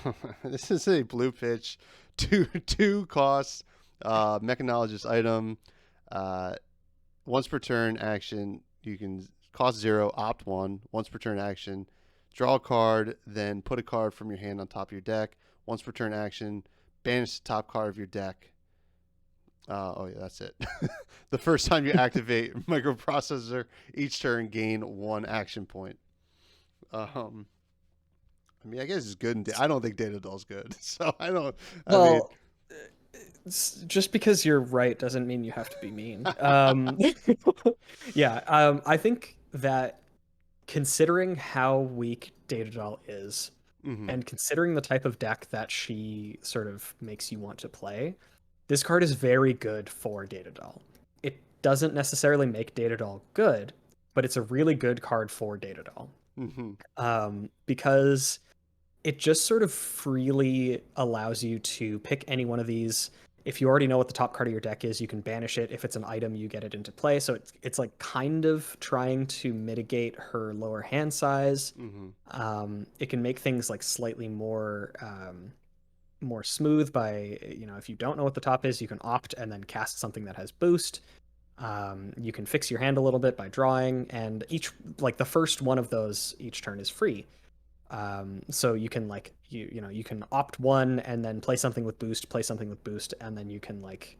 this is a blue pitch, two costs, mechanologist item. Uh, Once per turn action, you can cost 0, opt 1. Once per turn action, draw a card, then put a card from your hand on top of your deck. Once per turn action, banish the top card of your deck. Oh yeah, that's it. The first time you activate microprocessor, each turn gain 1 action point. Um, I mean, I guess it's good. I don't think Data Doll's good, so I don't. I mean, Well, just because you're right doesn't mean you have to be mean. Yeah, I think that considering how weak Data Doll is, mm-hmm, and considering the type of deck that she sort of makes you want to play, this card is very good for Data Doll. It doesn't necessarily make Data Doll good, but it's a really good card for Data Doll. mm-hmm, Because it just sort of freely allows you to pick any one of these. If you already know what the top card of your deck is, you can banish it. If it's an item, you get it into play. So it's like kind of trying to mitigate her lower hand size. mm-hmm. It can make things like slightly more smooth by, if you don't know what the top is, you can opt and then cast something that has boost. You can fix your hand a little bit by drawing, and each like the first one of those each turn is free. So you can like you can opt one and then play something with boost, and then you can like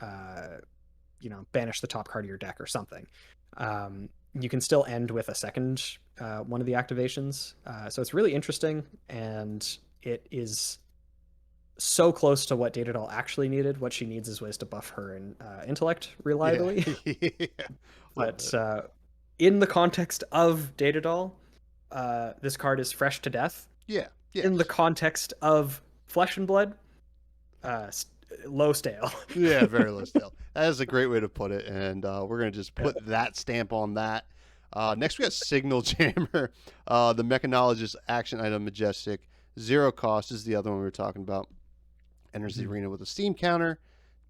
uh, banish the top card of your deck or something. You can still end with a second one of the activations. So it's really interesting, and it is so close to what Data Doll actually needed. What she needs is ways to buff her in intellect Yeah, reliably. yeah, a little But bit. in the context of Data Doll, this card is fresh to death. Yeah, In the yes, context of Flesh and Blood, uh, low stale. yeah, very low still. That is a great way to put it, and we're gonna just Yeah. put that stamp on that. Next, we got Signal Jammer, the mechanologist action item, Majestic. 0 cost is the other one we were talking about. Enters the Mhm. arena with a steam counter.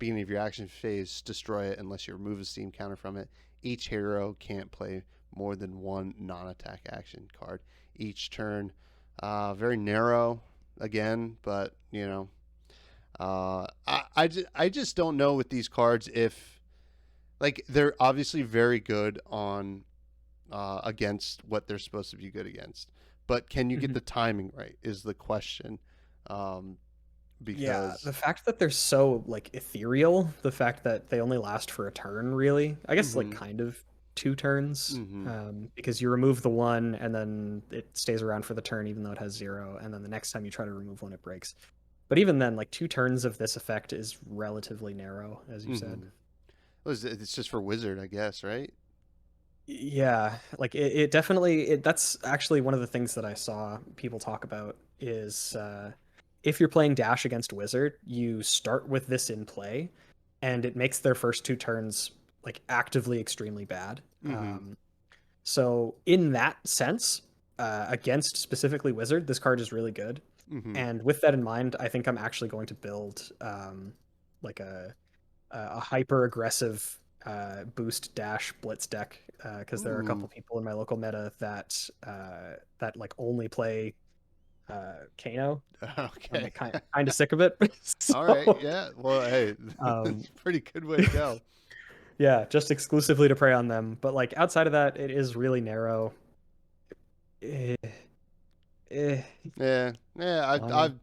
Beginning of your action phase, destroy it unless you remove a steam counter from it. Each hero can't play more than 1 non-attack action card each turn. Very narrow again, but I just don't know with these cards if like they're obviously very good on against what they're supposed to be good against, but can you get Mhm. the timing right is the question. Um, Yeah, because the fact that they're so like ethereal, the fact that they only last for a turn, really, I guess like mm-hmm, kind of 2 turns, mm-hmm, because you remove the one and then it stays around for the turn, even though it has 0, and then the next time you try to remove one, it breaks. But even then, like 2 turns of this effect is relatively narrow, as you said. mm-hmm. It's just for wizard, I guess, right? Yeah, like it definitely that's actually one of the things that I saw people talk about is if you're playing Dash against Wizard, you start with this in play, and it makes their first 2 turns like actively extremely bad. Mm-hmm, So in that sense, against specifically Wizard, this card is really good. mm-hmm, And with that in mind, I think I'm actually going to build like a hyper aggressive boost dash blitz deck because there are a ooh, couple people in my local meta that that like only play Kano. I'm Okay. kind of sick of it. All right. So, Yeah. Well, hey, um, that's a pretty good way to go. yeah, just exclusively to prey on them. But like outside of that, it is really narrow. Eh, eh, Yeah. Yeah. fine.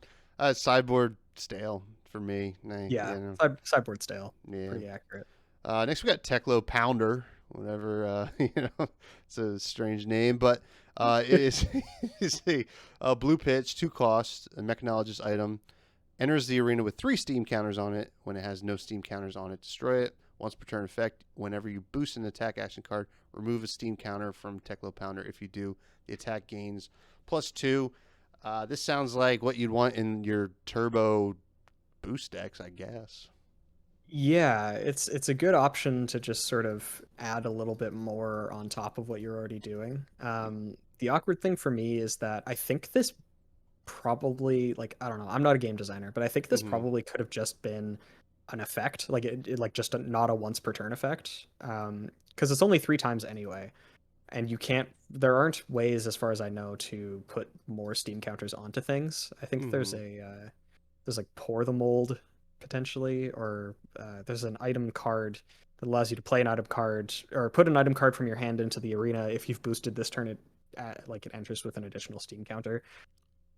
Sideboard stale for me. Nah, Yeah, you know. sideboard stale. Yeah. Pretty accurate. Next we got Teklo Pounder, whatever. It's a strange name, but it is is a blue pitch, 2 cost, a mechanologist item. Enters the arena with 3 steam counters on it. When it has no steam counters on it, destroy it. Once per turn effect, whenever you boost an attack action card, remove a steam counter from Teklo Pounder. If you do, the attack gains +2. This sounds like what you'd want in your turbo boost decks, I guess. Yeah, it's a good option to just sort of add a little bit more on top of what you're already doing. The awkward thing for me is that I think this probably like I don't know, I'm not a game designer, but I think this Hmm. probably could have just been an effect, like like just not a once per turn effect, because it's only 3 times anyway, and you can't. There aren't ways, as far as I know, to put more steam counters onto things. I think Hmm. there's like pour the mold potentially, or there's an item card that allows you to play an item card or put an item card from your hand into the arena if you've boosted this turn. It enters with an additional steam counter,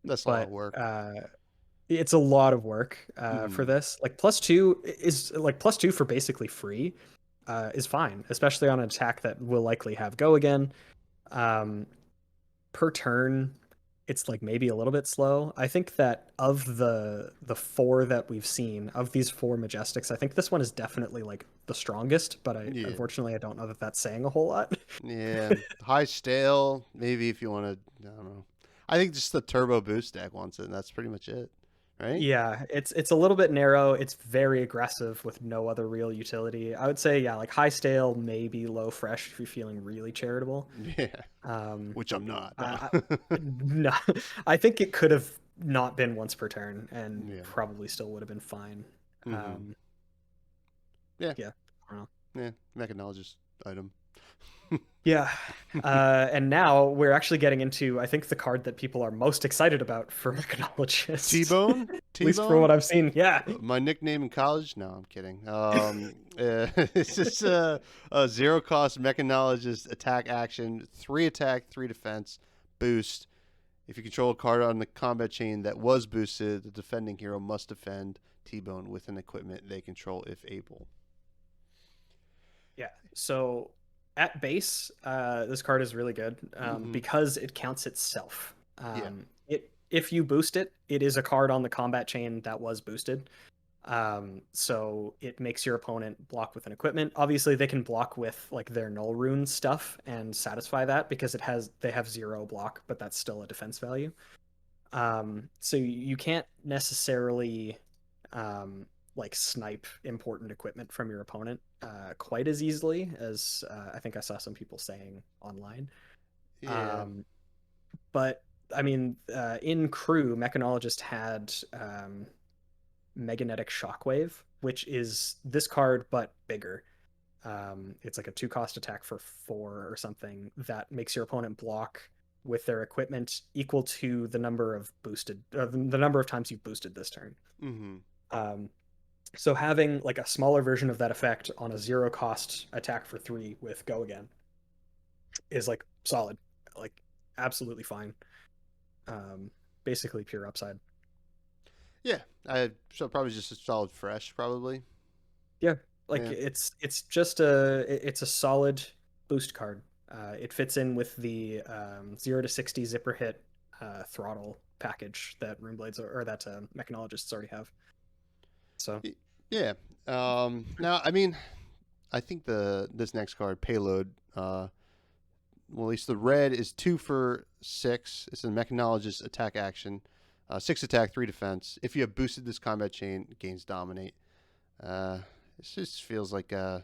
That's a lot of but work. it's a lot of work for Hmm. this. Like +2 is like +2 for basically free is fine, especially on an attack that will likely have go again. Um, per turn, it's like maybe a little bit slow. I think that of the 4 that we've seen, of these 4 Majestics, I think this one is definitely like the strongest, but I Yeah. unfortunately I don't know that that's saying a whole lot. Yeah. High stale, maybe if you want to, I don't know. I think just the turbo boost deck wants it, and that's pretty much it. Right? Yeah, it's a little bit narrow. It's very aggressive with no other real utility. I would say, yeah, like high stale, maybe low fresh if you're feeling really charitable. Yeah. Um, Which I'm not. No. I, no, I think it could have not been once per turn and Yeah. probably still would have been fine. Hmm. Um, Yeah. yeah, I don't know. Yeah. Mechanologist item. Yeah. And now we're actually getting into, I think, the card that people are most excited about for Mechanologist. T-Bone? At least for T-Bone? what I've seen. Yeah. My nickname in college? No, I'm kidding. It's just a 0 cost mechanologist attack action, 3 attack, 3 defense, boost. If you control a card on the combat chain that was boosted, the defending hero must defend T-Bone with an equipment they control if able. Yeah. So at base, this card is really good Mm-hmm. because it counts itself. Yeah. If you boost it, it is a card on the combat chain that was boosted. So it makes your opponent block with an equipment. Obviously, they can block with like their null rune stuff and satisfy that because they have 0 block, but that's still a defense value. So you can't necessarily like snipe important equipment from your opponent quite as easily as I think I saw some people saying online. Yeah. Um, but I mean, in crew, Mechanologist had Magnetic Shockwave, which is this card but bigger. It's like a 2 cost attack for 4 or something that makes your opponent block with their equipment equal to the number of the number of times you've boosted this turn. Mm-hmm. Um, so having like a smaller version of that effect on a 0 cost attack for 3 with go again is like solid, like absolutely fine. Um, Basically pure upside. Yeah. So probably just a solid fresh, probably. Yeah, like Yeah. it's just it's a solid boost card. It fits in with the 0 to 60 zipper hit throttle package that Runeblades or that Mechanologists already have. So Yeah. Now, I mean, I think this next card, Payload, well, at least the red is 2 for 6. It's a mechanologist attack action, 6 attack, 3 defense. If you have boosted this combat chain, it gains dominate. Uh, it just feels like a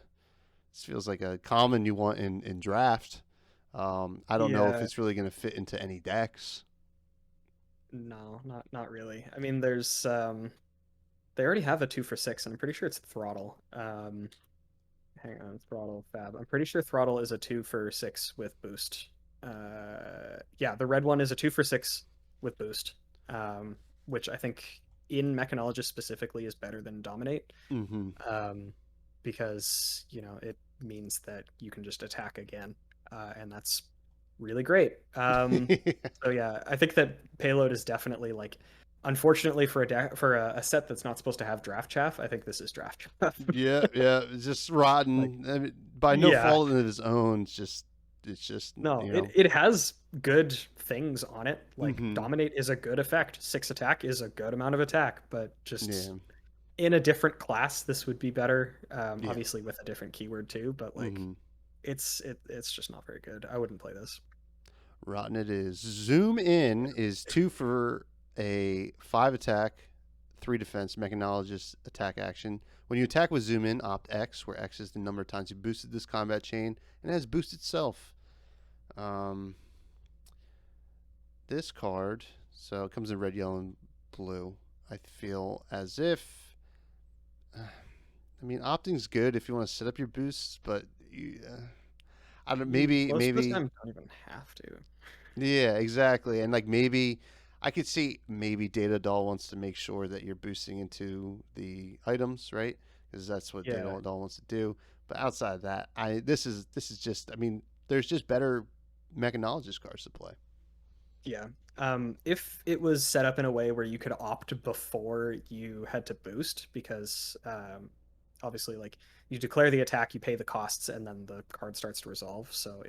common you want in draft. I don't know if yeah, it's really going to fit into any decks. no, not really. I mean, there's they already have a 2 for 6, and I'm pretty sure it's throttle. Hang on, throttle fab. I'm pretty sure throttle is a 2 for 6 with boost. Yeah, the red one is a 2 for 6 with boost. which I think in Mechanologist specifically is better than Dominate, Mm-hmm. um, because it means that you can just attack again, and that's really great. So yeah, I think that Payload is definitely like, unfortunately for a set that's not supposed to have draft chaff, I think this is draft chaff. Yeah, it's just Like, rotten. I mean, by no yeah, fault of his own. It's just no, it has good things on it. Like Mm-hmm. Dominate is a good effect. 6 attack is a good amount of attack, but just Yeah, in a different class, this would be better. yeah. Obviously with a different keyword too, but like Mm-hmm. it's just not very good. I wouldn't play this. Rotten it is. Zoom in is 2 for a 5 attack, 3 defense, mechanologist attack action. When you attack with zoom in, opt X, where X is the number of times you boosted this combat chain, and it has boost itself. Um, this card, so it comes in red, yellow, and blue. I feel as if, I mean, opting's good if you want to set up your boosts, but I don't. Most of the Maybe time, don't even have to. Yeah, exactly. And like maybe I could see maybe Data Doll wants to make sure that you're boosting into the items, right? Because that's what Yeah, Data Doll wants to do. But outside of that, this is just I mean, there's just better mechanologist cards to play. yeah. If it was set up in a way where you could opt before you had to boost, because obviously, like, you declare the attack, you pay the costs, and then the card starts to resolve. So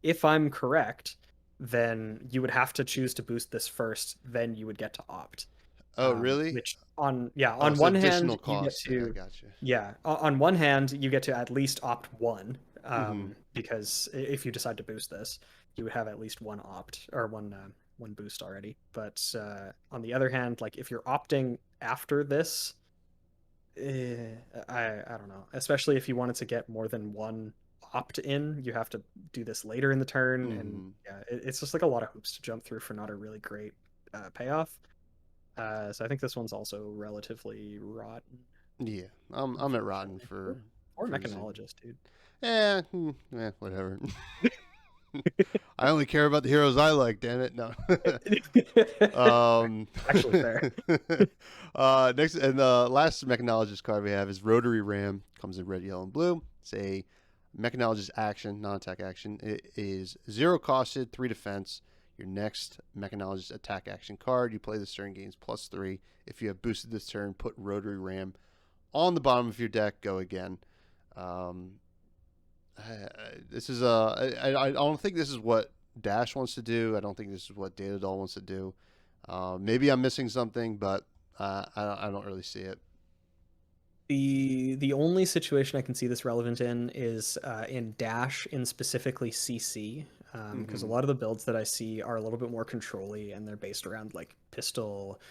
if I'm correct, then you would have to choose to boost this first, then you would get to opt. Oh, really? Which on yeah, Oh, on so one hand additional you get costs. I to gotcha. on one hand you get to at least opt one, Mm-hmm. because if you decide to boost this, you would have at least one opt or one boost already. But on the other hand, like if you're opting after this, I don't know. Especially if you wanted to get more than one opt in, you have to do this later in the turn, and Mm-hmm. yeah, it's just like a lot of hoops to jump through for not a really great payoff. So I think this one's also relatively rotten. Yeah, I'm at Rotten Unfortunately. Or for Zoom. mechanologist, dude. Whatever. I only care about the heroes I like. Damn it, no. Um, Actually, fair. next and the last mechanologist card we have is Rotary Ram. Comes in red, yellow, and blue. It's a mechanologist action, non-attack action. It is 0 costed, 3 defense. Your next mechanologist attack action card. You play this turn, gains +3. If you have boosted this turn, put Rotary Ram on the bottom of your deck. Go again. Um, this is I don't think this is what Dash wants to do. I don't think this is what Data Doll wants to do. Maybe I'm missing something, but I don't really see it. The only situation I can see this relevant in is in Dash, in specifically CC, because a Mm-hmm. lot of the builds that I see are a little bit more control-y, and they're based around like pistol,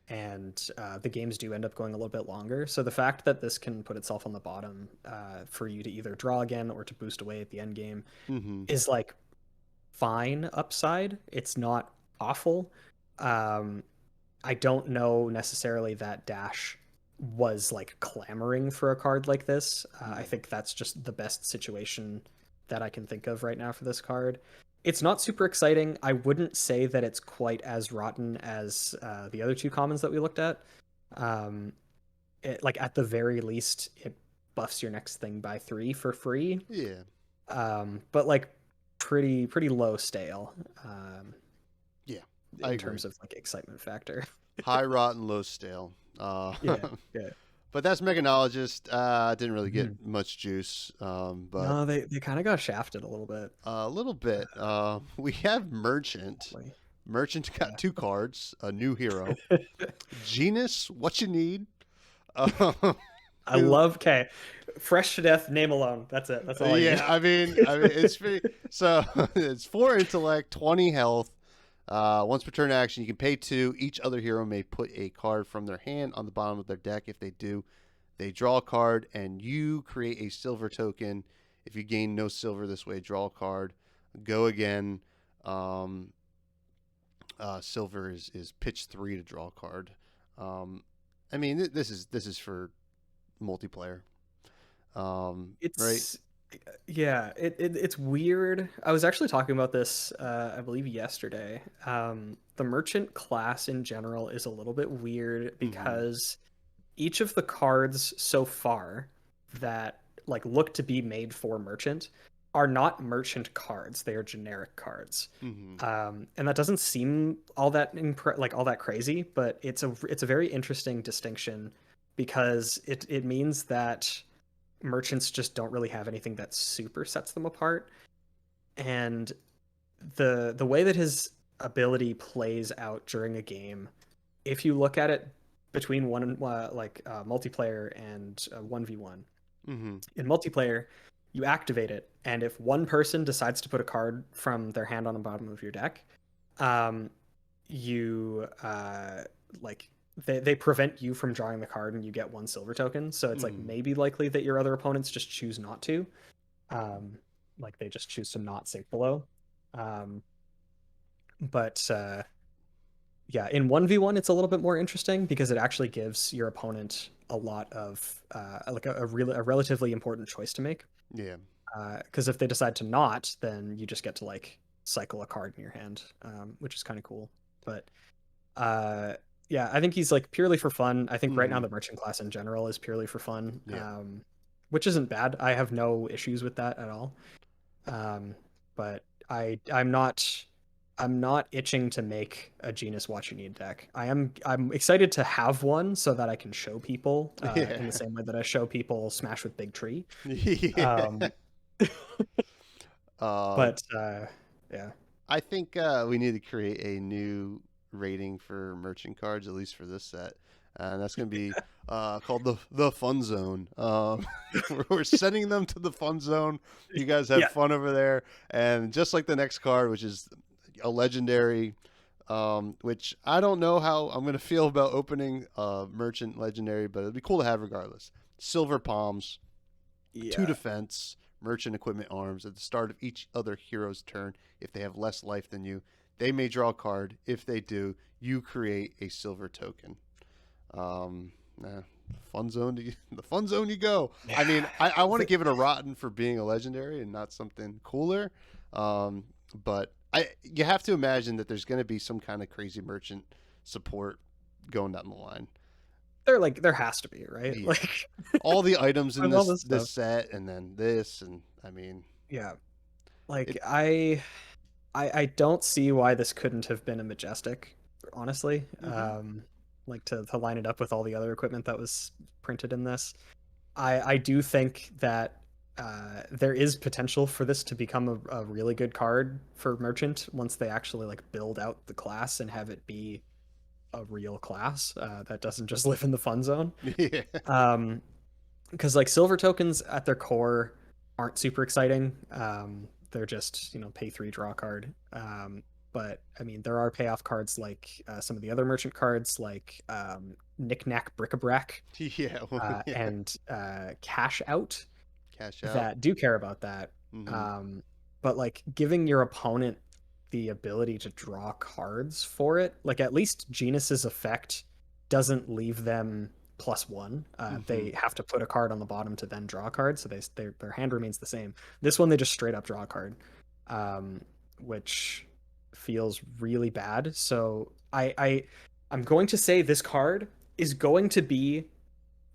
and the games do end up going a little bit longer. So the fact that this can put itself on the bottom for you to either draw again or to boost away at the end game Mm-hmm. is like fine upside. It's not awful. Um, I don't know necessarily that Dash was like clamoring for a card like this. I think that's just the best situation that I can think of right now for this card. It's not super exciting. I wouldn't say that it's quite as rotten as the other two commons that we looked at. Um, like at the very least, it buffs your next thing by 3 for free. Yeah. But like pretty low stale. Yeah. I In agree. terms of like excitement factor. High rotten, low stale. Yeah, yeah. But that's mechanologist. Didn't really Mhm. get much juice. But No, they kind of got shafted a little bit. a little bit. We have Merchant. Like, Merchant got yeah. 2 cards, a new hero. Genus, what you need. Um, I love K. Fresh to death, name alone. That's it. That's all I need. yeah, I mean, it's pretty. So it's 4 intellect, 20 health. Once per turn action, you can pay 2. Each other hero may put a card from their hand on the bottom of their deck. If they do, they draw a card, and you create a silver token. If you gain no silver this way, draw a card. Go again. Um, silver is pitch 3 to draw a card. This is for multiplayer. Right? It's Yeah, it's weird. I was actually talking about this, I believe yesterday. The merchant class in general is a little bit weird Hmm. because each of the cards so far that like look to be made for merchant are not merchant cards. They are generic cards. Hmm. And that doesn't seem all that like all that crazy, but it's a very interesting distinction because it means that merchants just don't really have anything that super sets them apart. And the way that his ability plays out during a game, if you look at it between multiplayer and 1v1, Hmm. in multiplayer you activate it, and if one person decides to put a card from their hand on the bottom of your deck, um, you like they prevent you from drawing the card and you get one silver token. So it's like Hmm. maybe likely that your other opponents just choose not to. Um, like they just choose to not sink below. Um, but yeah, in 1v1 it's a little bit more interesting because it actually gives your opponent a lot of like a relatively important choice to make. Yeah. Because if they decide to not, then you just get to like cycle a card in your hand, which is kind of cool. But uh, yeah, I think he's like purely for fun. I think right now Hmm. the merchant class in general is purely for fun, Yeah. which isn't bad. I have no issues with that at all. Um, but I'm not itching to make a Genus What You Need deck. I'm excited to have one so that I can show people Yeah. in the same way that I show people Smash with Big Tree. Yeah. Um, Uh, but yeah. I think we need to create a new rating for merchant cards, at least for this set. And that's going to be called the Fun Zone. We're sending them to the Fun Zone. You guys have Yeah. fun over there. And just like the next card, which is a legendary, which I don't know how I'm going to feel about opening merchant legendary, but it'd be cool to have regardless. Silver Palms, two Yeah. defense, merchant equipment arms at the start of each other hero's turn. If they have less life than you, they may draw a card. If they do, you create a silver token. Nah, fun zone. The fun zone you go. I mean, I want to give it a rotten for being a legendary and not something cooler. Um, but you have to imagine that there's going to be some kind of crazy merchant support going down the line. There has to be, right? Yeah, Like all the items in with all this this stuff. set, and then this, and I mean, Yeah. Like it. I don't see why this couldn't have been a Majestic, honestly. Hmm. Like to line it up with all the other equipment that was printed in this. I do think that there is potential for this to become a really good card for Merchant once they actually like build out the class and have it be a real class that doesn't just live in the fun zone. Yeah. Um, because like silver tokens at their core aren't super exciting. They're just pay three, draw a card. But I mean there are payoff cards like some of the other merchant cards like Knick Knack Bric-a-Brac Yeah. Well, yeah. and Cash Out Cash out. that do care about that. Hmm. Um, but like giving your opponent the ability to draw cards for it, like at least Genus's effect doesn't leave them +1. Hmm. They have to put a card on the bottom to then draw a card, so their hand remains the same. This one they just straight up draw a card, um, which feels really bad. So I'm going to say this card is going to be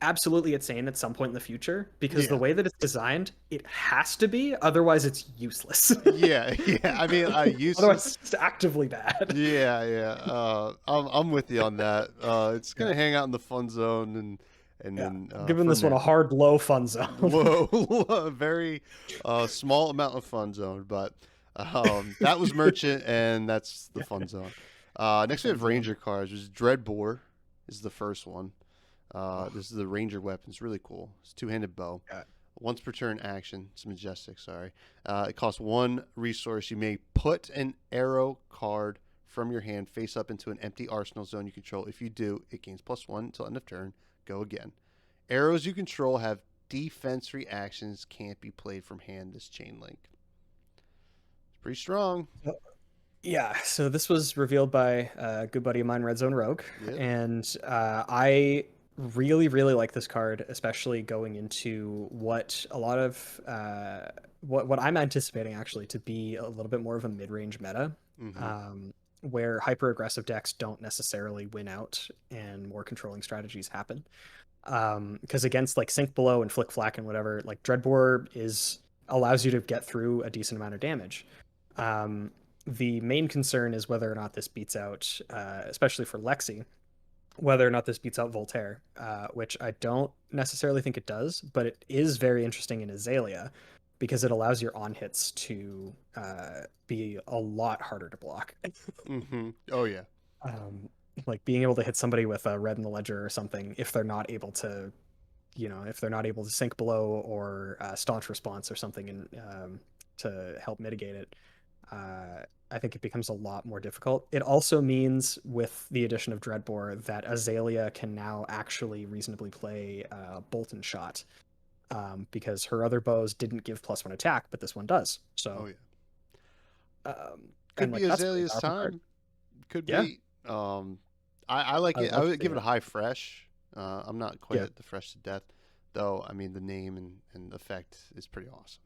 absolutely insane at some point in the future because the Yeah. way that it's designed, it has to be. Otherwise, it's useless. Yeah. Yeah. I mean, I used to. Otherwise, it's actively bad. Yeah. Yeah. I'm with you on that. It's Yeah, gonna hang out in the fun zone and yeah. then Giving for this one a now. hard low fun zone. Whoa, a very small amount of fun zone, but that was merchant, and that's the fun zone. Next we Fun have zone. ranger cards. Which is Dreadbore is the first one. Oh, This is the ranger weapon. It's really cool. It's a two-handed bow. yeah. Once per turn action. It's majestic. Sorry. It costs one resource. You may put an arrow card from your hand face up into an empty arsenal zone you control. If you do, it gains +1 until end of turn. Go again. Arrows you control have defense reactions, can't be played from hand. This chain link. It's pretty strong. Yeah, so this was revealed by a good buddy of mine, Red Zone Rogue, Yep. and I really, really like this card, especially going into what a lot of what I'm anticipating actually to be a little bit more of a mid-range meta, Mm-hmm. um, where hyper aggressive decks don't necessarily win out and more controlling strategies happen. Because against like Sink Below and Flick Flack and whatever, like Dreadbore is allows you to get through a decent amount of damage. Um, the main concern is whether or not this beats out, especially for Lexi, whether or not this beats out Voltaire, which I don't necessarily think it does, but it is very interesting in Azalea because it allows your on hits to be a lot harder to block. Mm-hmm. Oh yeah. um, like being able to hit somebody with a red in the ledger or something if they're not able to, if they're not able to Sink Below or staunch response or something, and to help mitigate it. I think it becomes a lot more difficult. It also means, with the addition of Dreadbore, that Azalea can now actually reasonably play Bolt and Shot, because her other bows didn't give +1 attack, but this one does. Oh So, yeah. Could and be like that's a really Azalea's powerful card. time. Could Yeah, be. I like I it. would I love to would see give it it. a high fresh. I'm not quite Yeah, at the fresh to death, though. I mean, the name and effect is pretty awesome.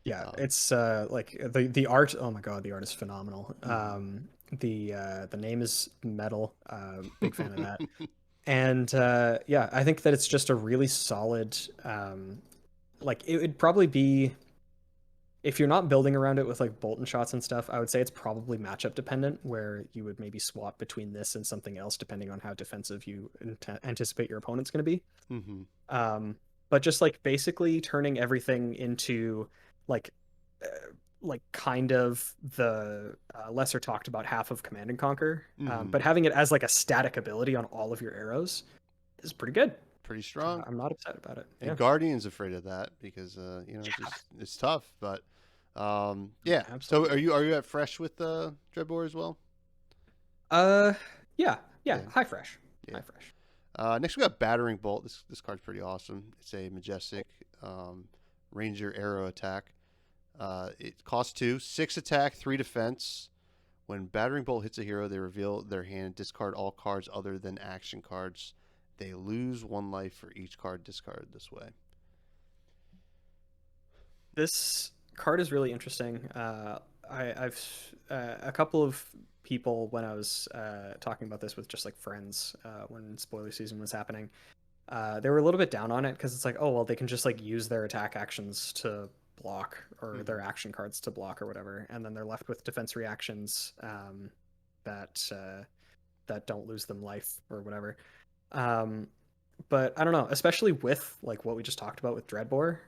yeah. Um, It's like the art. Oh my god, the art is phenomenal. mhm. The name is metal. Big fan of that. And yeah, I think that it's just a really solid. Like it would probably be, if you're not building around it with like bolt and shots and stuff, I would say it's probably matchup dependent, where you would maybe swap between this and something else depending on how defensive you anticipate your opponent's going to be. Mhm. Um, but just like basically turning everything into like like kind of the lesser talked about half of Command and Conquer, Mhm. but having it as like a static ability on all of your arrows is pretty good. Pretty strong. I'm not upset about it. And Yeah, Guardian's afraid of that because it's yeah, just it's tough. But yeah. So absolutely. are you at fresh with Dreadbore as well? Uh, yeah, yeah. Yeah. High fresh, Yeah. high fresh. Next we got Battering Bolt. This card's pretty awesome. It's a Majestic um, Ranger arrow attack. It costs 2, 6 attack, 3 defense. When Battering Bolt hits a hero, they reveal their hand and discard all cards other than action cards. They lose 1 life for each card discarded this way. This card is really interesting. I've a couple of people, when I was talking about this with just like friends when spoiler season was happening, they were a little bit down on it because it's like, oh well, they can just like use their attack actions to block, or their Mm-hmm. action cards to block or whatever, and then they're left with defense reactions that that don't lose them life or whatever. Um, but I don't know, especially with like what we just talked about with Dreadbore,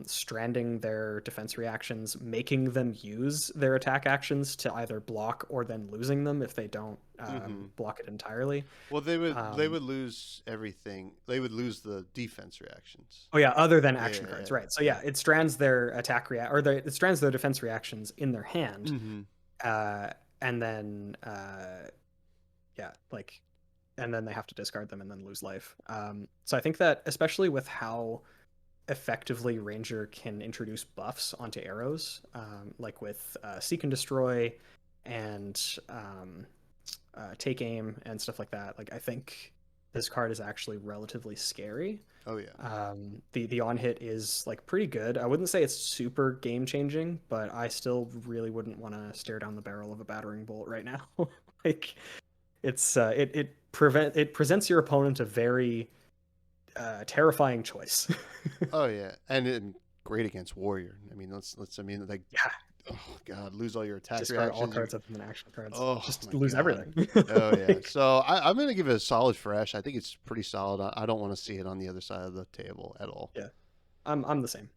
stranding their defense reactions, making them use their attack actions to either block or then losing them if they don't Mm-hmm. block it entirely. Well, they would Um, lose everything. They would lose the defense reactions. oh yeah, other than Yeah, action yeah, cards, yeah. right? So Yeah. yeah, it strands their attack react, or it strands their defense reactions in their hand, Mm-hmm. uh, and then yeah, like, and then they have to discard them and then lose life. So I think that especially with how effectively Ranger can introduce buffs onto arrows, like with Seek and Destroy and Take Aim and stuff like that. Like I think this card is actually relatively scary. Oh yeah. The on hit is like pretty good. I wouldn't say it's super game changing, but I still really wouldn't want to stare down the barrel of a battering bolt right now. Like it presents your opponent a very terrifying choice. Oh yeah. And great against warrior. I mean, I mean, like, Yeah, oh god, lose all your attack discard all reactions. cards other than action cards. Oh Just my lose god. everything. Oh yeah. Like, So I'm gonna give it a solid fresh. I think it's pretty solid. I don't want to see it on the other side of the table at all. yeah, I'm the same.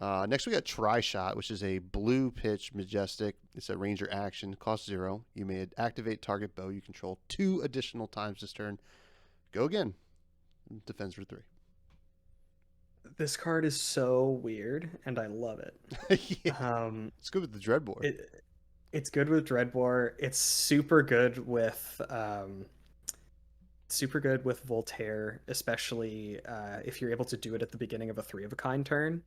Next we got Try Shot, which is a blue pitch Majestic. It's a Ranger action, cost 0. You may activate target bow you control 2 additional times this turn. Go again. Defense for 3. This card is so weird, and I love it. Yeah, Um, it's good with the Dreadbore. it's good with Dreadbore. It's super good with Voltaire, especially if you're able to do it at the beginning of a 3 of a kind turn.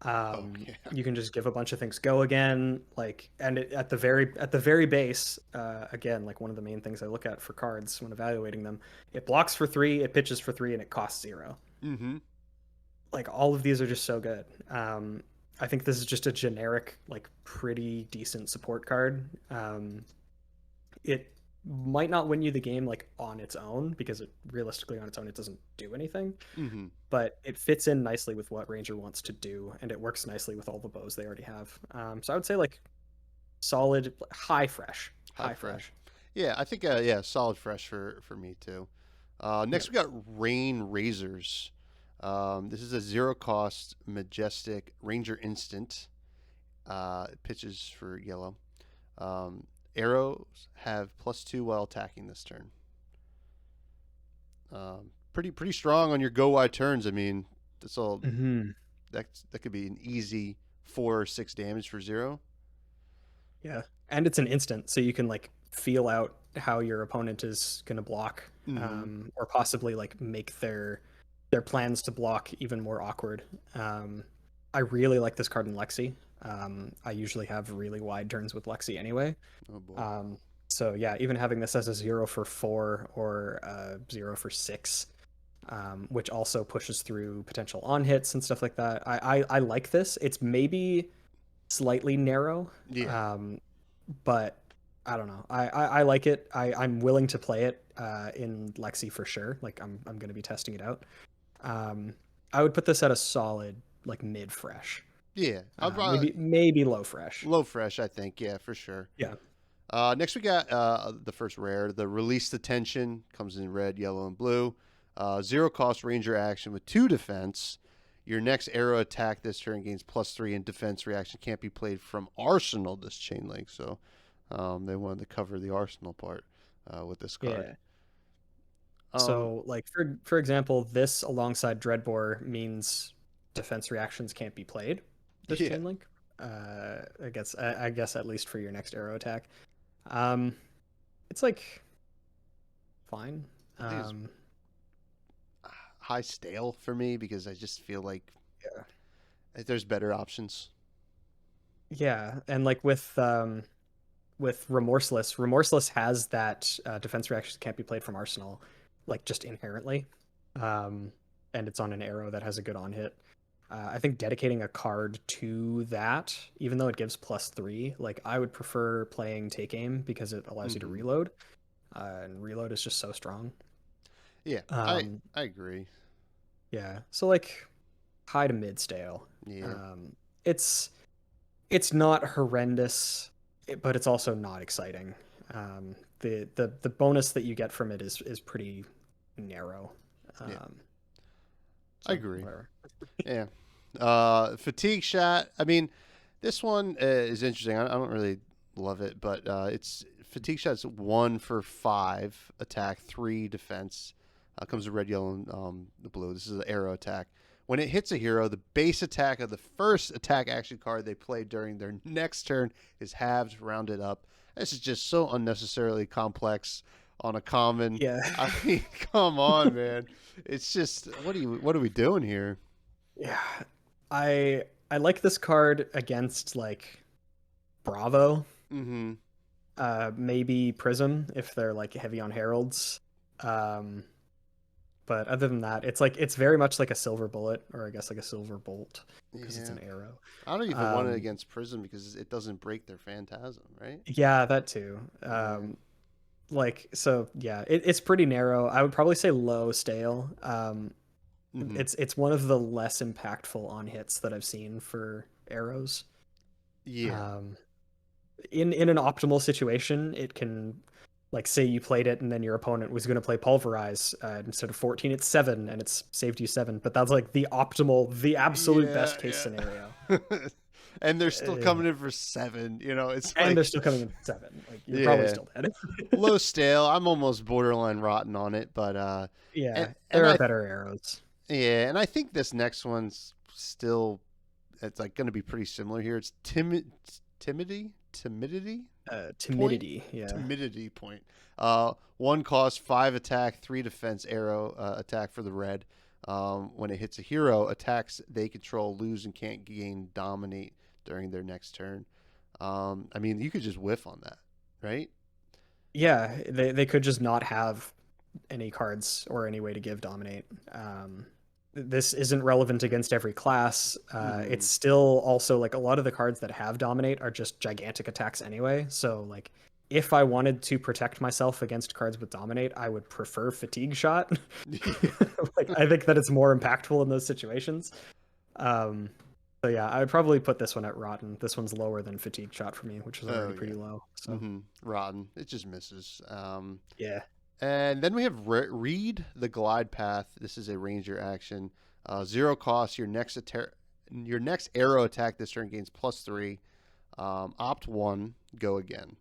yeah. You can just give a bunch of things go again, like, and at the very base, again, like one of the main things I look at for cards when evaluating them, it blocks for 3, it pitches for 3, and it costs 0. Mm-hmm. Like all of these are just so good. I think this is just a generic, like pretty decent support card. It might not win you the game like on its own because realistically on its own it doesn't do anything, Mm-hmm. but it fits in nicely with what Ranger wants to do, and it works nicely with all the bows they already have. So I would say like solid, high fresh, High fresh. Yeah, I think yeah, solid fresh for me too. Next we got Rain Razors. This is a 0 cost Majestic Ranger instant. It pitches for yellow. Arrows have +2 while attacking this turn. Pretty strong on your go wide turns. I mean, that's all. That could be an easy 4 or 6 damage for 0. Yeah, and it's an instant, so you can like feel out how your opponent is going to block, or possibly like make their plans to block even more awkward. I really like this card in Lexi. I usually have really wide turns with Lexi anyway. Oh boy. So yeah, even having this as a 0 for 4 or 0 for 6, which also pushes through potential on hits and stuff like that. I like this. It's maybe slightly narrow. Yeah. But I don't know. I like it. I'm willing to play it in Lexi for sure. Like I'm going to be testing it out. I would put this at a solid like mid fresh. Yeah. Maybe low fresh. Low fresh, I think. Yeah, for sure. Yeah. Next we got the first rare, the Release the Tension, comes in red, yellow, and blue. 0 cost Ranger action with 2 defense. Your next arrow attack this turn gains +3, and defense reaction can't be played from Arsenal this chain link. So they wanted to cover the Arsenal part with this card. Yeah. So like for example, this alongside Dreadbore means defense reactions can't be played this chain link. I guess at least for your next arrow attack. It's like fine. High stale for me because I just feel like there's better options. Yeah, and like with Remorseless has that defense reactions can't be played from Arsenal, like just inherently, and it's on an arrow that has a good on hit. I think dedicating a card to that, even though it gives +3, like I would prefer playing Take Aim because it allows you to reload, and reload is just so strong. Yeah, I agree. Yeah, so like high to mid stale. Yeah, it's not horrendous, but it's also not exciting. The bonus that you get from it is pretty narrow. Yeah. So I agree. Whatever. Yeah. Fatigue Shot. I mean, this one is interesting. I don't really love it, but it's Fatigue Shot's 1 for 5 attack, 3 defense. Comes with red, yellow, and the blue. This is an arrow attack. When it hits a hero, the base attack of the first attack action card they play during their next turn is halved, rounded up. This is just so unnecessarily complex on a common. Yeah. I mean, come on, man. It's just what are we doing here? Yeah. I like this card against like Bravo. Mm-hmm. Maybe Prism if they're like heavy on heralds. But other than that, it's very much like a silver bullet, or I guess like a silver bolt, because it's an arrow. I don't even want it against Prism because it doesn't break their Phantasm, right? Yeah, that too. Like so, yeah, it's pretty narrow. I would probably say low stale. It's one of the less impactful on hits that I've seen for arrows. Yeah. In an optimal situation, it can, like, say you played it and then your opponent was going to play Pulverize, instead of 14, it's 7, and it's saved you 7. But that's like the absolute best case scenario. And they're still coming in for 7. You know, it's and they're still coming in for 7. Like you're probably still dead. Low stale. I'm almost borderline rotten on it, but there are better arrows. Yeah, and I think this next one's still, it's like going to be pretty similar here. It's timidity. Yeah. Timidity point. 1 cost, 5 attack, 3 defense arrow attack for the red. When it hits a hero, attacks they control lose and can't gain dominate during their next turn. I mean, you could just whiff on that, right? Yeah, they could just not have any cards or any way to give dominate. This isn't relevant against every class. It's still also like a lot of the cards that have dominate are just gigantic attacks anyway. So like if I wanted to protect myself against cards with dominate, I would prefer fatigue shot. Like I think that it's more impactful in those situations. Um, so yeah, I would probably put this one at rotten. This one's lower than fatigue shot for me, which is already Oh pretty yeah. low. So Rotten. It just misses. yeah. And then we have Read the Glide Path. This is a ranger action. 0 cost. Your next arrow attack this turn gains +3. Opt 1. Go again.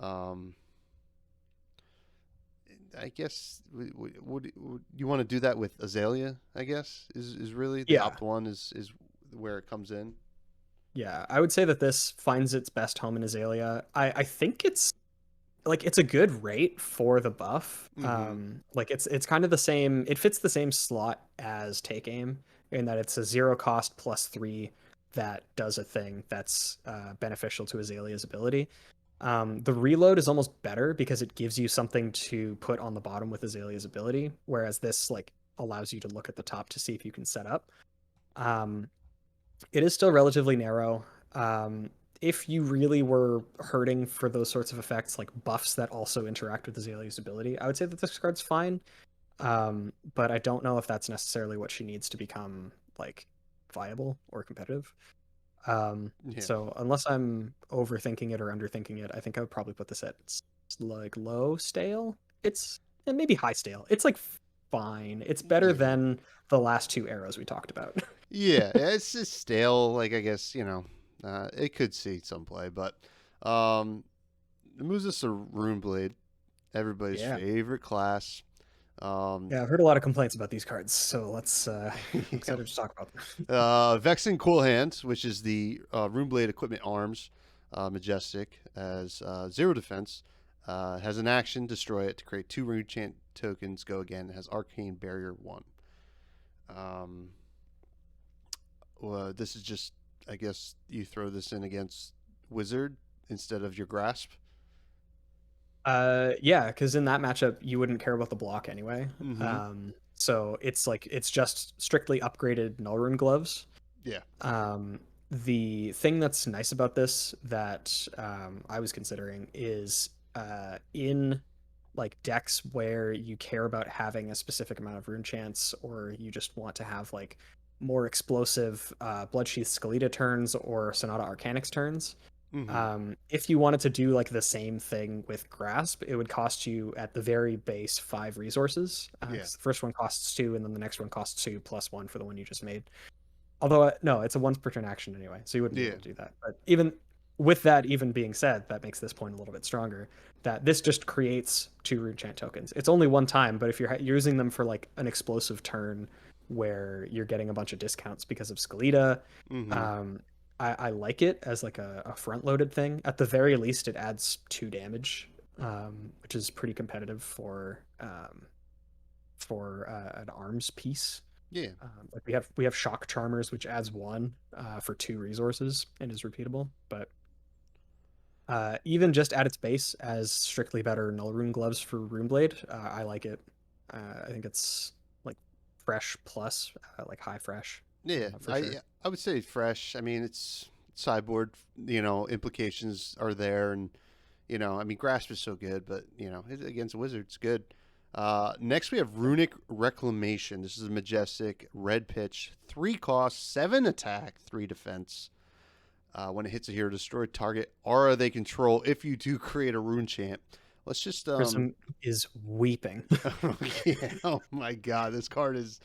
I guess would you want to do that with Azalea? I guess is really the Yeah. opt 1 is where it comes in. Yeah, I would say that this finds its best home in Azalea. I think it's like it's a good rate for the buff. Like it's kind of the same. It fits the same slot as Take Aim in that it's a 0 cost +3 that does a thing that's beneficial to Azalea's ability. The reload is almost better because it gives you something to put on the bottom with Azalea's ability, whereas this like allows you to look at the top to see if you can set up. Um, it is still relatively narrow. If you really were hurting for those sorts of effects, like buffs that also interact with Azalea's ability, I would say that this card's fine. But I don't know if that's necessarily what she needs to become like viable or competitive. Yeah. So unless I'm overthinking it or underthinking it, I think I would probably put this at like low stale. It's maybe high stale. It's like fine. It's better Yeah. than the last two arrows we talked about. Yeah, it's just stale. Like I guess it could see some play, but it moves us to Runeblade, everybody's Yeah. favorite class. Yeah, I've heard a lot of complaints about these cards, so I'm Yeah. excited to talk about them. Vexing Cool Hands, which is the Runeblade equipment arms, Majestic, as 0 defense. Has an action, destroy it to create 2 rune chant tokens. Go again. It has Arcane Barrier 1. Well, this is just, I guess, you throw this in against Wizard instead of your Grasp. Yeah, because in that matchup you wouldn't care about the block anyway. Mm-hmm. So it's just strictly upgraded Null Rune gloves. Yeah. The thing that's nice about this that I was considering is in like decks where you care about having a specific amount of rune chance, or you just want to have like more explosive Bloodsheath Skeleta turns or Sonata Arcanix turns. Mm-hmm. If you wanted to do like the same thing with Grasp, it would cost you at the very base 5 resources. Yeah. The first one costs 2, and then the next one costs 2 plus 1 for the one you just made. Although no, it's a once per turn action anyway, so you wouldn't be Yeah. able to do that. But even with that even being said, that makes this point a little bit stronger. That this just creates 2 rune chant tokens. It's only one time, but if you're using them for like an explosive turn where you're getting a bunch of discounts because of Skeleta, Mm-hmm. I like it as like a front loaded thing. At the very least, it adds 2 damage, which is pretty competitive for an arms piece. Yeah. Like we have shock charmers, which adds 1 for 2 resources and is repeatable. But even just at its base as strictly better Null Rune gloves for Runeblade, I like it. I think it's like fresh plus, like high fresh. Yeah. For I sure. I would say fresh. I mean, it's sideboard. Implications are there, and I mean, Grasp is so good, but against Wizard, it's good. Next, we have Runic Reclamation. This is a Majestic red pitch, 3 cost, 7 attack, 3 defense. When it hits a hero, destroy target aura they control. If you do create a rune chant, let's just Prism is weeping. yeah. Oh my god, this card's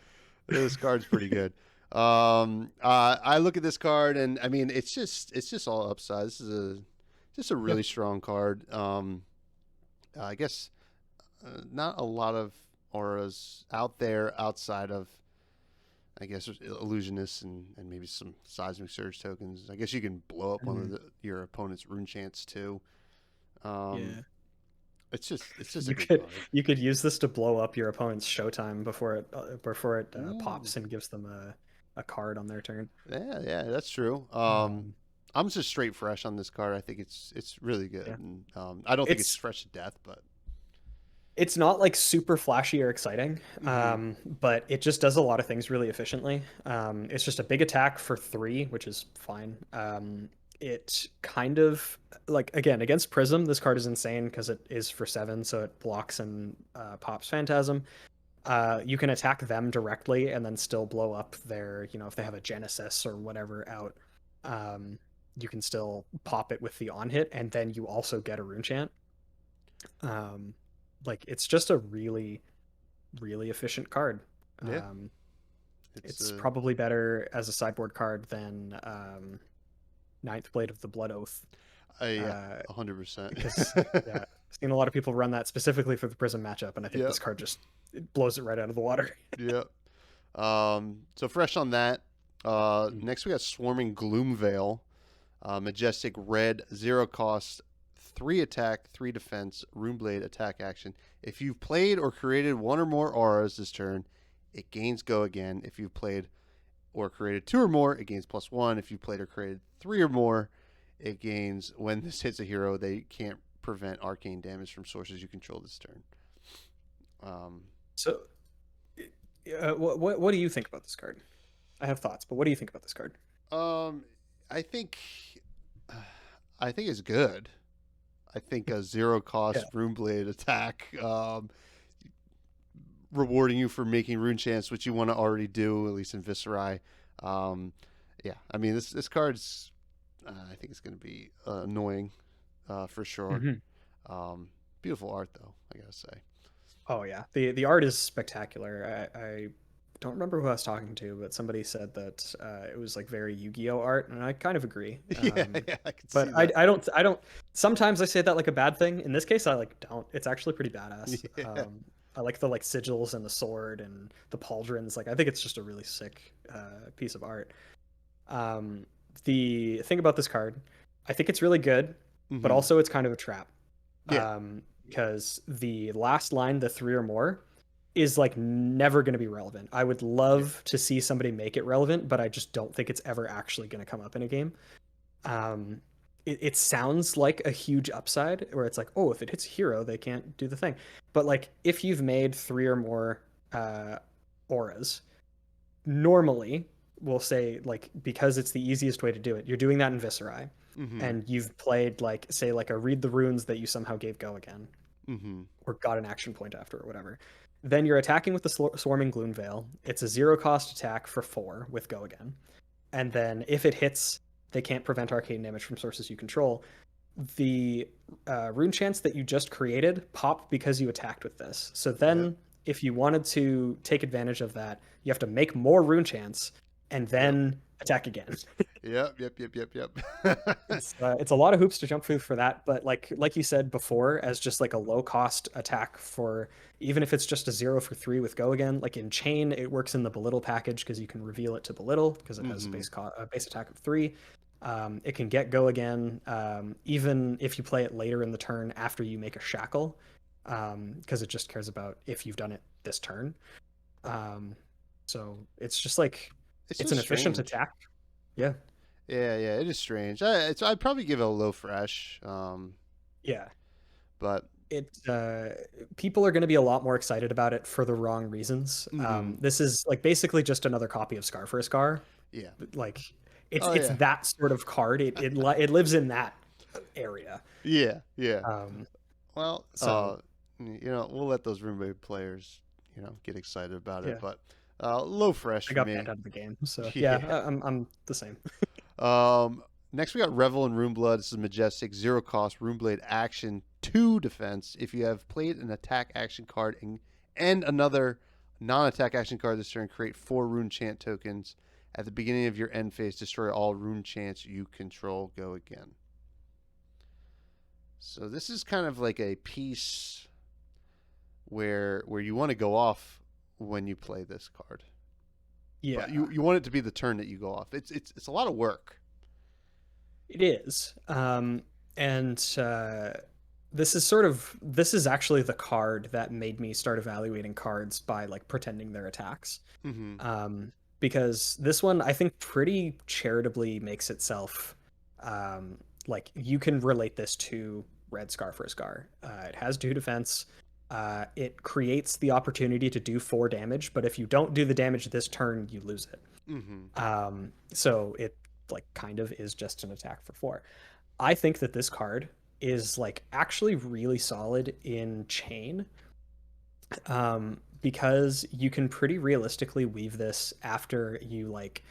pretty good. I look at this card and I mean it's just all upside. This is just a really Yep. strong card. I guess not a lot of auras out there outside of I guess illusionists and maybe some seismic surge tokens. I guess you can blow up one of your opponent's rune chants too. Yeah. It's just a You good could card. you could use this to blow up your opponent's showtime before it Ooh. pops and gives them a card on their turn. Yeah, that's true. Um, I'm just straight fresh on this card. I think it's really good. yeah, And, I don't think it's it's fresh to death, but it's not like super flashy or exciting, hmm but it just does a lot of things really efficiently. It's just a big attack for 3, which is fine. It kind of like again against Prism, this card is insane because it is for 7, so it blocks and pops Phantasm. You can attack them directly and then still blow up their, if they have a Genesis or whatever out, um, you can still pop it with the on hit, and then you also get a rune chant. Um, like it's just a really, really efficient card. yeah, Um, it's it's probably better as a sideboard card than Ninth Blade of the Blood Oath, yeah, uh, 100%. because yeah, I've seen a lot of people run that specifically for the Prism matchup, and I think Yep, this card just it blows it right out of the water. yep. So fresh on that. Next we got Swarming Gloomveil, Majestic red, 0 cost, 3 attack, 3 defense, Runeblade attack action. If you've played or created one or more auras this turn, it gains go again. If you've played or created 2 or more, it gains +1. If you played or created 3 or more, it gains when this hits a hero. They can't prevent arcane damage from sources you control this turn. So, what do you think about this card? I have thoughts, but what do you think about this card? Um, I think, I think it's good. I think a 0 Yeah. cost Runeblade attack, rewarding you for making rune chants, which you want to already do, at least in Viscerai. Um, yeah, I mean this card's, I think it's going to be annoying, for sure. hmm Beautiful art though, I gotta say. Oh yeah, the art is spectacular. I don't remember who I was talking to, but somebody said that it was like very Yu-Gi-Oh art, and I kind of agree. Yeah, I can see But that. I don't. Sometimes I say that like a bad thing. In this case, I like don't. It's actually pretty badass. Yeah, I like the like sigils and the sword and the pauldrons. Like I think it's just a really sick piece of art. Um, the thing about this card, I think it's really good, but hmm also it's kind of a trap. yeah, Because the last line, the 3 or more, is like never going to be relevant. I would yeah, love to see somebody make it relevant, but I just don't think it's ever actually going to come up in a game. Um, it sounds like a huge upside where it's like, oh, if it hits a hero, they can't do the thing. But like, if you've made 3 or more auras, normally we'll say like because it's the easiest way to do it, you're doing that in Viscerai, hmm and you've played like say like a read the runes that you somehow gave go again hmm or got an action point after or whatever. Then you're attacking with the Swarming Gloomveil. It's a 0 cost attack for 4 with go again. And then if it hits, they can't prevent arcane damage from sources you control. The rune chants that you just created pop because you attacked with this. So yep, then if you wanted to take advantage of that, you have to make more rune chants and yep, then attack again. yep. It's a lot of hoops to jump through for that, but like you said before, as just like a low cost attack for even if it's just a 0 for 3 with go again, like in chain, it works in the belittle package because you can reveal it to belittle because it has a hmm base attack of 3. It can get go again, even if you play it later in the turn after you make a shackle, because it just cares about if you've done it this turn. Um, so it's just like It's it's just an efficient strange. attack. Yeah, Yeah, it is strange. I'd probably give it a low fresh. yeah. But It people are going to be a lot more excited about it for the wrong reasons. hmm This is like basically just another copy of Scar for a Scar. yeah. Like it's Oh it's yeah. that sort of card. It lives in that area. Yeah. Um, Well, so we'll let those roommate players, get excited about it. yeah, But low fresh I for got banned me. out of the game. So yeah, Yeah. I'm the same. Next we got Revel and Runeblood. This is Majestic, 0 cost, Runeblade action, 2 defense. If you have played an attack action card and another non-attack action card this turn, create 4 rune chant tokens. At the beginning of your end phase, destroy all rune chants you control. Go again. So this is kind of like a piece where you want to go off when you play this card, but Yeah, you want it to be the turn that you go off. It's a lot of work. it is. And this is actually the card that made me start evaluating cards by like pretending they're attacks. Mm-hmm. Because this one I think pretty charitably makes itself like you can relate this to Red Scar for Scar. It has 2 defense. It creates the opportunity to do 4 damage, but if you don't do the damage this turn, you lose it. Mm-hmm. So it like kind of is just an attack for 4. I think that this card is like actually really solid in chain, because you can pretty realistically weave this after you like,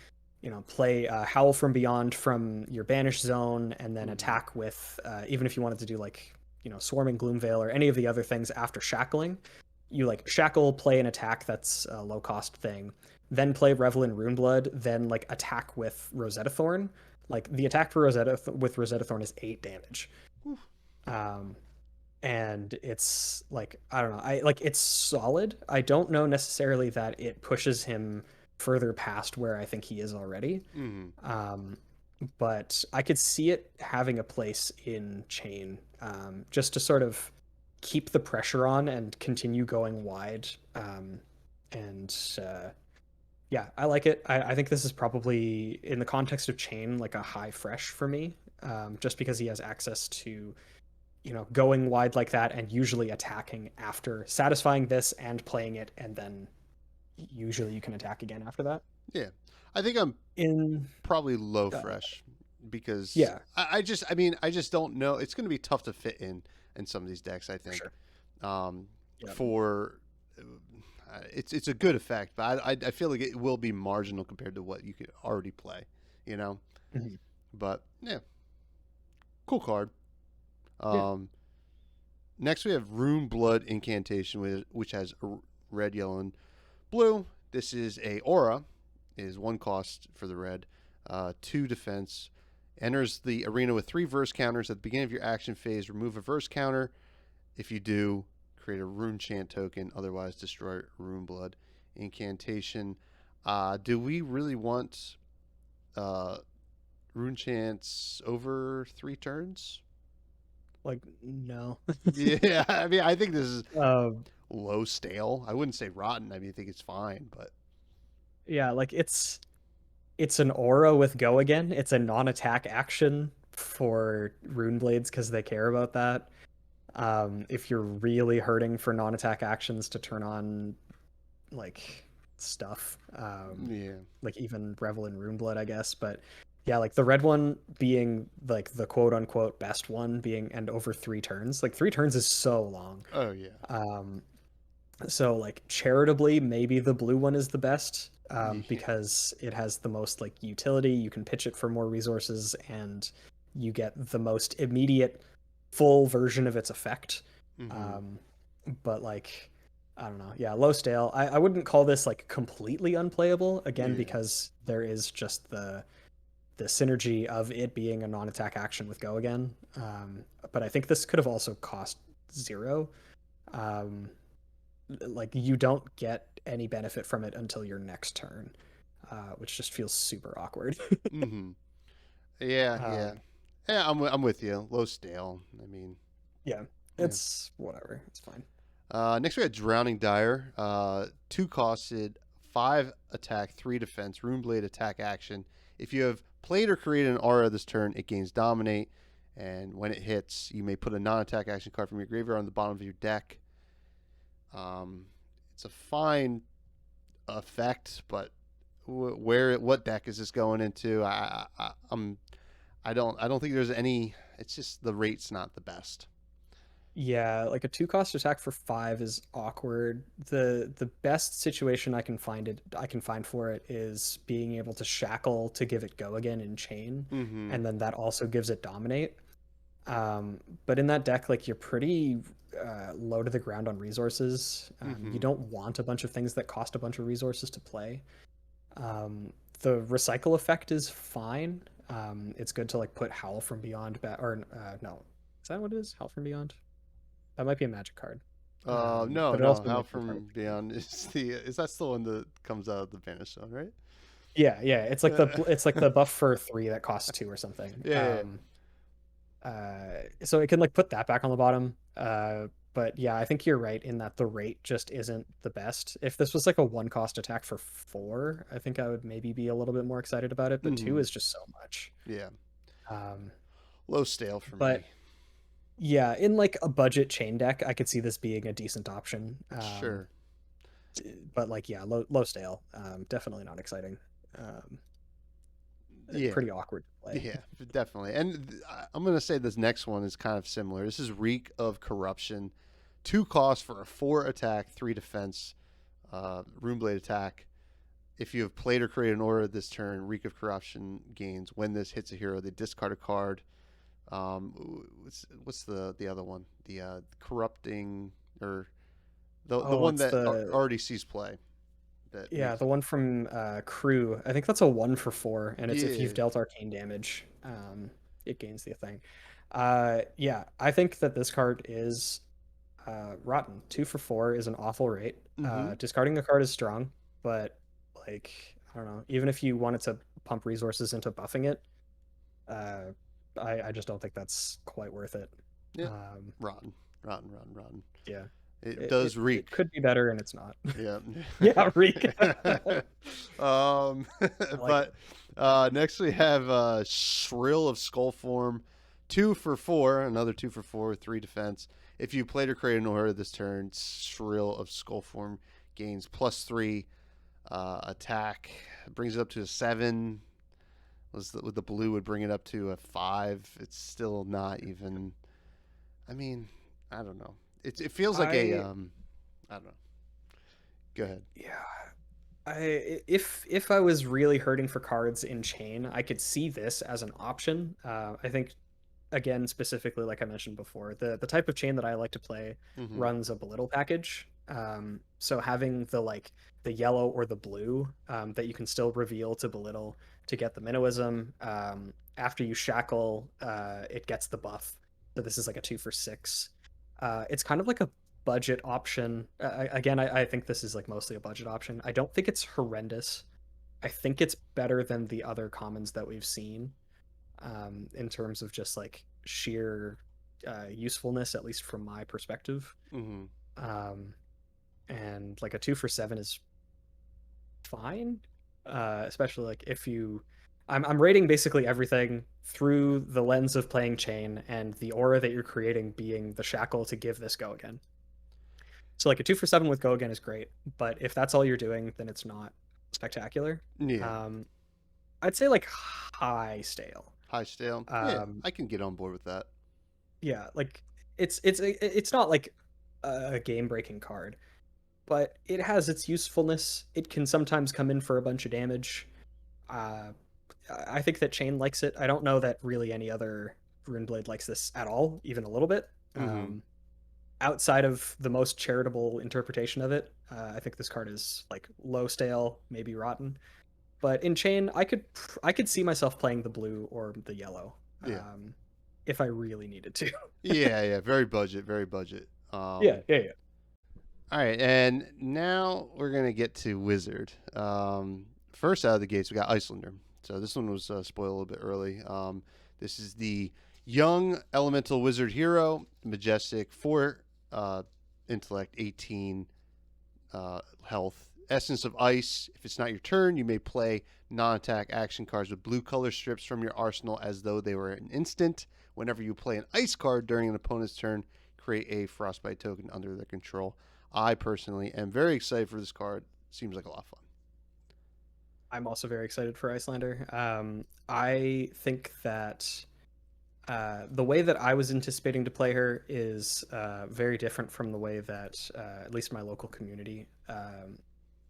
you know, play Howl from Beyond from your banish zone and then attack with even if you wanted to do like, you know, Swarming Gloomveil or any of the other things after shackling, you like shackle, play an attack that's a low cost thing, then play Revel in Runeblood, then like attack with Rosetta Thorn. Like the attack for Rosetta Thorn is 8 damage. Um, and it's like I don't know, I like it's solid. I don't know necessarily that it pushes him further past where I think he is already. Mm-hmm. But I could see it having a place in chain, just to sort of keep the pressure on and continue going wide. And yeah, I like it. I think this is probably in the context of chain like a high fresh for me, just because he has access to, you know, going wide like that and usually attacking after satisfying this and playing it, and then usually you can attack again after that. Yeah, I think I'm In probably low uh, fresh because yeah, I just don't know. It's going to be tough to fit in some of these decks. I for think sure. um, Yeah. for it's a good effect, but I feel like it will be marginal compared to what you could already play. You know, Mhm. but yeah, cool card. Yeah. Um, Next we have Rune Blood Incantation, which has red, yellow, and blue. This is a aura. It is 1 cost for the red, 2 defense. Enters the arena with 3 verse counters. At the beginning of your action phase, remove a verse counter. If you do, create a rune chant token. Otherwise, destroy Rune Blood Incantation. Do we really want uh, rune chants over 3 turns? Like no. Yeah, I mean, I think this is um low stale. I wouldn't say rotten. I mean, I think it's fine, but yeah, like it's an aura with go again. It's a non-attack action for rune blades because they care about that. If you're really hurting for non-attack actions to turn on like stuff, yeah. like even Revel in Runeblood, I guess. But yeah, like the red one being like the quote unquote best one being and over 3 turns. Like 3 turns is so long. Oh yeah. Um, so like charitably, maybe the blue one is the best, Yeah. because it has the most like utility. You can pitch it for more resources, and you get the most immediate full version of its effect. Mm-hmm. Um, but like I don't know, yeah, low stale. I wouldn't call this like completely unplayable again Yeah. because there is just the synergy of it being a non-attack action with go again. But I think this could have also cost 0. Um, like you don't get any benefit from it until your next turn, which just feels super awkward. Mm-hmm. Yeah. Yeah. um, Yeah. I'm with you. Low stale. I mean, yeah, yeah. it's whatever. It's fine. Next we got Drowning Dire. 2 costed, 5 attack, 3 defense. Runeblade attack action. If you have played or created an aura this turn, it gains Dominate, and when it hits, you may put a non-attack action card from your graveyard on the bottom of your deck. It's a fine effect, but what deck is this going into? I don't think there's any. It's just the rate's not the best. Yeah, like a 2 cost attack for 5 is awkward. The best situation I can find for it is being able to shackle to give it go again in chain, Mm-hmm. and then that also gives it dominate. But in that deck, like you're pretty low to the ground on resources. You Mm-hmm. don't want a bunch of things that cost a bunch of resources to play. The recycle effect is fine. It's good to like put Howl from Beyond back, or no, is that what it is? Howl from Beyond? That might be a magic card. No, But it no. also How might be part of from the game. Beyond is the is that still one that comes out of the banish zone, right? Yeah, yeah. It's like the buff for 3 that costs 2 or something. Yeah, yeah. So it can like put that back on the bottom. But yeah, I think you're right in that the rate just isn't the best. If this was like a one cost attack for 4, I think I would maybe be a little bit more excited about it. But 2 Hmm. is just so much. Yeah. Um, Low stale for but me. yeah, in like a budget chain deck, I could see this being a decent option. Sure. But like yeah, low stale. Definitely not exciting. Yeah. Pretty awkward to play. Yeah, definitely. And I'm going to say this next one is kind of similar. This is Reek of Corruption. 2 cost for a 4 attack, 3 defense, Runeblade attack. If you have played or created an aura this turn, Reek of Corruption gains. When this hits a hero, they discard a card. What's the other one? The corrupting, or the Oh, one it's that the already sees play. That yeah, makes the one from Crew. I think that's a 1 for 4, and it's if yeah. you've dealt arcane damage, it gains the thing. Yeah, I think that this card is rotten. 2 for 4 is an awful rate. Mm-hmm. Discarding a card is strong, but like I don't know, even if you wanted to pump resources into buffing it, uh, I just don't think that's quite worth it. Yeah. Um, Rotten, rotten, rotten, rotten. yeah, It it, does it it reek. could be better, and it's not. Yeah. Yeah, Reek. I like But it. next we have Shrill of Skullform, 2 for 4, another 2 for 4, 3 defense. If you played or created an aura this turn, Shrill of Skullform gains +3 attack, brings it up to a 7. With the blue would bring it up to a 5. It's still not even. I mean, I don't know. It feels like a I I don't know. Go ahead. Yeah, if I was really hurting for cards in chain, I could see this as an option. I think again specifically, like I mentioned before, the type of chain that I like to play Mm-hmm. runs a belittle package. So having the like the yellow or the blue that you can still reveal to belittle to get the minnowism. After you shackle, it gets the buff. So this is like a 2 for 6. It's kind of like a budget option. Again, I think this is like mostly a budget option. I don't think it's horrendous. I think it's better than the other commons that we've seen in terms of just like sheer usefulness, at least from my perspective. Mm-hmm. Um, and like a 2 for 7 is fine, especially like if you. I'm rating basically everything through the lens of playing chain and the aura that you're creating being the shackle to give this go again. So like a 2 for 7 with go again is great, but if that's all you're doing, then it's not spectacular. Yeah. Um, I'd say like high stale. High stale. Yeah, Um, I can get on board with that. yeah, like it's not like a game breaking card, but it has its usefulness. It can sometimes come in for a bunch of damage. Uh, I think that Chain likes it. I don't know that really any other Runeblade likes this at all, even a little bit. Mm-hmm. Outside of the most charitable interpretation of it, I think this card is like low stale, maybe rotten. But in Chain, I could see myself playing the blue or the yellow, Yeah. if I really needed to. Yeah, yeah. Very budget, very budget. Yeah. All right, and now we're gonna get to Wizard. First out of the gates, we got Icelander. So this one was spoiled a little bit early. This is the young elemental wizard hero, Majestic, 4 intellect, 18 health. Essence of Ice. If it's not your turn, you may play non-attack action cards with blue color strips from your arsenal as though they were an instant. Whenever you play an ice card during an opponent's turn, create a frostbite token under their control. I personally am very excited for this card. Seems like a lot of fun. I'm also very excited for Icelander. I think that the way that I was anticipating to play her is very different from the way that at least my local community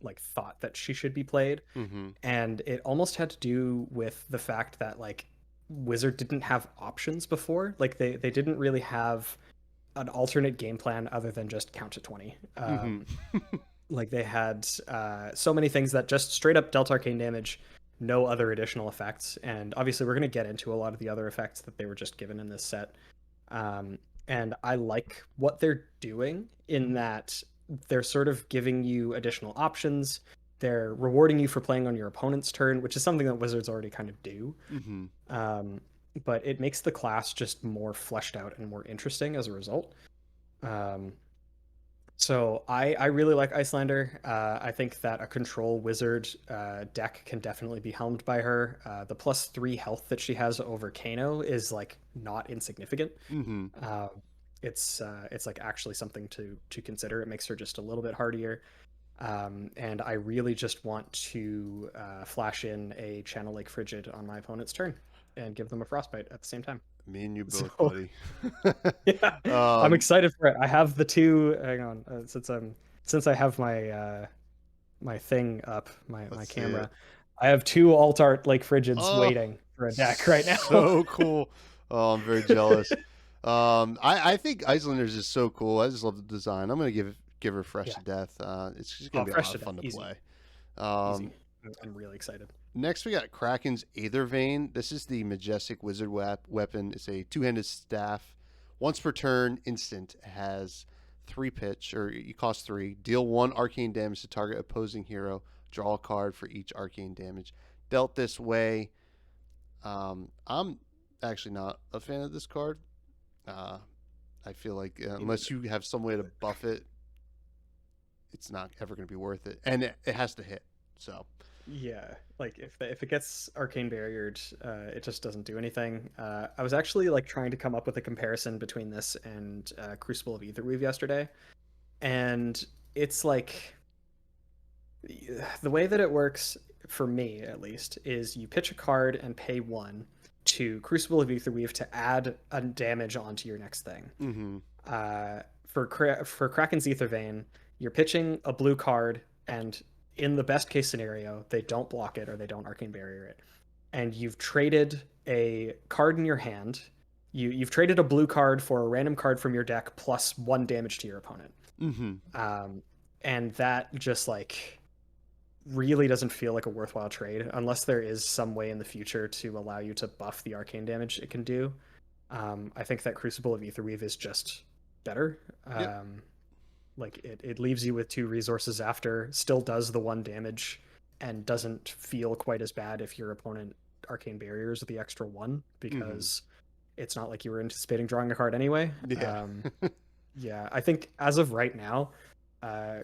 like thought that she should be played. Mm-hmm. And it almost had to do with the fact that like Wizard didn't have options before. Like they didn't really have an alternate game plan other than just count to 20. Like they had so many things that just straight up dealt arcane damage, no other additional effects. And obviously we're going to get into a lot of the other effects that they were just given in this set. And I like what they're doing in that they're sort of giving you additional options. They're rewarding you for playing on your opponent's turn, which is something that Wizards already kind of do. Mm-hmm. but it makes the class just more fleshed out and more interesting as a result. So I really like Icelander. I think that a control wizard deck can definitely be helmed by her. The +3 health that she has over Kano is like not insignificant. Mm-hmm. It's like actually something to consider. It makes her just a little bit hardier. And I really just want to flash in a Channel Lake Frigid on my opponent's turn and give them a Frostbite at the same time. Me and you both, So buddy. yeah, I'm excited for it. I have the two. Hang on, since I have my my thing up, my Let's see camera, it. I have two alt art Lake Frigids Oh, waiting for a deck right now. so cool. Oh, I'm very jealous. I think Icelanders is so cool. I just love the design. I'm gonna give her fresh Yeah. to death. It's just gonna be a Fresh lot to of fun death, to easy. play. Easy. I'm really excited. Next, we got Kraken's Aether Vein. This is the Majestic Wizard weapon. It's a two-handed staff. Once per turn, instant. It has 3 pitch, or you cost 3. Deal 1 arcane damage to target opposing hero. Draw a card for each arcane damage. Dealt this way. I'm actually not a fan of this card. I feel like unless you have some way to buff it, it's not ever going to be worth it. And it has to hit. So Yeah, like if it gets arcane barriered, it just doesn't do anything. I was actually like trying to come up with a comparison between this and Crucible of Aetherweave yesterday, and it's like the way that it works for me at least is you pitch a card and pay 1 to Crucible of Aetherweave to add a damage onto your next thing. mm-hmm. For Kraken's Aether Vein, you're pitching a blue card, and in the best case scenario, they don't block it or they don't arcane barrier it. And you've traded a card in your hand. You've traded a blue card for a random card from your deck plus 1 damage to your opponent. Mm-hmm. And that just like really doesn't feel like a worthwhile trade unless there is some way in the future to allow you to buff the arcane damage it can do. I think that Crucible of Aetherweave is just better. Yep. Like it leaves you with 2 resources after, still does the 1 damage, and doesn't feel quite as bad if your opponent arcane barriers the extra 1 because it's not like you were anticipating drawing a card anyway. Yeah. Yeah, I think as of right now,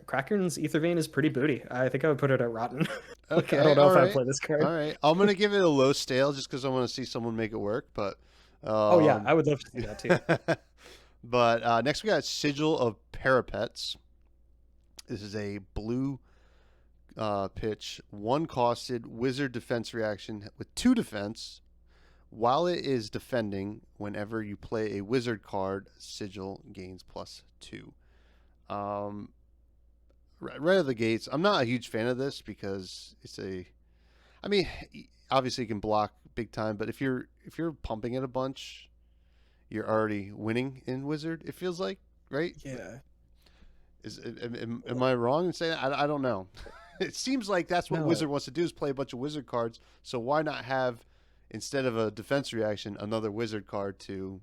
Kraken's Aether Vein is pretty booty. I think I would put it at Rotten. Okay. I don't know if All I'd right. play this card. All right. I'm gonna give it a low stale just because I want to see someone make it work. But Oh yeah, I would love to see that too. but next we got Sigil of Parapets. This is a blue pitch, 1 costed wizard defense reaction with 2 defense. While it is defending, whenever you play a wizard card, Sigil gains +2. Right out of the gates, I'm not a huge fan of this because I mean, obviously you can block big time, but if you're pumping it a bunch, you're already winning in wizard. It feels like, right? Yeah. Am I wrong in saying that? I don't know. It seems like that's what No. Wizard wants to do is play a bunch of wizard cards. So why not have, instead of a defense reaction, another wizard card to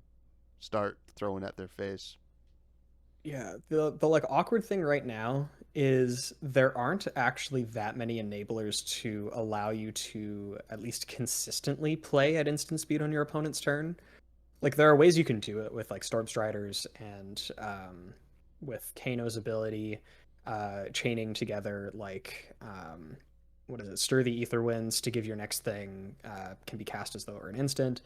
start throwing at their face? Yeah, the like awkward thing right now is there aren't actually that many enablers to allow you to at least consistently play at instant speed on your opponent's turn. Like there are ways you can do it with like Storm Striders and with Kano's ability, chaining together like what is it, Stir the Ether Winds to give your next thing can be cast as though it were an instant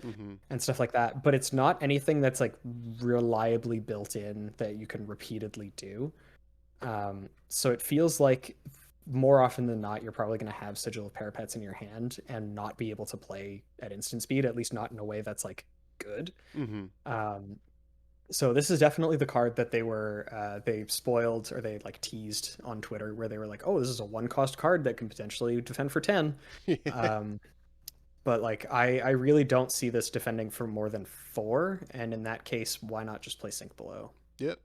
and stuff like that. But it's not anything that's like reliably built in that you can repeatedly do. So it feels like more often than not, you're probably going to have Sigil of Parapets in your hand and not be able to play at instant speed, at least not in a way that's like good. So this is definitely the card that they spoiled or they like teased on Twitter where they were like, oh, this is a 1-cost card that can potentially defend for 10. But like I really don't see this defending for more than 4, and in that case, why not just play Sink Below? Yep.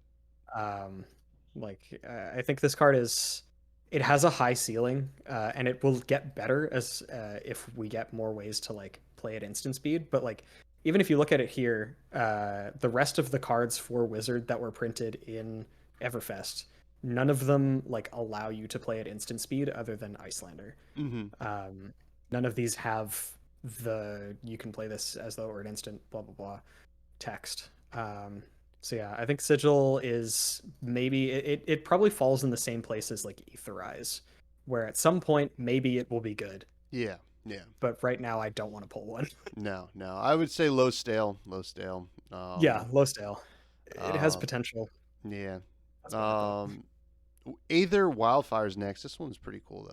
I think this card it has a high ceiling, and it will get better as if we get more ways to like play at instant speed. But like even if you look at it here, the rest of the cards for Wizard that were printed in Everfest, none of them like allow you to play at instant speed other than Icelander. None of these have the you can play this as though it were an instant blah blah blah text. So yeah, I think Sigil is maybe it probably falls in the same place as like Etherize, where at some point maybe it will be good, Yeah, yeah. but right now I don't want to pull one. No, no. I would say low stale, low stale. Yeah, low stale. It has Uh, potential. yeah. That's what I thought. Um, Aether Wildfire's next. This one's pretty cool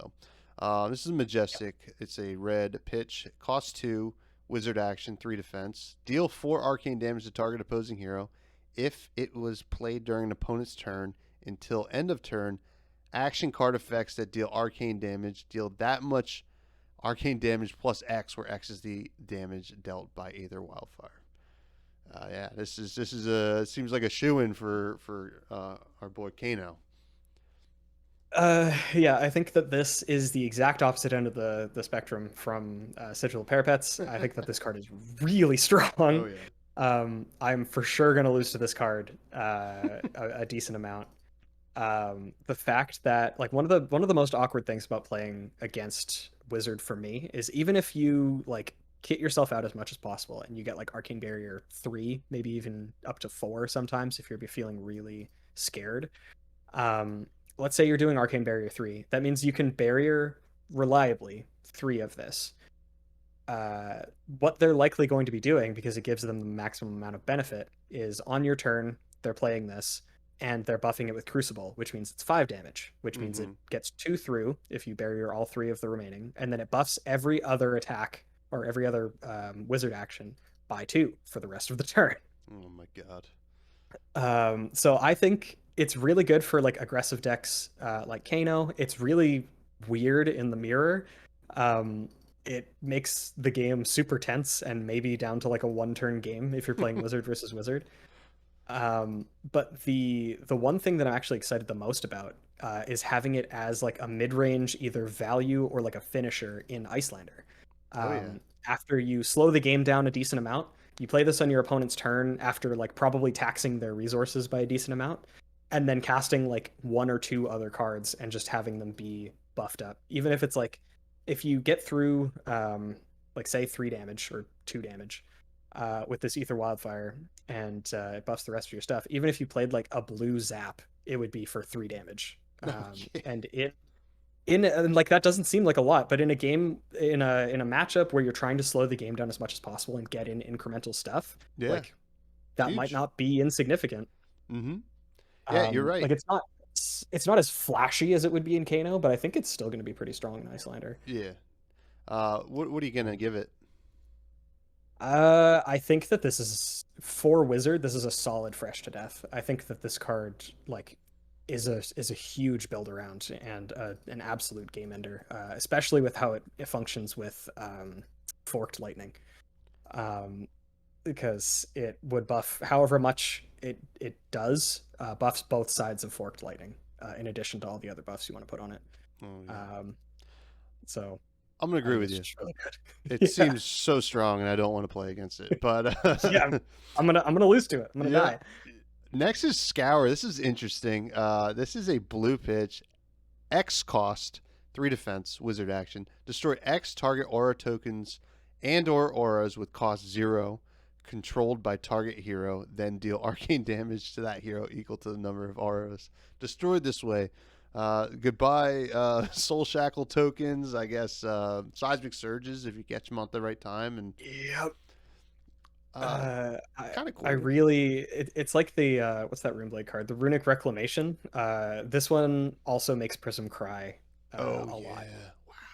though. This is Majestic. It's a red pitch. Cost 2. Wizard action. 3 defense. Deal 4 arcane damage to target opposing hero. If it was played during an opponent's turn until end of turn, action card effects that deal arcane damage deal that much arcane damage plus X, where X is the damage dealt by Aether Wildfire. Yeah, this is a seems like a shoe in for our boy Kano. Yeah, I think that this is the exact opposite end of the spectrum from Sigil of Parapets. I think that this card is really Oh strong. yeah. I'm for sure gonna lose to this card a decent amount. The fact that like one of the most awkward things about playing against Wizard for me is even if you like kit yourself out as much as possible and you get like Arcane Barrier 3, maybe even up to 4 sometimes if you're feeling really scared. Um, let's say you're doing Arcane Barrier 3. That means you can barrier reliably 3 of this. Uh, what they're likely going to be doing, because it gives them the maximum amount of benefit, is on your turn, they're playing this, and they're buffing it with Crucible, which means it's 5 damage, which means it gets 2 through if you barrier all 3 of the remaining, and then it buffs every other attack or every other wizard action by 2 for the rest of the turn. Oh my god. So I think it's really good for like aggressive decks like Kano. It's really weird in the mirror. It makes the game super tense and maybe down to like a one-turn game if you're playing Wizard versus Wizard. But the one thing that I'm actually excited the most about is having it as like a mid-range either value or like a finisher in Icelander. Oh yeah. After you slow the game down a decent amount, you play this on your opponent's turn after like probably taxing their resources by a decent amount, and then casting like 1 or 2 other cards and just having them be buffed up. Even if it's like if you get through like say 3 damage or 2 damage with this Ether Wildfire and it buffs the rest of your stuff. Even if you played like a blue zap, it would be for 3 damage. Okay. And and like that doesn't seem like a lot, but in a game in a matchup where you're trying to slow the game down as much as possible and get in incremental stuff, Yeah. like that might Huge. not be insignificant. Mm-hmm. Yeah, you're right. Like it's not as flashy as it would be in Kano, but I think it's still going to be pretty strong in Icelander. Yeah. What are you gonna give it? I think that this is for Wizard. This is a solid fresh to death. I think that this card like is a huge build around and an absolute game ender, especially with how it functions with forked lightning, um, because it would buff however much it does buffs both sides of forked lightning, in addition to all the other buffs you want to put on it. Oh, yeah. Um, so I'm gonna I agree think with it's you. just really good. It Yeah, seems so strong, and I don't want to play against it. But yeah. I'm gonna lose to it. I'm gonna yeah. die. Next is Scour. This is interesting. This is a blue pitch, X cost, 3 defense, wizard action. Destroy X target aura tokens and/or auras with cost 0, controlled by target hero. Then deal arcane damage to that hero equal to the number of auras destroyed this way. Goodbye, Soul Shackle tokens. I guess Seismic Surges if you catch them at the right time, and Yep. uh, I kind of I cool. really it's like the what's that Runeblade card? The Runic Reclamation. This one also makes Prism cry Oh a lot. yeah,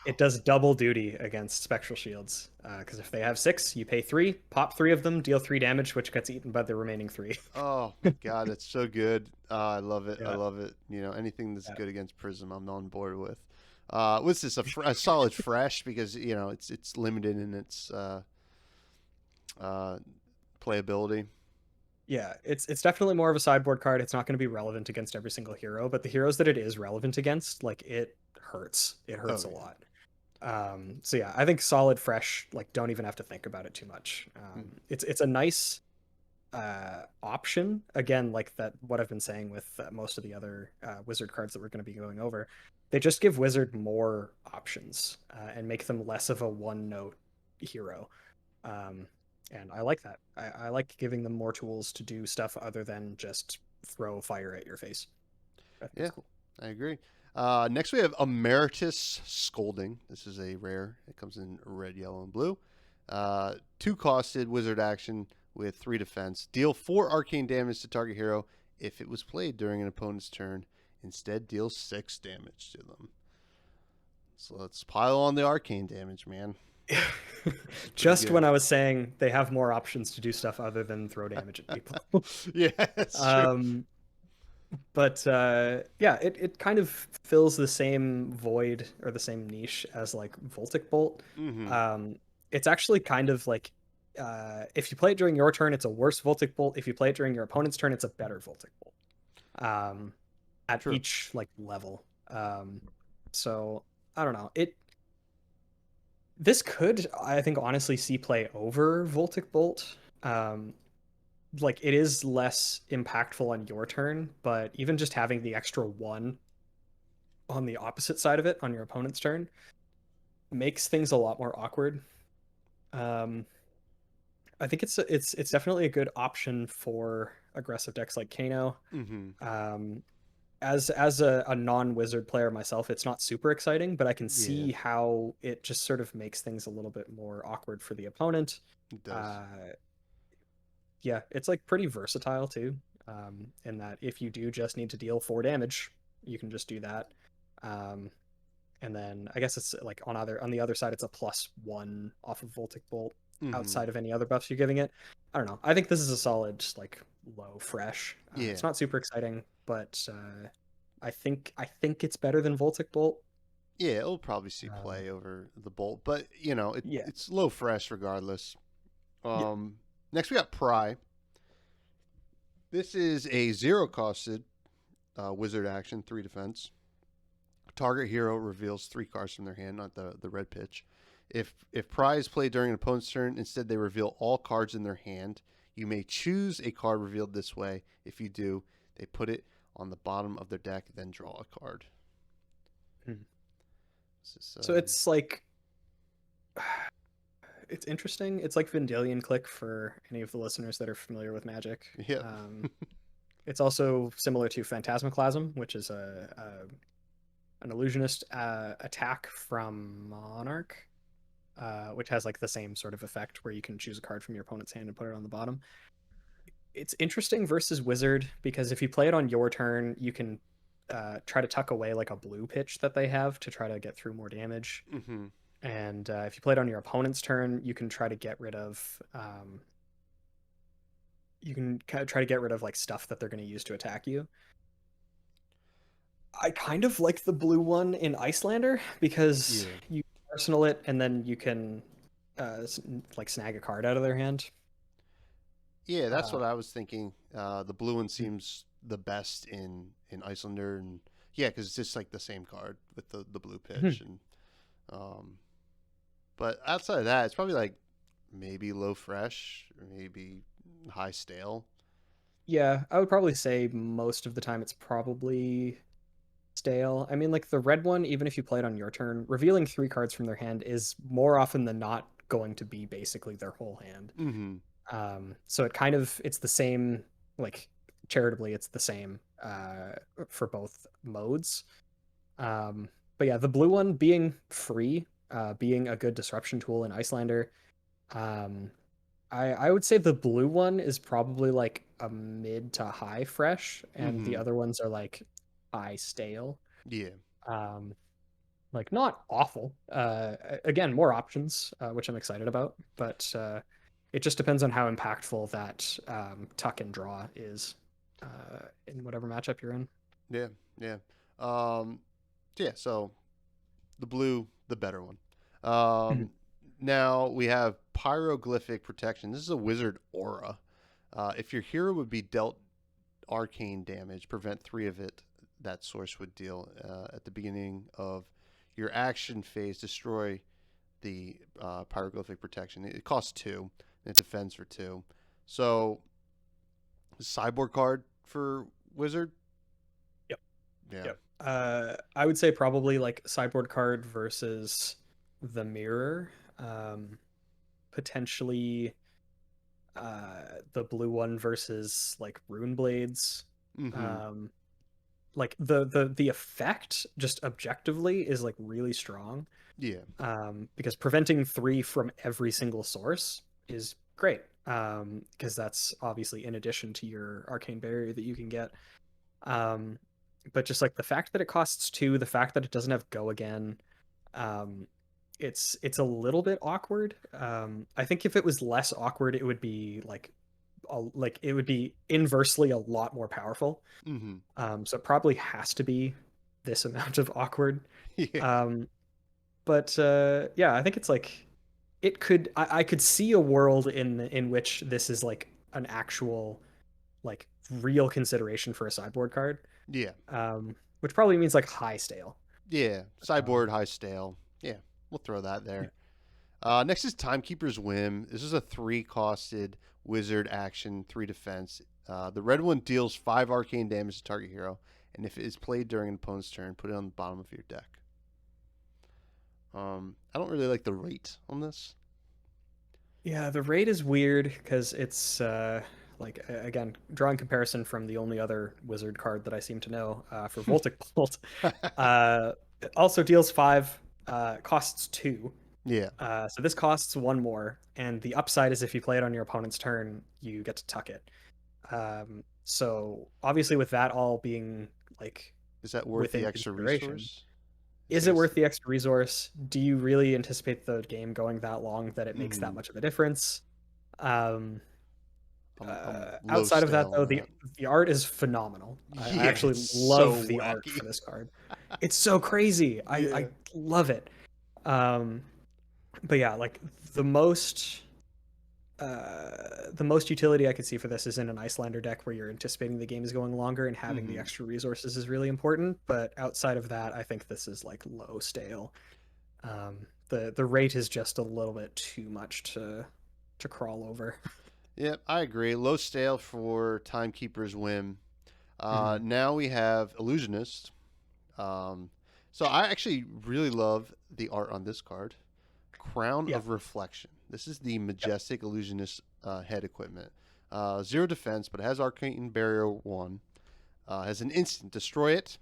It does double duty against Spectral Shields. Because if they have 6, you pay 3, pop 3 of them, deal 3 damage, which gets eaten by the remaining 3. oh my god, it's so good. I love it. I Yeah, love it. You know, anything that's yeah, good against Prism, I'm on board with. What's this? A solid fresh because you know it's limited in its uh, playability. yeah. It's definitely more of a sideboard card. It's not going to be relevant against every single hero, but the heroes that it is relevant against, like it hurts. It Oh hurts a yeah. lot. So yeah, I think solid fresh, like don't even have to think about it too much. Hmm. It's a nice option. Again, like that what I've been saying with most of the other wizard cards that we're going to be going over. They just give wizard more options and make them less of a one note hero. And I like that. I like giving them more tools to do stuff other than just throw fire at your face. I think Yeah, it's cool. I agree. Next, we have Emeritus Scolding. This is a rare. It comes in red, yellow, and blue. 2 costed wizard action with 3 defense. Deal 4 arcane damage to target hero if it was played during an opponent's turn. Instead, deal 6 damage to them. So let's pile on the arcane damage, man. Just good. when I was saying they have more options to do stuff other than throw damage at people. Yeah, that's true. But yeah, it kind of fills the same void or the same niche as like Voltic Bolt. Mm-hmm. It's actually kind of like if you play it during your turn, it's a worse Voltic Bolt. If you play it during your opponent's turn, it's a better Voltic Bolt. At True. each like level. So I don't know. This could, I think, honestly see play over Voltic Bolt. Like it is less impactful on your turn, but even just having the extra 1 on the opposite side of it on your opponent's turn makes things a lot more awkward. I think it's definitely a good option for aggressive decks like Kano. Mm-hmm. As a non-wizard player myself, it's not super exciting, but I can Yeah, see how it just sort of makes things a little bit more awkward for the opponent. it does. Uh, yeah, it's like pretty versatile too. In that if you do just need to deal 4 damage, you can just do that. Um, and then I guess it's like on the other side, it's a +1 off of Voltic Bolt Mm-hmm. outside of any other buffs you're giving it. I don't know. I think this is a solid like low fresh. Yeah. It's not super exciting, but I think it's better than Voltic Bolt. Yeah, it'll probably see Um, play over the Bolt, but you know, yeah, it's low fresh regardless. yeah. Next we got Pry. This is a 0 costed wizard action, 3 defense. Target hero reveals 3 cards from their hand, not the red pitch. If Pry is played during an opponent's turn, instead they reveal all cards in their hand. You may choose a card revealed this way. If you do, they put it on the bottom of their deck, then draw a card. Hmm. This is, So it's like it's interesting. It's like Vendilion Click for any of the listeners that are familiar with Magic. yep. It's also similar to Phantasmaclasm, which is an illusionist attack from Monarch, which has like the same sort of effect where you can choose a card from your opponent's hand and put it on the bottom. It's interesting versus Wizard because if you play it on your turn, you can try to tuck away like a blue pitch that they have to try to get through more damage. Mm-hmm. And if you play it on your opponent's turn, you can try to get rid of you can kind of try to get rid of like stuff that they're going to use to attack you. I kind of like the blue one in Icelander because Yeah. you arsenal it and then you can like snag a card out of their hand. Yeah, that's Uh, what I was thinking. The blue one seems the best in Icelander, and yeah, because it's just like the same card with the blue pitch, and um, but outside of that, it's probably like maybe low fresh or maybe high stale. yeah, I would probably say most of the time it's probably stale. I mean, like the red one, even if you play it on your turn, revealing 3 cards from their hand is more often than not going to be basically their whole hand. Mm-hmm. So it's the same, like charitably, it's the same for both modes. But yeah, the blue one being free, being a good disruption tool in Icelander. Um, I would say the blue one is probably like a mid to high fresh, and the Mm-hmm. other ones are like high stale. Yeah. Um, like not awful. Again, more options, which I'm excited about, but it just depends on how impactful that tuck and draw is in whatever matchup you're in. Yeah. Yeah. Um, yeah. So the blue, the better one. Mhm. Now we have pyroglyphic protection. This is a wizard aura. If your hero would be dealt arcane damage, prevent 3 of it that source would deal at the beginning of your action phase. Destroy the pyroglyphic protection. It costs 2. And it defends for 2. So sideboard card for wizard. Yep. Yeah. Yep. I would say probably like sideboard card versus the mirror. potentially the blue one versus like rune blades. Mm-hmm. Like the effect just objectively is like really strong, Yeah. because preventing 3 from every single source is great, because that's obviously in addition to your arcane barrier that you can get. um, but just like the fact that it costs 2, the fact that it doesn't have go again, um, it's a little bit awkward. I think if it was less awkward, it would be like it would be inversely a lot more powerful. Mm-hmm. So it probably has to be this amount of awkward. Yeah. Um, but yeah, I think it's like it could. I could see a world in which this is like an actual like real consideration for a sideboard card, Yeah. which probably means like high stale. Yeah. Um, Sideboard, high stale. Yeah. We'll throw that yeah. there. Next is Timekeeper's Whim. This is a 3-costed wizard action, 3 defense. The red one deals 5 arcane damage to target hero, and if it is played during an opponent's turn, put it on the bottom of your deck. I don't really like the rate on this. Yeah, the rate is weird because it's like again drawing comparison from the only other wizard card that I seem to know, for Voltic Bolt. Uh, also deals 5, costs 2. Yeah. So this costs 1 more, and the upside is if you play it on your opponent's turn, you get to tuck it. So obviously, with that all being like Is that worth within the extra consideration, resource? is it worth the extra resource? Do you really anticipate the game going that long that it makes that Mhm. much of a difference? Um, I'm low Outside of that, stale though, on that. the art is phenomenal. I Yeah, actually it's so love the art wacky. for this card. It's so crazy. I Yeah. love it. Um, but yeah, like the most the most utility I could see for this is in an Icelander deck where you're anticipating the game is going longer and having the Mhm. extra resources is really important. But outside of that, I think this is like low stale. The rate is just a little bit too much to crawl over. Yep, I agree. Low stale for Timekeeper's Whim. Mhm. Now we have Illusionist. Um, so I actually really love the art on this card. Crown Yeah. of Reflection. This is the Yep. Majestic Illusionist head equipment. 0 defense, but it has Arcane Barrier 1. Has an instant. Destroy it.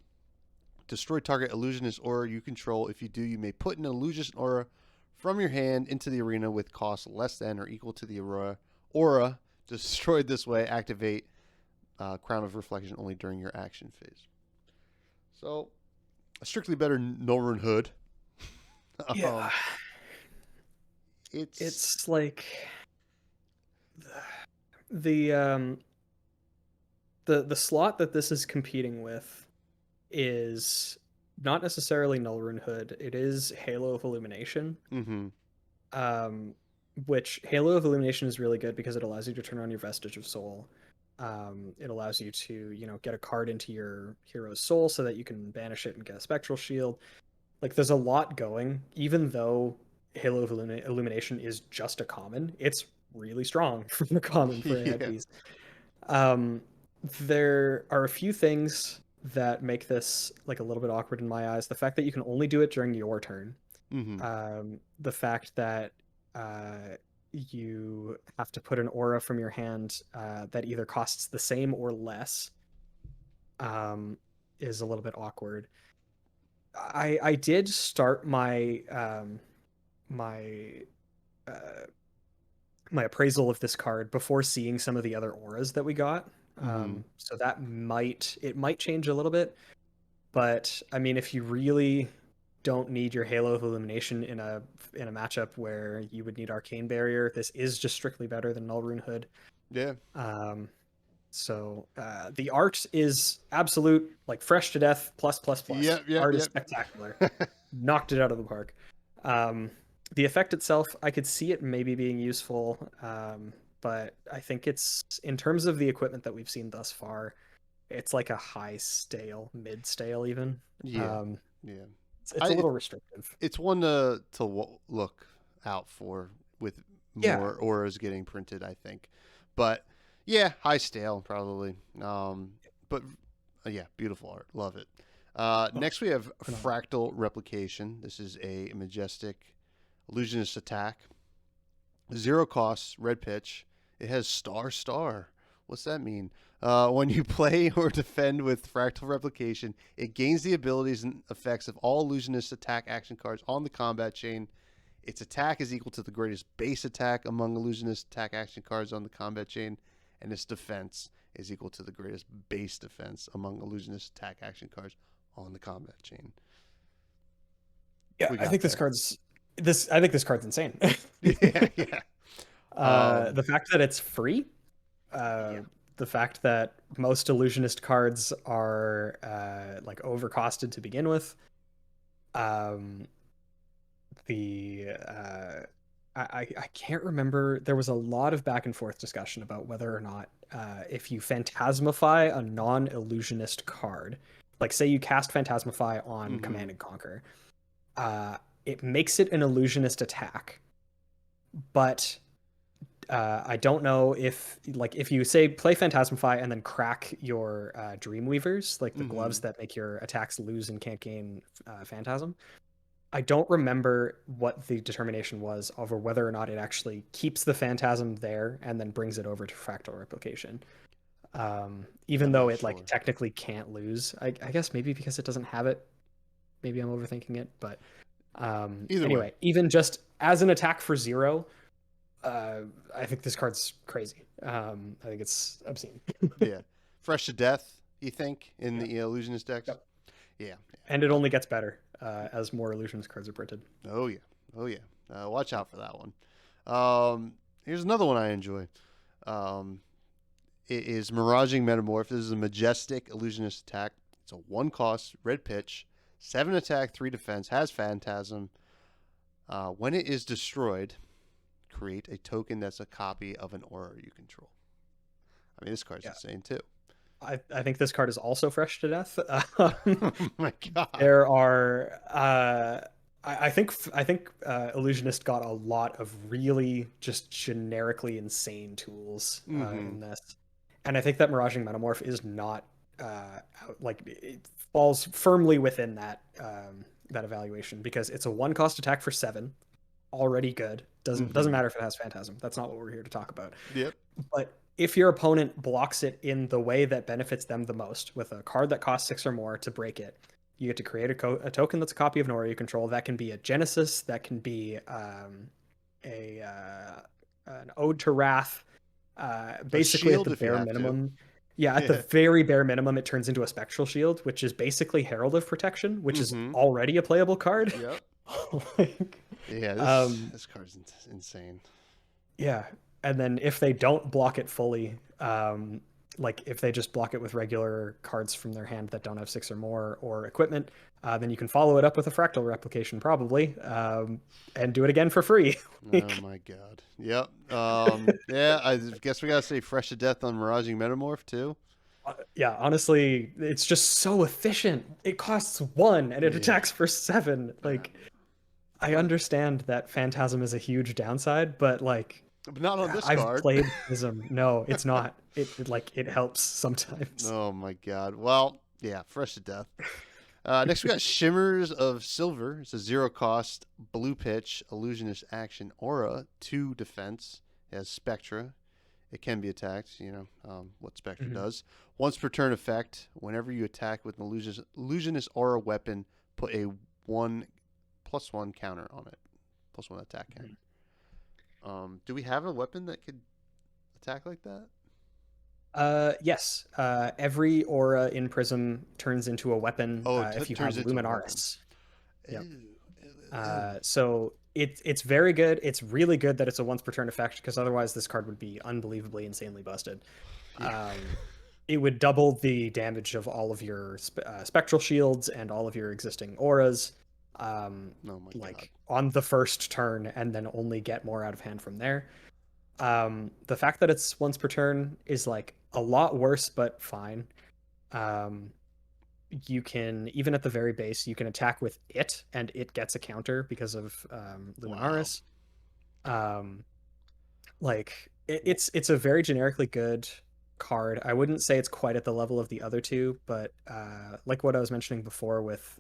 Destroy target illusionist aura you control. If you do, you may put an illusionist aura from your hand into the arena with cost less than or equal to the aura destroyed this way. Activate Crown of Reflection only during your action phase. So, a strictly better Norrøn Hood. Yeah. It's It's like the the slot that this is competing with is not necessarily Nullrune Hood. It is Halo of Illumination. mm-hmm. Um, which Halo of Illumination is really good because it allows you to turn on your Vestige of Soul. It allows you to, get a card into your hero's soul so that you can banish it and get a spectral shield. Like, there's a lot going. Even though Halo of Illumination is just a common, it's really strong for the common for a Yeah. headpiece. Um, there are a few things that make this like a little bit awkward in my eyes. The fact that you can only do it during your turn. Mm-hmm. The fact that you have to put an aura from your hand that either costs the same or less, is a little bit awkward. I did start my uh, my appraisal of this card before seeing some of the other auras that we got. Mm-hmm. So that might change a little bit, but I mean, if you really don't need your Halo of Illumination in a matchup where you would need Arcane Barrier, this is just strictly better than Nullrune Hood. Yeah. So the art is absolute, like fresh to death, plus plus plus. Yep. Art is spectacular. Knocked it out of the park. The effect itself, I could see it maybe being useful, but I think it's, in terms of the equipment that we've seen thus far, it's like a high stale, mid stale even. Yeah. Yeah. It's a little restrictive. It's one to look out for with more auras getting printed, I think. But yeah, high stale probably. But yeah, beautiful art, love it. Next we have Fractal Replication. This is a Majestic Illusionist attack. 0 cost, red pitch. It has star star. What's that mean? When you play or defend with Fractal Replication, it gains the abilities and effects of all illusionist attack action cards on the combat chain. Its attack is equal to the greatest base attack among illusionist attack action cards on the combat chain, and its defense is equal to the greatest base defense among illusionist attack action cards on the combat chain. Yeah, I think this card's insane. Yeah. The fact that it's free, the fact that most illusionist cards are like overcosted to begin with. I can't remember. There was a lot of back and forth discussion about whether or not if you phantasmify a non-illusionist card, like say you cast Phantasmify on Command and Conquer, it makes it an illusionist attack, but I don't know if you say play Phantasmify and then crack your Dreamweavers, like the gloves that make your attacks lose and can't gain Phantasm. I don't remember what the determination was over whether or not it actually keeps the Phantasm there and then brings it over to Fractal Replication. Even though it like technically can't lose. I guess maybe because it doesn't have it. Maybe I'm overthinking it, but anyway, even just as an attack for 0, I think this card's crazy. I think it's obscene. Yeah. Fresh to death, you think, in the illusionist decks? Yep. Yeah. And it only gets better as more illusionist cards are printed. Oh yeah. Watch out for that one. Here's another one I enjoy. It is Miraging Metamorph. This is a Majestic illusionist attack. It's a 1 cost, red pitch, 7 attack, 3 defense, has Phantasm. When it is destroyed, create a token that's a copy of an aura you control. I mean, this card's insane too. I think this card is also fresh to death. Oh my god! There are, I think Illusionist got a lot of really just generically insane tools in this, and I think that Miraging Metamorph is not like it falls firmly within that that evaluation because it's a 1 cost attack for 7, already good. Doesn't matter if it has Phantasm. That's not what we're here to talk about. Yep. But if your opponent blocks it in the way that benefits them the most, with a card that costs 6 or more to break it, you get to create a token that's a copy of an aura you control. That can be a Genesis, that can be an Ode to Wrath. Basically, at the bare minimum, at the very bare minimum, it turns into a Spectral Shield, which is basically Herald of Protection, which is already a playable card. Yep. This card's insane. Yeah. And then if they don't block it fully, like if they just block it with regular cards from their hand that don't have 6 or more or equipment, then you can follow it up with a Fractal Replication probably, and do it again for free. Oh my god. Yep. I guess we gotta say fresh to death on Miraging Metamorph too. Yeah, honestly, it's just so efficient. It costs 1 and it attacks for 7. Like, I understand that Phantasm is a huge downside, but like, but not on this I've card. played Prism. No, it's not. It helps sometimes. Oh my god. Well, yeah, fresh to death. Next we got Shimmers of Silver. It's a 0 cost, blue pitch, illusionist action aura, 2 defense. It has Spectra. It can be attacked. You know what Spectra does. Once per turn effect, whenever you attack with an illusionist aura weapon, put a 1+1 counter on it. +1 attack counter. Do we have a weapon that could attack like that? Yes. Every aura in Prism turns into a weapon if you have Luminaris. Yep. So it's very good. It's really good that it's a once per turn effect, because otherwise this card would be unbelievably insanely busted. It would double the damage of all of your spectral shields and all of your existing auras. On the first turn, and then only get more out of hand from there. The fact that it's once per turn is like a lot worse, but fine. You can, even at the very base, you can attack with it, and it gets a counter because of Luminaris. It's a very generically good card. I wouldn't say it's quite at the level of the other two, but like what I was mentioning before with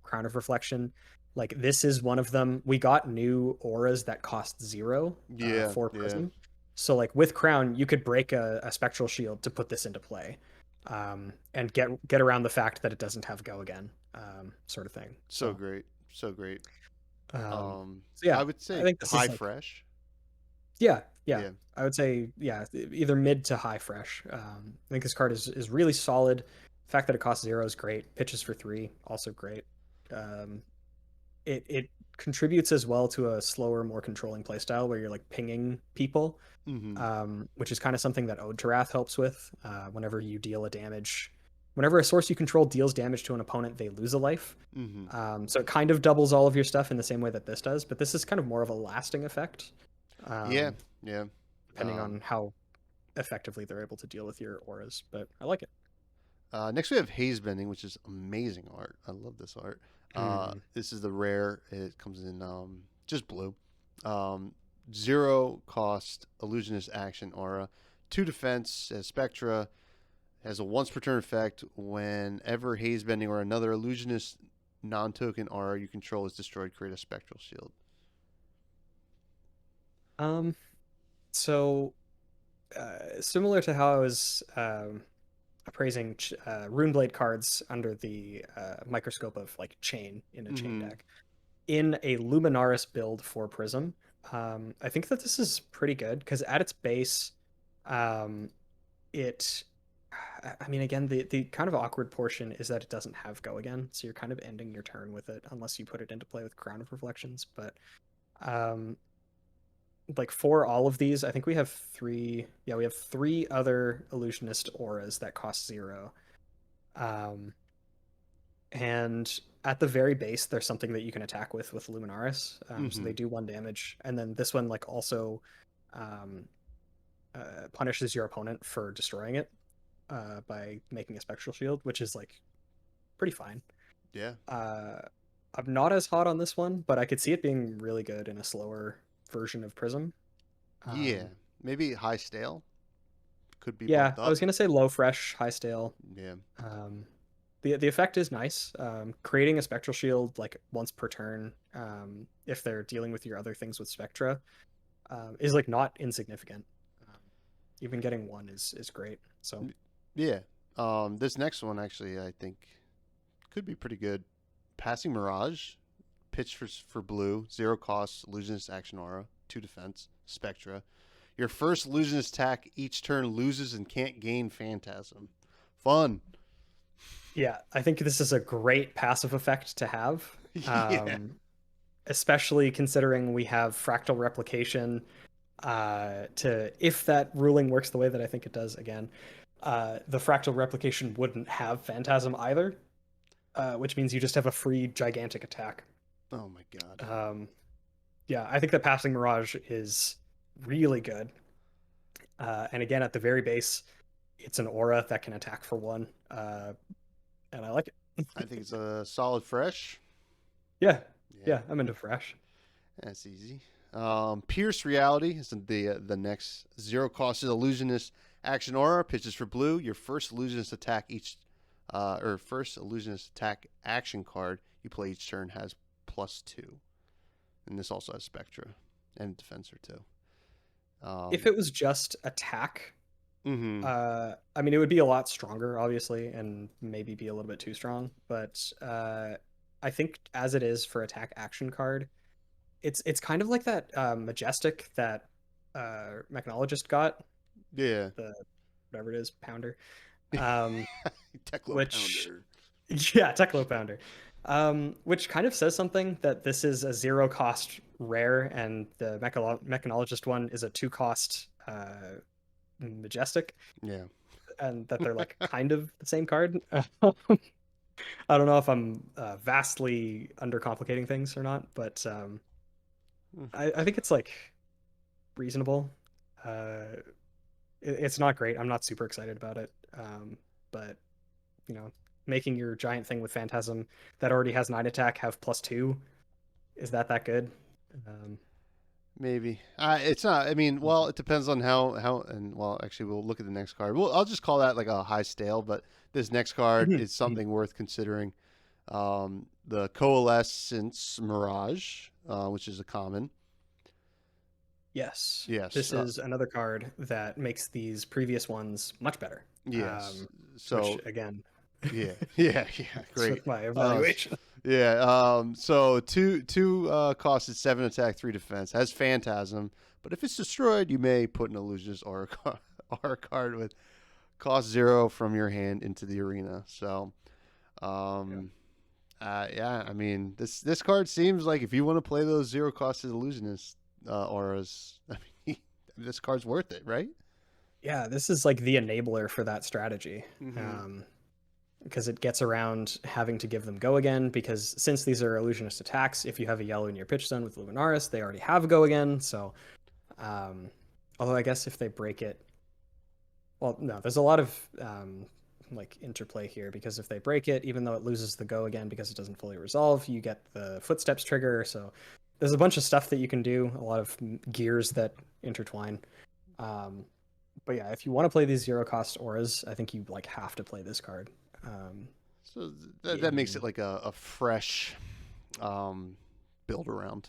Crown of Reflection, Like this is one of them. We got new auras that cost 0 Yeah, for yeah. Prism. So like with Crown, you could break a spectral shield to put this into play, and get around the fact that it doesn't have go again, sort of thing. So So, great. So great. so yeah, I would I say think this high is like fresh. yeah, yeah. Yeah. I would say yeah, either mid to high fresh. I think this card is really solid. The fact that it costs 0 is great. Pitches for 3, also great. Um, it contributes as well to a slower, more controlling playstyle where you're like pinging people, Mm-hmm. which is kind of something that Ode to Wrath helps with. Whenever a source you control deals damage to an opponent, they lose a life. Mm-hmm. So it kind of doubles all of your stuff in the same way that this does, but this is kind of more of a lasting effect, Yeah. um, Yeah. depending on how effectively they're able to deal with your auras. But I like it. Next we have haze bending, which is amazing art. I love this art. Mm. This is the rare. It comes in just blue. Um, 0 cost illusionist action aura, 2 defense, has spectra, has a once per turn effect. Whenever haze bending or another illusionist non-token aura you control is destroyed, create a spectral shield. Um, so similar to how I was appraising Runeblade cards under the microscope of like chain in a chain Mm-hmm. deck. In a Luminaris build for Prism, I think that this is pretty good because at its base, um, it. I mean, again, the kind of awkward portion is that it doesn't have go again, so you're kind of ending your turn with it unless you put it into play with Crown of Reflections. But um, like for all of these, I think we have 3. Yeah, we have 3 other illusionist auras that cost 0. Um, and at the very base, there's something that you can attack with Luminaris. So Mm-hmm. they do 1 damage, and then this one like also um, punishes your opponent for destroying it by making a spectral shield, which is like pretty fine. Yeah. Uh, I'm not as hot on this one, but I could see it being really good in a slower version of Prism. Yeah. Um, Maybe high stale could be yeah, bumped I up. was gonna say low fresh, high stale. Yeah. Um, the effect is nice. Creating a spectral shield like once per turn, if they're dealing with your other things with spectra, is like not insignificant. Um, Even getting 1 is great. So Yeah. This next one actually I think could be pretty good. Passing Mirage, pitch for blue, 0 cost, illusionist action aura, 2 defense, spectra. Your first illusionist attack each turn loses and can't gain phantasm. Fun. yeah, I think this is a great passive effect to have. Yeah. Especially considering we have fractal replication, to if that ruling works the way that I think it does again, the fractal replication wouldn't have phantasm either, which means you just have a free gigantic attack. Oh my god. um, yeah, I think that passing mirage is really good, and again at the very base it's an aura that can attack for 1, and I like it. I think it's a solid fresh. Yeah, Yeah. yeah, I'm into fresh. That's easy. Pierce Reality is the next 0 cost illusionist action aura. Pitches for blue. Your first illusionist attack or first illusionist attack action card you play each turn has +2, and this also has Spectra and Defensor too. If it was just attack, Mm-hmm. I mean, it would be a lot stronger, obviously, and maybe be a little bit too strong. But I think as it is for attack action card, it's kind of like that Majestic that Mechanologist got, Yeah. the whatever it is, Pounder. Um, Teclo which Pounder. yeah, Teclo Pounder. Which kind of says something that this is a 0 cost rare, and the Mechanologist one is a 2 cost Majestic, Yeah. and that they're like kind of the same card. I don't know if I'm vastly undercomplicating things or not, but I think it's like reasonable. Uh, it's not great. I'm not super excited about it, but you know, making your giant thing with Phantasm that already has 9 attack have +2, is that good? Um, Maybe it's not. I mean, well, it depends on how and well, actually, we'll look at the next card. Well, I'll just call that like a high stale. But this next card mhm, is mhm. something worth considering. The Coalescence Mirage, which is a common. Yes. Yes. This is another card that makes these previous ones much better. Yes. Which So again, yeah, yeah, great. with my evaluation. Yeah. So two cost is 7 attack, 3 defense. Has Phantasm, but if it's destroyed, you may put an illusionist or or a card with cost 0 from your hand into the arena. So, yeah. I mean, this card seems like if you want to play those 0 cost illusionist auras, I mean, this card's worth it, right? Yeah, this is like the enabler for that strategy. Mm-hmm. Because it gets around having to give them go again, because since these are illusionist attacks, if you have a yellow in your pitch zone with Luminaris, they already have go again. So, although I guess if they break it, well, no, there's a lot of like interplay here, because if they break it, even though it loses the go again because it doesn't fully resolve, you get the footsteps trigger. So there's a bunch of stuff that you can do, a lot of gears that intertwine. But yeah, if you want to play these 0 cost auras, I think you like have to play this card. So that makes it like a fresh build around.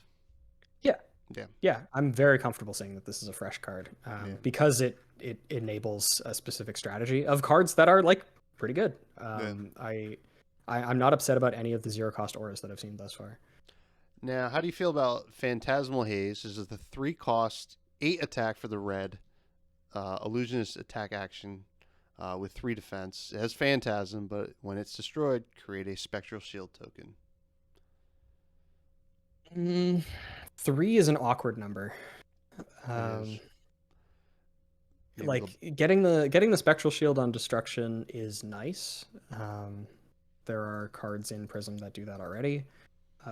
Yeah, I'm very comfortable saying that this is a fresh card, because it enables a specific strategy of cards that are like pretty good. I'm not upset about any of the 0 cost auras that I've seen thus far. Now, how do you feel about Phantasmal Haze? This is the 3 cost, 8 attack for the red, illusionist attack action with 3 defense. It has Phantasm, but when it's destroyed, create a Spectral Shield token. 3 is an awkward number. Like getting the Spectral Shield on destruction is nice. There are cards in Prism that do that already.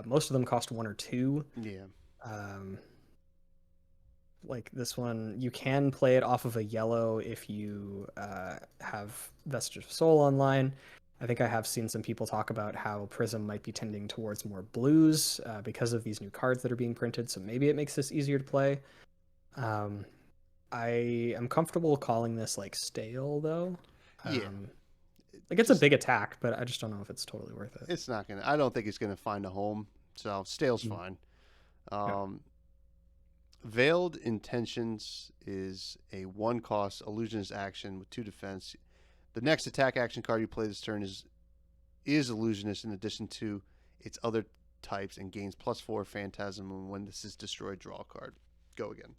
Most of them cost 1 or 2. Yeah. Like this one, you can play it off of a yellow if you have Vestige of Soul online. I think I have seen some people talk about how Prism might be tending towards more blues because of these new cards that are being printed, so maybe it makes this easier to play. I am comfortable calling this like stale though. Like it's a big attack, but I just don't know if it's totally worth it. It's not gonna. I don't think it's gonna find a home. So stale's fine. Veiled Intentions is a 1 cost illusionist action with 2 defense. The next attack action card you play this turn is illusionist in addition to its other types and gains +4 Phantasm. And when this is destroyed, draw a card. Go again.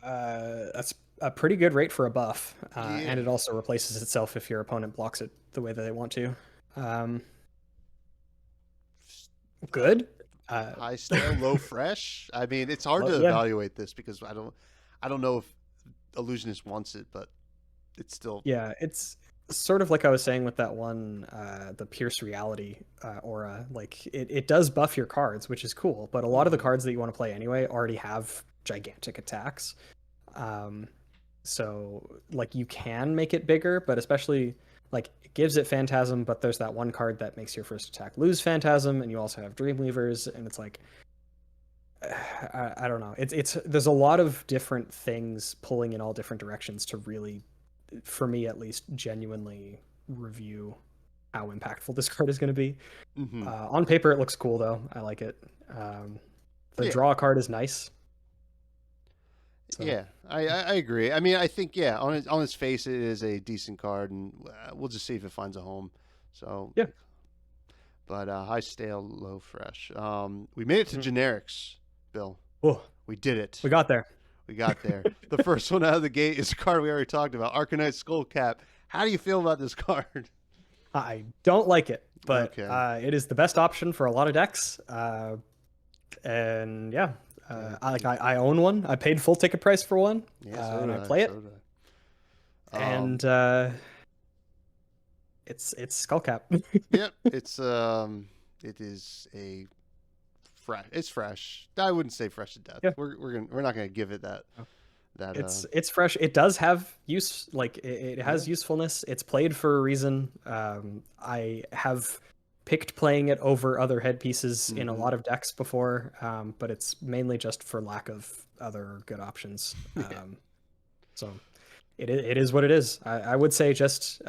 That's a pretty good rate for a buff, and it also replaces itself if your opponent blocks it the way that they want to. Good. High stale, low fresh. I mean, it's hard to evaluate this because I don't know if illusionist wants it, but it's still. Yeah, it's sort of like I was saying with that one, the Pierce Reality aura. Like it does buff your cards, which is cool, but a lot of the cards that you want to play anyway already have gigantic attacks. So like you can make it bigger, but especially like it gives it Phantasm, but there's that one card that makes your first attack lose Phantasm, and you also have Dreamweavers, and it's like I don't know. It's there's a lot of different things pulling in all different directions to really, for me at least, genuinely review how impactful this card is going to be. On paper, it looks cool though. I like it. The draw card is nice. So. Yeah, I agree. I mean, I think on its face it is a decent card, and we'll just see if it finds a home. So yeah. But high stale, low fresh. We made it to generics, Bill. Oh, we did it. We got there. The first one out of the gate is a card we already talked about, Arcanite Skullcap. How do you feel about this card? I don't like it, but it is the best option for a lot of decks. And yeah. I own one. I paid full ticket price for one, and I play it. And it's Skullcap. Yep, it is a fresh. It's fresh. I wouldn't say fresh to death. Yeah. We're not gonna give it that. It's fresh. It does have use. Like it has usefulness. It's played for a reason. I have picked playing it over other headpieces in a lot of decks before, but it's mainly just for lack of other good options. So it is what it is. I would say just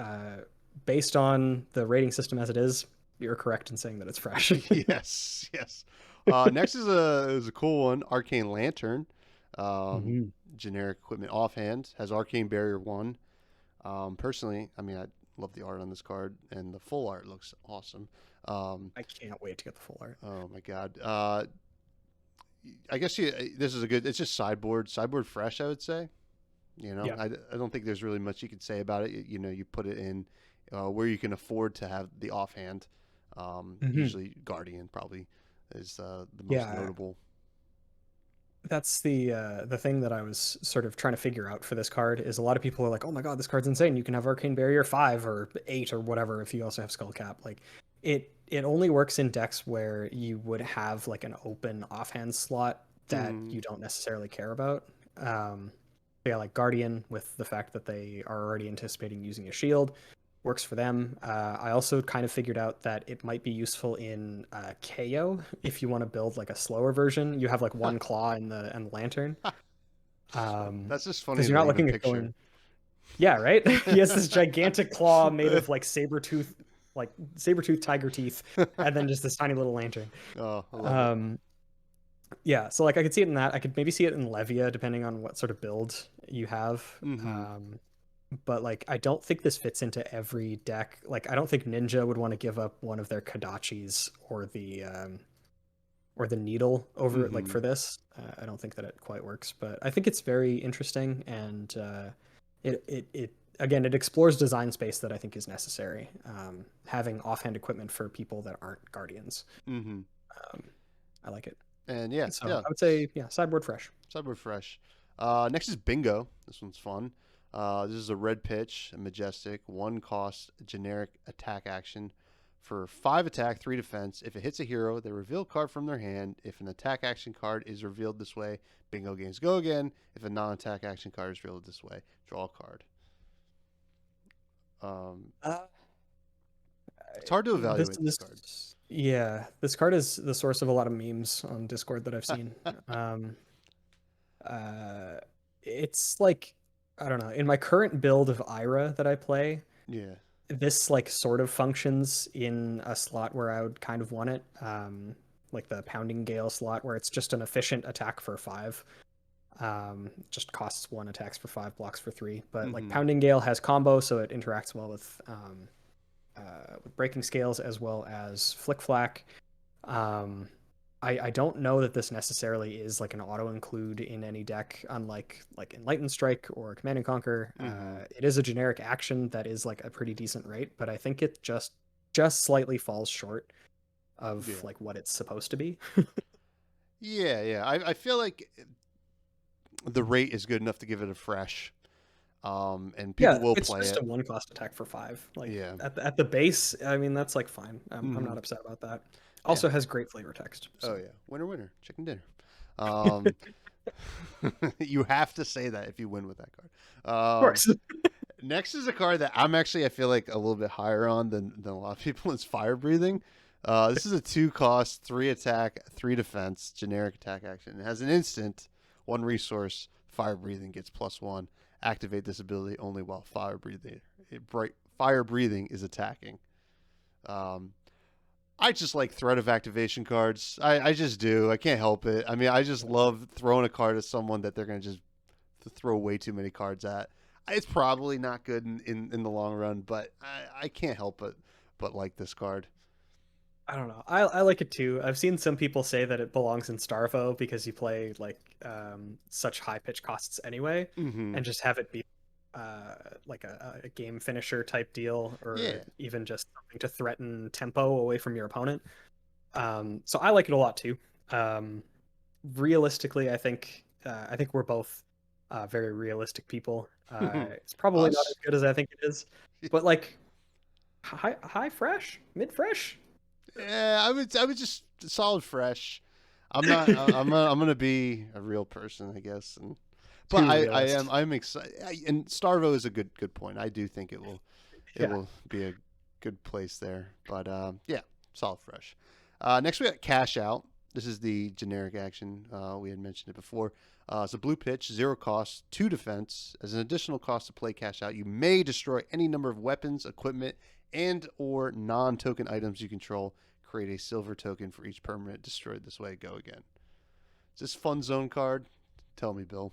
based on the rating system as it is, you're correct in saying that it's fresh. Yes, yes. Next is a cool one, Arcane Lantern. Um, Mhm. Generic equipment offhand, has Arcane Barrier 1. Personally, I mean, I love the art on this card, and the full art looks awesome. Um, I can't wait to get the full art. oh my god. I guess this is a good. It's just sideboard fresh. I would say. You know, Yeah. I don't think there's really much you could say about it. You know, you put it in where you can afford to have the offhand. Mhm. Usually, Guardian probably is the most Yeah, notable. that's the thing that I was sort of trying to figure out for this card is a lot of people are like, "Oh my god, this card's insane. You can have Arcane Barrier 5 or 8 or whatever if you also have Skull Cap." Like it only works in decks where you would have like an open offhand slot that Mm, you don't necessarily care about. Yeah, like Guardian with the fact that they are already anticipating using a shield works for them. I also kind of figured out that it might be useful in KO if you want to build like a slower version. You have like one claw in the lantern. that's just funny Because you're to not even looking at picture. going, yeah, right? He has this gigantic claw made of like saber tooth tiger teeth, and then just this tiny little lantern. Oh, I love it. Um, yeah, so like I could see it in that. I could maybe see it in Levia, depending on what sort of build you have. Mm-hmm. But like I don't think this fits into every deck. Like I don't think Ninja would want to give up one of their Kodachis or the needle over like Mm-hmm. for this. I don't think that it quite works, but I think it's very interesting and it again it explores design space that I think is necessary. Having offhand equipment for people that aren't guardians. Mm-hmm. Um, I like it. And yeah, So yeah. I would say yeah, sideboard fresh. Cyber Fresh. Next is Bingo. This one's fun. This is a red pitch, a Majestic, 1 cost, generic attack action for 5 attack, 3 defense. If it hits a hero, they reveal a card from their hand. If an attack action card is revealed this way, Bingo gains go again. If a non attack action card is revealed this way, draw a card. Um, Uh, it's hard to this evaluate this this card. yeah, this card is the source of a lot of memes on Discord that I've seen. Um, uh, it's like I don't know. In my current build of Ira that I play, Yeah. this like sort of functions in a slot where I would kind of want it. Like the Pounding Gale slot where it's just an efficient attack for 5. Just costs 1 attacks for 5, blocks for 3. But like Mm-hmm. Pounding Gale has combo, so it interacts well with Breaking Scales as well as Flick Flack. Um, I don't know that this necessarily is like an auto include in any deck, unlike like Enlightened Strike or Command and Conquer. Mm-hmm. It is a generic action that is like a pretty decent rate, but I think it just slightly falls short of Yeah. like what it's supposed to be. Yeah, yeah. I feel like the rate is good enough to give it a fresh. And Yeah, people will it's play just it. a 1 cost attack for 5. Like Yeah. at the base, I mean that's like fine. I'm Mm-hmm. not upset about that. Yeah. Also has great flavor text. Oh So yeah. Winner, winner, chicken dinner. Um, you have to say that if you win with that of card. course. Next is a card that I'm actually I feel like a little bit higher on than a lot of people. Is Fire Breathing. This is a 2 cost, 3 attack, 3 defense, generic attack action. It has an instant, 1 resource. Fire Breathing gets +1. Activate this ability only while fire breathing is attacking. Um, I just like threat of activation cards. I just do. I can't help it. I mean, I just love throwing a card at someone that they're going to just throw way too many cards at. It's probably not good in the long run, but I can't help it but like this card. I don't know. I like it too. I've seen some people say that it belongs in Starvo because you play like such high pitch costs anyway, Mm-hmm. and just have it be like a game finisher type deal, or Yeah. even just something to threaten tempo away from your opponent. So I like it a lot too. Um, Realistically, I think we're both very realistic people. It's probably not as Us? good as I think it is, but like high fresh, mid fresh. Yeah, I would just solid fresh. I'm not. I'm gonna be a real person, I guess. But Too realist. I'm excited. And Starvo is a good point. I do think it Yeah. will be a good place there. But yeah, solid fresh. Next we got Cash Out. This is the generic action. We had mentioned it before. It's a blue pitch, 0 cost, 2 defense. As an additional cost to play cash out, you may destroy any number of weapons, equipment, and or non-token items you control. Create a silver token for each permanent destroyed this way. Go again. Is this Fun Zone card? Tell me, Bill.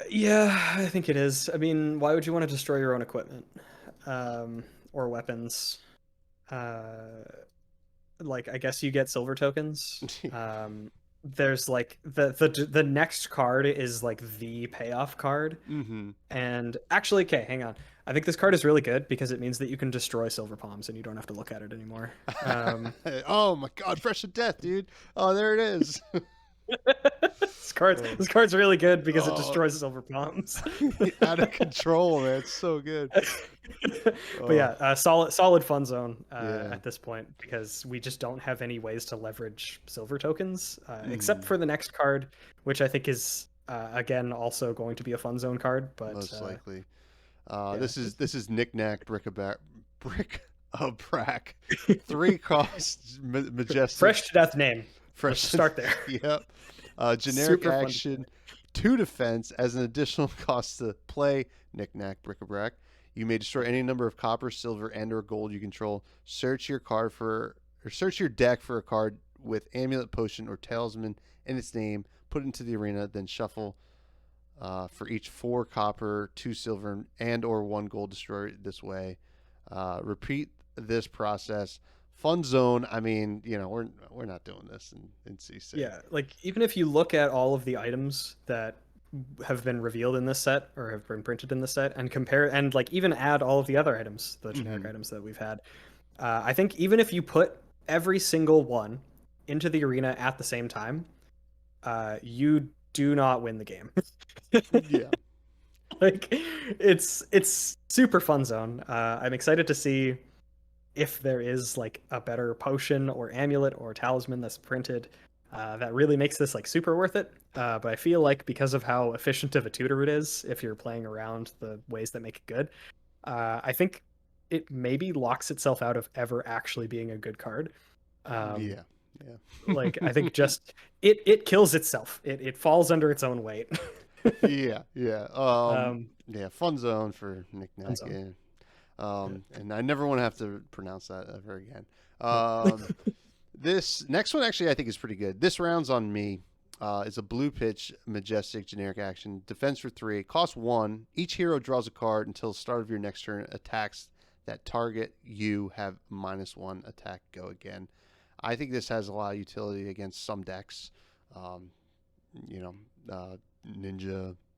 Yeah, I think it is. I mean, why would you want to destroy your own equipment or weapons? Like, I guess you get silver tokens. There's like the next card is like the payoff card. Mm-hmm. And actually, okay, hang on. I think this card is really good because it means that you can destroy silver palms and you don't have to look at it anymore. Oh my God, fresh to death, dude. Oh, there it is. This card's really good because it destroys silver palms. Out of control, man. It's so good. But yeah, solid fun zone at this point because we just don't have any ways to leverage silver tokens except for the next card, which I think is again also going to be a fun zone card. But most likely, this is Knick-Knack Brick-a-Brack. 3 costs, Majestic. Fresh to death name. Fresh. Let's start there. Yep. Generic action, 2 defense. As an additional cost to play Knick-Knack Brick-a-Brack, you may destroy any number of copper, silver, and/or gold you control. Search your deck for a card with Amulet, Potion, or Talisman in its name. Put it into the arena, then shuffle. For each 4 copper, 2 silver, and/or 1 gold destroyed this way. Repeat this process. Fun zone. I mean, we're not doing this in C6. Yeah, like even if you look at all of the items that have been revealed in this set or have been printed in the set and compare and like even add all of the other items, the generic items that we've had, I think even if you put every single one into the arena at the same time, you do not win the game. Yeah. Like it's super fun zone. I'm excited to see if there is like a better potion or amulet or talisman that's printed that really makes this like super worth it. But I feel like because of how efficient of a tutor it is, if you're playing around the ways that make it good, I think it maybe locks itself out of ever actually being a good card. Yeah. Like I think just it kills itself. It falls under its own weight. Yeah. Yeah. Fun zone for Knick-Knack. And I never want to have to pronounce that ever again. This next one actually I think is pretty good. This round's on me. It's a blue pitch, Majestic, generic action. Defense for 3. Cost 1. Each hero draws a card until the start of your next turn. Attacks that target you have -1 attack. Go again. I think this has a lot of utility against some decks. Ninja,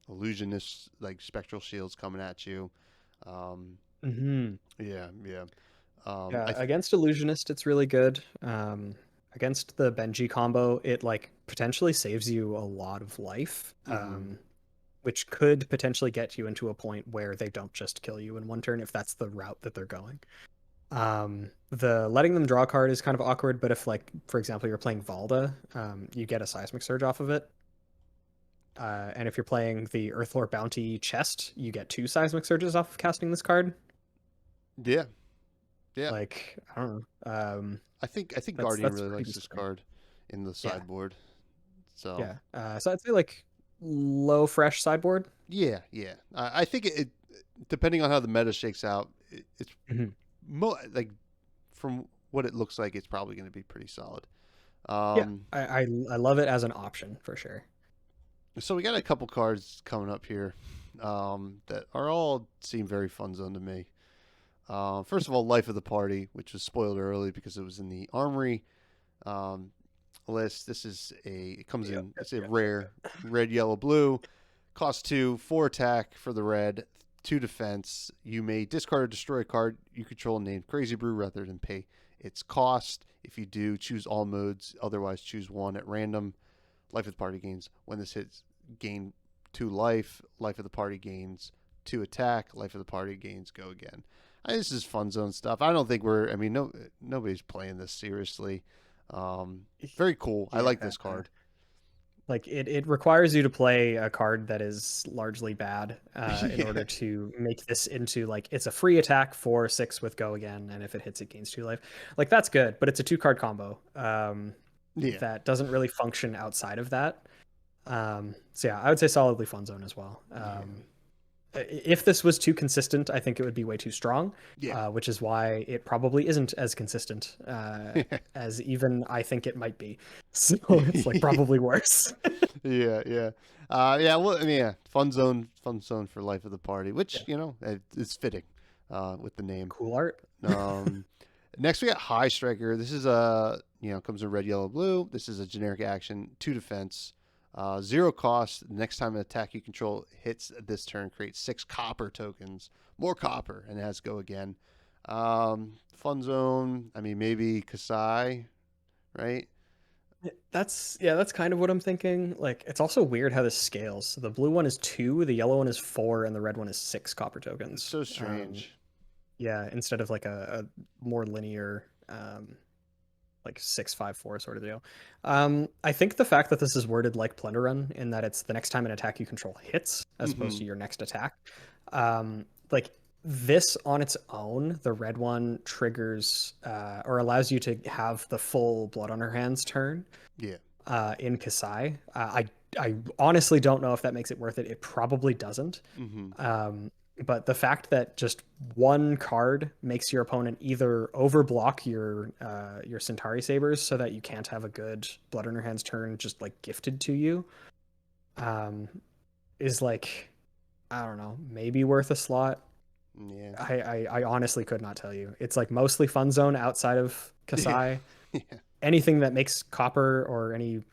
illusionists, like spectral shields coming at you. Yeah. Against illusionist, it's really good. Against the Benji combo, it like potentially saves you a lot of life, which could potentially get you into a point where they don't just kill you in one turn if that's the route that they're going. The letting them draw a card is kind of awkward, but if like, for example, you're playing Valda, you get a Seismic Surge off of it. And if you're playing the Earthlore Bounty chest, you get 2 Seismic Surges off of casting this card. Yeah. Like, I don't know. I think Guardian really likes this card in the sideboard. So yeah. So I'd say like low fresh sideboard. Yeah. I think it depending on how the meta shakes out, it's like from what it looks like, it's probably going to be pretty solid. I love it as an option for sure. So we got a couple cards coming up here that are all seem very fun zone to me. First of all, Life of the Party, which was spoiled early because it was in the Armory list. It comes in, it's a rare, red, yellow, blue. Cost 2, 4 attack for the red, 2 defense. You may discard or destroy a card you control named Crazy Brew rather than pay its cost. If you do, choose all modes. Otherwise, choose one at random. Life of the Party gains. When this hits, gain 2 life. Life of the Party gains 2 attack. Life of the Party gains go again. This is fun zone stuff. I don't think nobody's playing this seriously. Very cool. I like this card. Like it requires you to play a card that is largely bad in order to make this into like it's a free attack for 6 with go again, and if it hits, it gains 2 life. Like that's good, but it's a 2-card combo that doesn't really function outside of that. So yeah, I would say solidly fun zone as well. If this was too consistent, I think it would be way too strong, Yeah. which is why it probably isn't as consistent as even I think it might be. So it's like probably worse. Yeah, yeah. Yeah, well, I mean, yeah, fun zone for life of the party, which, Yeah. it's fitting with the name. Cool art. Um, Next we got High Striker. This is comes in red, yellow, blue. This is a generic action, 2 defense, 0 cost. Next time an attack you control hits this turn, create 6 copper tokens, more copper, and it has go again. Fun zone. I mean, maybe Kasai, right? That's kind of what I'm thinking. Like, it's also weird how this scales. So the blue one is 2, the yellow one is 4, and the red one is 6 copper It's tokens. so strange. Yeah, instead of like a more linear, like 6-5-4 sort of deal. I think the fact that this is worded like Plunder Run, in that it's the next time an attack you control hits, as opposed to your next attack, like this on its own, the red one triggers or allows you to have the full Blood on Her Hands turn. Yeah. In Kasai. I honestly don't know if that makes it worth it. It probably doesn't. But the fact that just one card makes your opponent either overblock your Centauri Sabers so that you can't have a good Blood on Her Hands turn just like gifted to you, is like, I don't know, maybe worth a slot. Yeah. I honestly could not tell you. It's like mostly fun zone outside of Kasai. Yeah. Anything that makes copper or any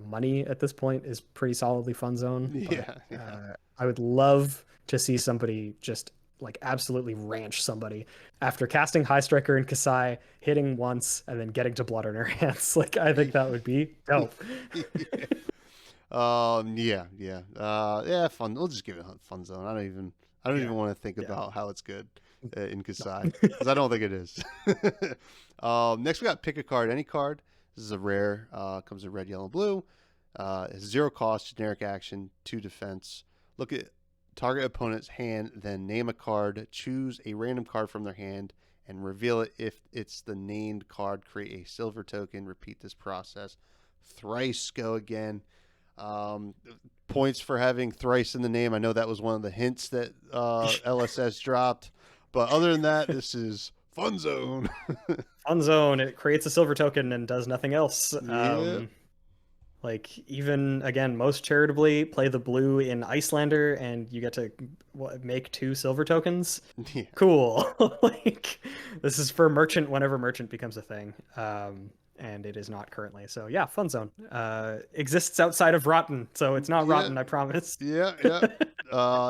money at this point is pretty solidly fun zone. Yeah. I would love to see somebody just like absolutely ranch somebody after casting High Striker and Kasai, hitting once, and then getting to Blood on Her Hands. Like, I think that would be dope. Yeah. Yeah, fun. We'll just give it a fun zone. I don't even want to think about how it's good in Kasai, because I don't think it is. Next we got pick a card, any card. This is a rare. Comes in red, yellow, blue. It's 0 cost, generic action, 2 defense. Look at target opponent's hand, then name a card. Choose a random card from their hand and reveal it. If it's the named card, create a silver token. Repeat this process thrice. Go again. Points for having thrice in the name. I know that was one of the hints that LSS dropped, but other than that, this is fun zone. Fun zone. It creates a silver token and does nothing else. Yeah. Like, even again, most charitably, play the blue in Icelander, and you get to make 2 silver tokens. Yeah. Cool. Like, this is for merchant whenever merchant becomes a thing. And it is not currently. So yeah, fun zone exists outside of rotten, so it's not rotten, I promise. Yeah.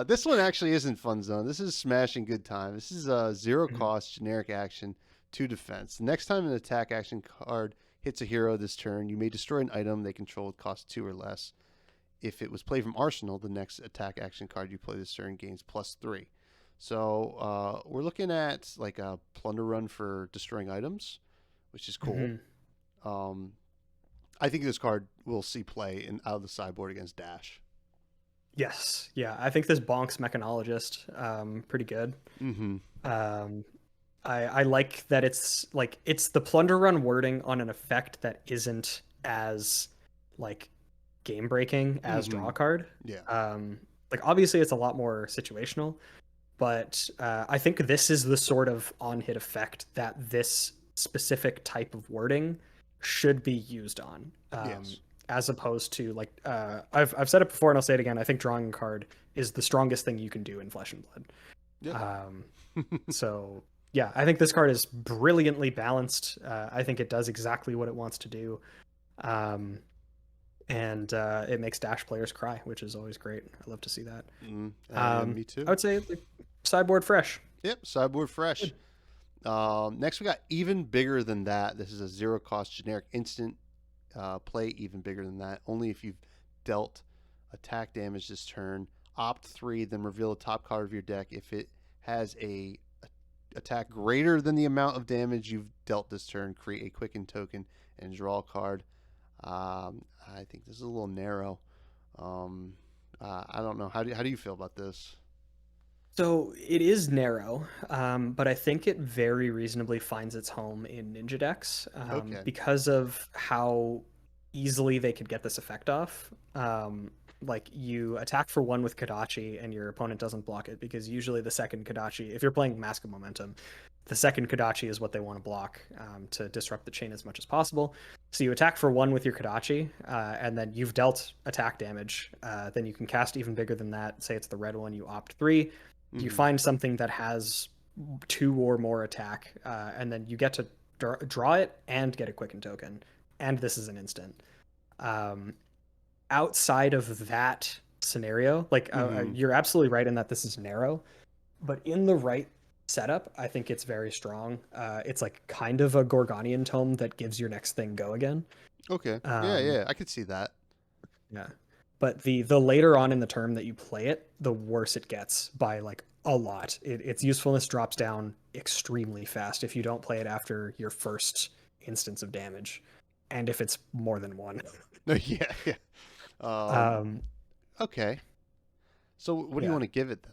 This one actually isn't fun zone. This is smashing good time. This is a 0 cost generic action, 2 defense. Next time an attack action card hits a hero this turn, you may destroy an item they control with cost 2 or less. If it was played from Arsenal, the next attack action card you play this turn gains +3. So we're looking at like a plunder run for destroying items, which is cool. I think this card will see play out of the sideboard against Dash. Yes, yeah, I think this bonks Mechanologist pretty good. I like that it's the plunder run wording on an effect that isn't as like game breaking as draw a card. Yeah. Like, obviously it's a lot more situational, but I think this is the sort of on hit effect that this specific type of wording should be used on. Yes. As opposed to like I've said it before and I'll say it again. I think drawing a card is the strongest thing you can do in Flesh and Blood. Yep. So yeah, I think this card is brilliantly balanced. I think it does exactly what it wants to do, and it makes Dash players cry, which is always great. I love to see that. Me too. I would say sideboard fresh. Yep, sideboard fresh. Next we got even bigger than that. This is a 0 cost generic instant. Play even bigger than that. Only if you've dealt attack damage this turn. Opt 3, then reveal the top card of your deck. If it has a attack greater than the amount of damage you've dealt this turn, create a quicken token and draw a card. I think this is a little narrow. I don't know. How do you feel about this? So it is narrow, but I think it very reasonably finds its home in Ninja decks because of how easily they could get this effect off. Like you attack for 1 with Kodachi and your opponent doesn't block it, because usually the second Kodachi, if you're playing Mask of Momentum, the second Kodachi is what they want to block, to disrupt the chain as much as possible. So you attack for 1 with your Kodachi, and then you've dealt attack damage. Then you can cast even bigger than that. Say it's the red one, you opt 3. You find something that has 2 or more attack, and then you get to draw it and get a quicken token. And this is an instant. Outside of that scenario, like you're absolutely right in that this is narrow, but in the right setup, I think it's very strong. It's like kind of a Gorgonian tome that gives your next thing go again. Okay. Yeah, I could see that. Yeah. But the later on in the term that you play it, the worse it gets by like a lot. Its usefulness drops down extremely fast if you don't play it after your first instance of damage, and if it's more than 1. Yeah. Okay. So what do you want to give it then?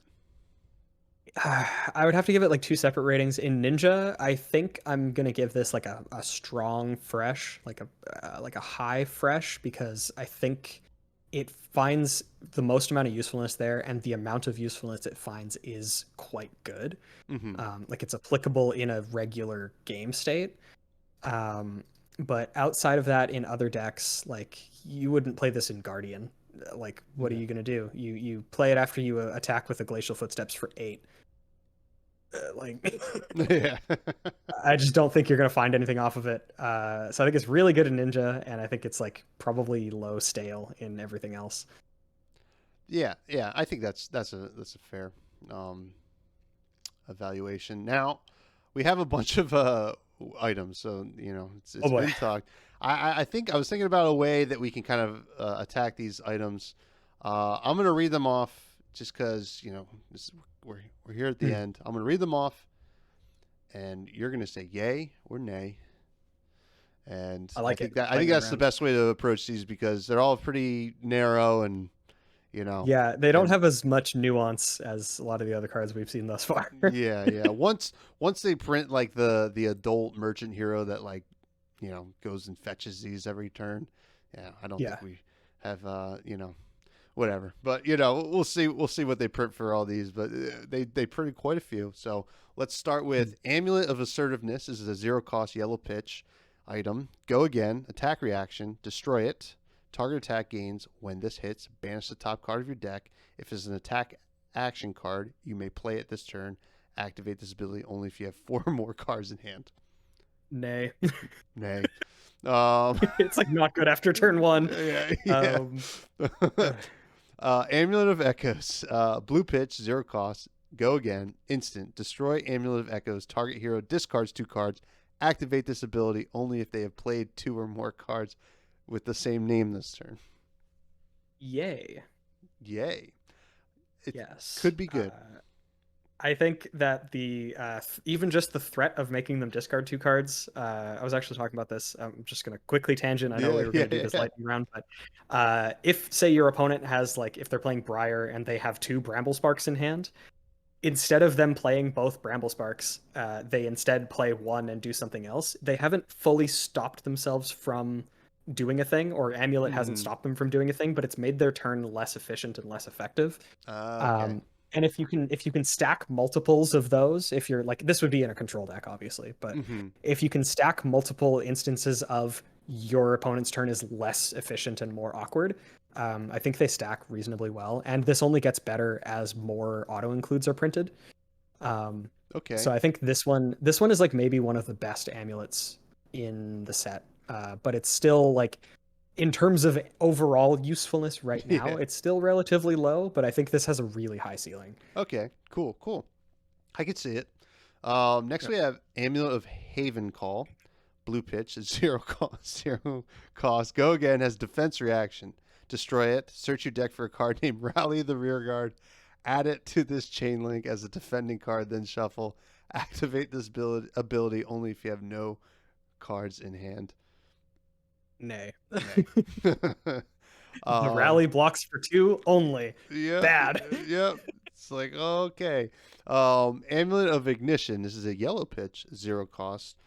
I would have to give it like 2 separate ratings. In Ninja, I think I'm gonna give this like a strong fresh, like a high fresh, because I think it finds the most amount of usefulness there, and the amount of usefulness it finds is quite good. Like it's applicable in a regular game state. But outside of that, in other decks, like you wouldn't play this in Guardian. Like, what are you gonna do? You play it after you attack with a Glacial Footsteps for 8. Yeah. I just don't think you're gonna find anything off of it. So I think it's really good in Ninja, and I think it's like probably low stale in everything else. Yeah. I think that's a fair evaluation. Now, we have a bunch of items, so it's been talked. I think I was thinking about a way that we can kind of attack these items. I'm gonna read them off just because we're here at the end. I'm gonna read them off, and you're gonna say yay or nay. And I think that's the best way to approach these, because they're all pretty narrow and Yeah, they don't have as much nuance as a lot of the other cards we've seen thus far. yeah. Once they print like the adult merchant hero that goes and fetches these every turn, I don't think we have whatever. But we'll see what they print for all these. But they printed quite a few. So let's start with Amulet of Assertiveness. This is a 0-cost yellow pitch item. Go again. Attack reaction. Destroy it. Target attack gains. When this hits, banish the top card of your deck. If it's an attack action card, you may play it this turn. Activate this ability only if you have 4 or more cards in hand. Nay. Nay. It's like not good after turn 1. Yeah. Amulet of Echoes. Blue pitch, 0 cost. Go again. Instant. Destroy Amulet of Echoes. Target hero discards 2 cards. Activate this ability only if they have played 2 or more cards with the same name this turn. Yay. Yes. Could be good. I think that the even just the threat of making them discard 2 cards. I was actually talking about this. I'm just going to quickly tangent. I know we were going to do this lightning round, but if say your opponent has if they're playing Briar and they have 2 Bramble Sparks in hand, instead of them playing both Bramble Sparks, they instead play 1 and do something else. They haven't fully stopped themselves from doing a thing, or Amulet hasn't stopped them from doing a thing, but it's made their turn less efficient and less effective. Okay. And if you can stack multiples of those, if you're this would be in a control deck, obviously, but if you can stack multiple instances of your opponent's turn is less efficient and more awkward, I think they stack reasonably well. And this only gets better as more auto includes are printed. Okay. So I think this one is maybe one of the best amulets in the set. But it's still in terms of overall usefulness right now, it's still relatively low, but I think this has a really high ceiling. Okay, cool. I could see it. Next we have Amulet of Haven Call. Blue pitch is 0 cost. Go again, has defense reaction. Destroy it. Search your deck for a card named Rally the Rearguard. Add it to this chain link as a defending card, then shuffle. Activate this ability only if you have no cards in hand. Nay. The rally blocks for 2 only. Bad. Yep. It's okay. Amulet of Ignition. This is a yellow pitch, 0 cost.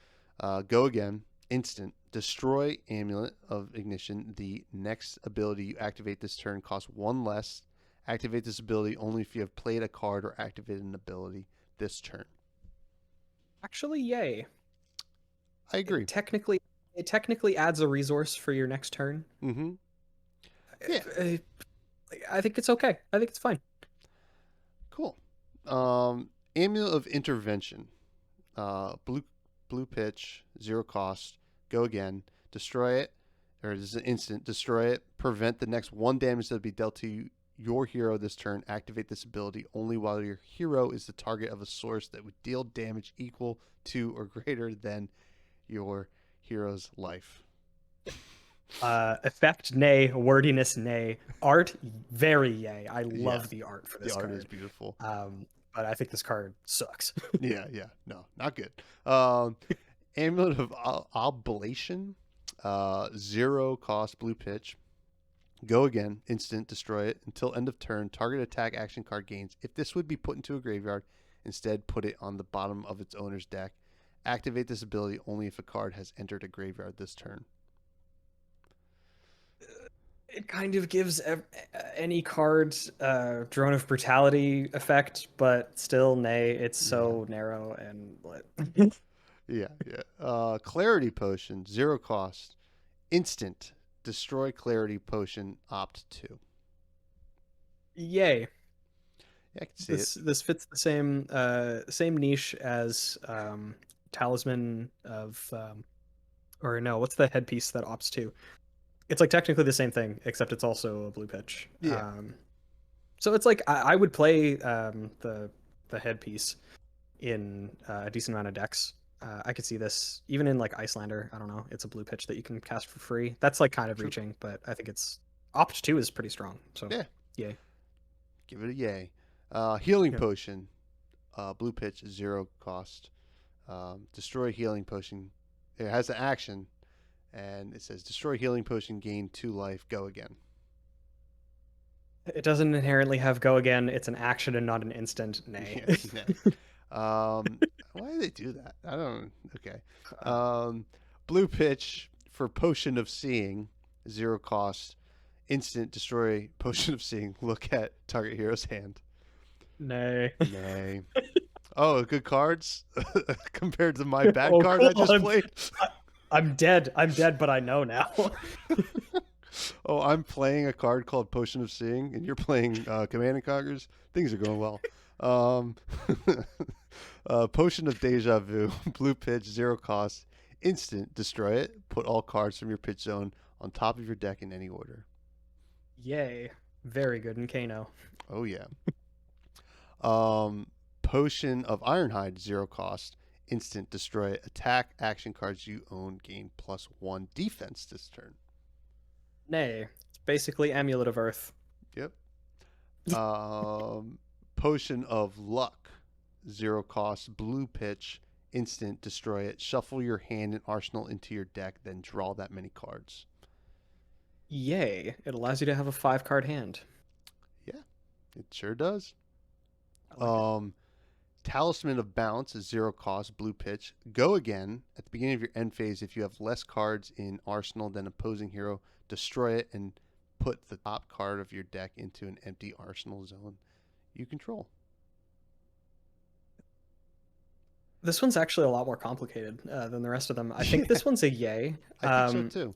Go again. Instant. Destroy Amulet of Ignition. The next ability you activate this turn costs 1 less. Activate this ability only if you have played a card or activated an ability this turn. Actually, yay. I agree. It technically adds a resource for your next turn. Mm-hmm. Yeah. I think it's okay. I think it's fine. Cool. Amulet of Intervention. Blue pitch, 0 cost. Go again. Destroy it. Or this is an instant. Destroy it. Prevent the next 1 damage that will be dealt to your hero this turn. Activate this ability only while your hero is the target of a source that would deal damage equal to or greater than your hero's life. Effect, nay. Wordiness, nay. Art, very yay. I love the art for this card. The art is beautiful. But I think this card sucks. Yeah. No, not good. Amulet of Oblation. 0 cost, blue pitch. Go again, instant, destroy it. Until end of turn, target attack action card gains. If this would be put into a graveyard, instead put it on the bottom of its owner's deck. Activate this ability only if a card has entered a graveyard this turn. It kind of gives any card Drone of Brutality effect, but still, nay, it's so narrow and what? Yeah. Clarity Potion, 0 cost. Instant. Destroy Clarity Potion, opt 2. Yay. Yeah, I can see it. This fits the same niche as Talisman of or no, what's the headpiece that opts 2? It's like technically the same thing, except it's also a blue pitch. Yeah. So it's like I would play the headpiece in a decent amount of decks. I could see this even in like Icelander. I don't know. It's a blue pitch that you can cast for free. That's like kind of reaching, but I think it's opt 2 is pretty strong. So yeah, yay. Give it a yay. Healing Potion, blue pitch, 0 cost. Destroy Healing Potion. It has an action, and it says destroy Healing Potion, gain 2 life, go again. It doesn't inherently have go again. It's an action and not an instant. Nay. Why do they do that? I don't. Okay. Blue pitch for Potion of Seeing, 0 cost. Instant, destroy Potion of Seeing. Look at target hero's hand. Nay. Oh, good cards compared to my bad card I just played. I'm dead, but I know now. Oh, I'm playing a card called Potion of Seeing, and you're playing Command and Conquers. Things are going well. Potion of Deja Vu, blue pitch, 0 cost, instant, destroy it. Put all cards from your pitch zone on top of your deck in any order. Yay! Very good in Kano. Oh yeah. Potion of Ironhide, 0 cost, instant, destroy it. Attack action cards you own gain +1 defense this turn. Nay, it's basically Amulet of Earth. Yep. Potion of Luck, 0 cost, blue pitch, instant, destroy it. Shuffle your hand and arsenal into your deck, then draw that many cards. Yay! It allows you to have a 5-card hand. Yeah, it sure does. Like Talisman of Bounce is 0 cost, blue pitch. Go again at the beginning of your end phase. If you have less cards in arsenal than opposing hero, destroy it and put the top card of your deck into an empty arsenal zone you control. This one's actually a lot more complicated than the rest of them. I think this one's a yay. I think so too.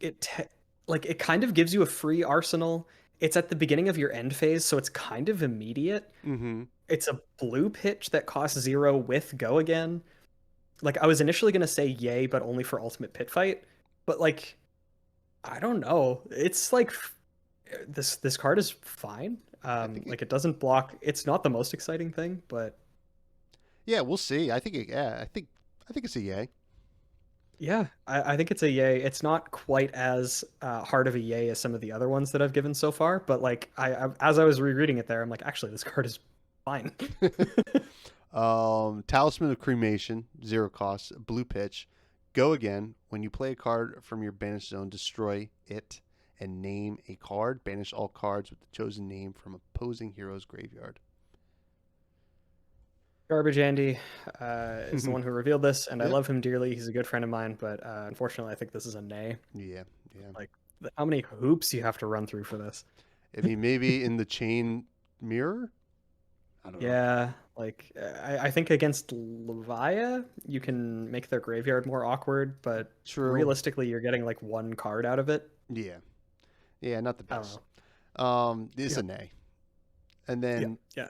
It kind of gives you a free arsenal. It's at the beginning of your end phase, so it's kind of immediate. Mm-hmm. It's a blue pitch that costs 0 with go again. Like, I was initially going to say yay, but only for Ultimate Pit Fight. But, like, I don't know. It's like, this card is fine. Like, it doesn't block. It's not the most exciting thing, but... Yeah, we'll see. I think it's a yay. Yeah, I think it's a yay. It's not quite as hard of a yay as some of the other ones that I've given so far, but like as I was rereading it there, I'm like, actually, this card is fine. Talisman of Cremation, 0 cost, blue pitch. Go again. When you play a card from your banished zone, destroy it and name a card. Banish all cards with the chosen name from opposing hero's graveyard. Garbage Andy is the one who revealed this, and I Yep. love him dearly. He's a good friend of mine, but unfortunately, I think this is a nay. Yeah, yeah. Like, how many hoops you have to run through for this? I mean, maybe in the chain mirror. I don't know. Yeah, like I think against Levia, you can make their graveyard more awkward, but True. realistically, you're getting like one card out of it. Yeah, yeah. Not the I don't best. know. It's Yeah, a nay. And yeah, then yeah.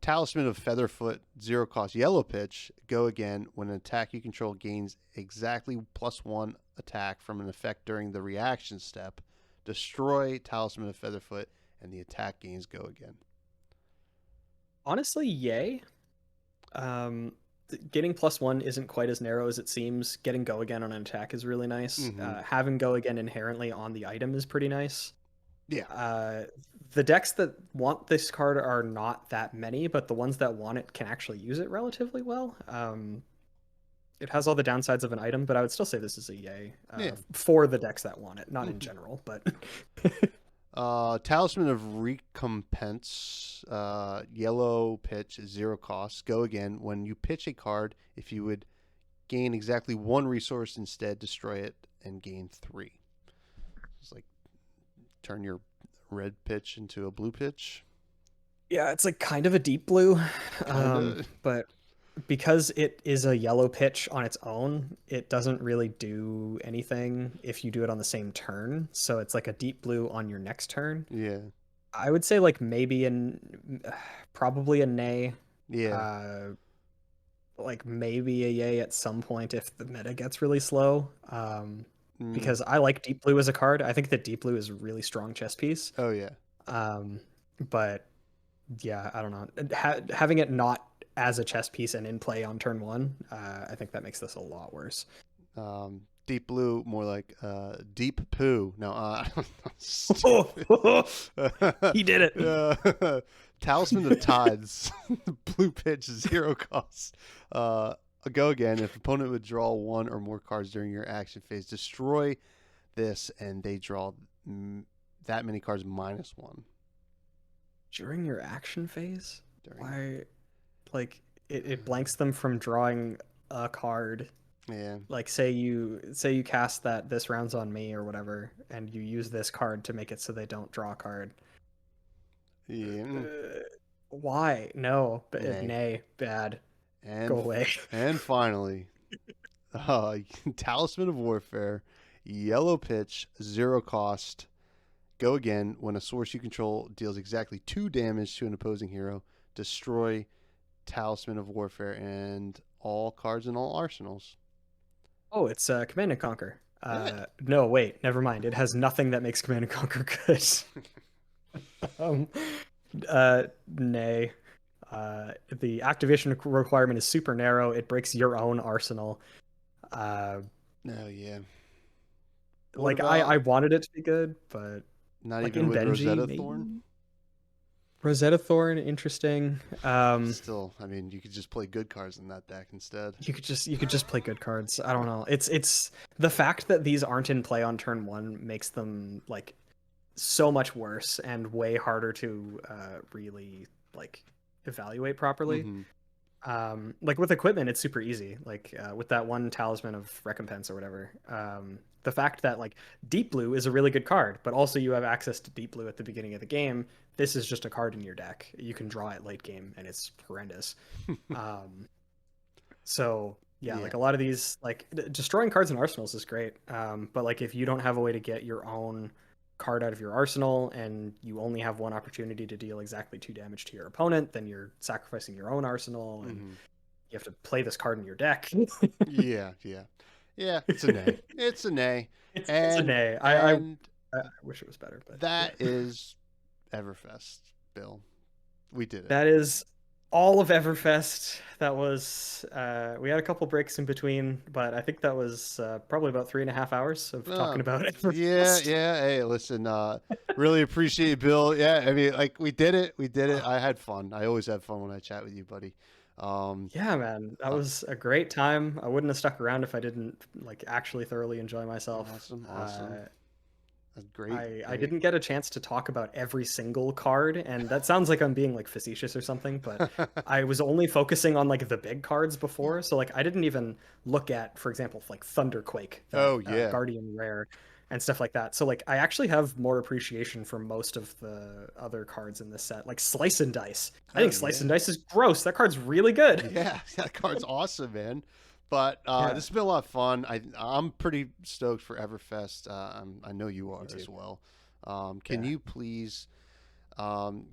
Talisman of Featherfoot, 0 cost yellow pitch. Go again when an attack you control gains exactly +1 attack from an effect during the reaction step. Destroy Talisman of Featherfoot, and the attack gains go again. Honestly, yay. Getting +1 isn't quite as narrow as it seems. Getting go again on an attack is really nice. Having go again inherently on the item is pretty nice. Yeah. The decks that want this card are not that many, but the ones that want it can actually use it relatively well. It has all the downsides of an item, but I would still say this is a yay for the decks that want it, not in general. But Talisman of Recompense, yellow pitch, 0 cost. Go again when you pitch a card. If you would gain exactly 1 resource instead, destroy it and gain 3. It's like turn your red pitch into a blue pitch. yeah, it's like kind of a deep blue, Kinda. but because it is a yellow pitch on its own, it doesn't really do anything if you do it on the same turn. So it's like a deep blue on your next turn. Yeah. I would say like maybe probably a nay. Yeah. Like maybe a yay at some point if the meta gets really slow. Because I like deep blue as a card. I think that deep blue is a really strong chess piece. Oh yeah. But yeah, I don't know. Having it not as a chess piece and in play on turn 1, I think that makes this a lot worse. Deep blue, more like deep poo. No, He did it. Talisman of Tides, blue pitch, 0 cost. Go again. If opponent would draw 1 or more cards during your action phase, destroy this, and they draw that many cards -1. During your action phase? During... Why? Like it blanks them from drawing a card. Yeah. Like say you cast that this round's on me or whatever, and you use this card to make it so they don't draw a card. Yeah. Why? No. Nay. Bad. And, go away. And finally, Talisman of Warfare, yellow pitch, 0 cost. Go again when a source you control deals exactly 2 damage to an opposing hero. Destroy Talisman of Warfare and all cards in all arsenals. Oh, it's Command and Conquer. No, wait, never mind. It has nothing that makes Command and Conquer good. Nay. The activation requirement is super narrow. It breaks your own arsenal. Oh yeah. Like I wanted it to be good, but not like even with Benji, Rosetta maybe? Thorn. Rosetta Thorn, interesting. Still, I mean, you could just play good cards in that deck instead. You could just play good cards. I don't know. It's the fact that these aren't in play on turn 1 makes them like so much worse and way harder to really like evaluate properly. Like with equipment, it's super easy. Like with that one Talisman of Recompense or whatever. The fact that like Deep Blue is a really good card, but also you have access to Deep Blue at the beginning of the game. This is just a card in your deck. You can draw it late game, and it's horrendous. So yeah, like a lot of these, like destroying cards in arsenals is great. But like if you don't have a way to get your own card out of your arsenal and you only have one opportunity to deal exactly 2 damage to your opponent, then you're sacrificing your own arsenal and you have to play this card in your deck. Yeah, it's a nay. It's a nay. It's a nay. I wish it was better, but that is Everfest, Bill. We did it. That is all of Everfest. That was we had a couple breaks in between, but I think that was probably about 3.5 hours of talking about Everfest. Yeah. Hey, listen, really appreciate it, Bill. Yeah, I mean, like we did it. I had fun. I always have fun when I chat with you, buddy. Yeah, man, that was a great time. I wouldn't have stuck around if I didn't like actually thoroughly enjoy myself. Awesome. That's great. I didn't get a chance to talk about every single card, and that sounds like I'm being like facetious or something, but I was only focusing on like the big cards before, so like I didn't even look at, for example, like Thunderquake, Oh, yeah. Guardian Rare, and stuff like that. So like I actually have more appreciation for most of the other cards in this set, like Slice and Dice. I think Slice and Dice is gross. That card's really good. Yeah, that card's awesome, man. But Yeah. this has been a lot of fun. I'm pretty stoked for Everfest. I know you are too. as well. Can you please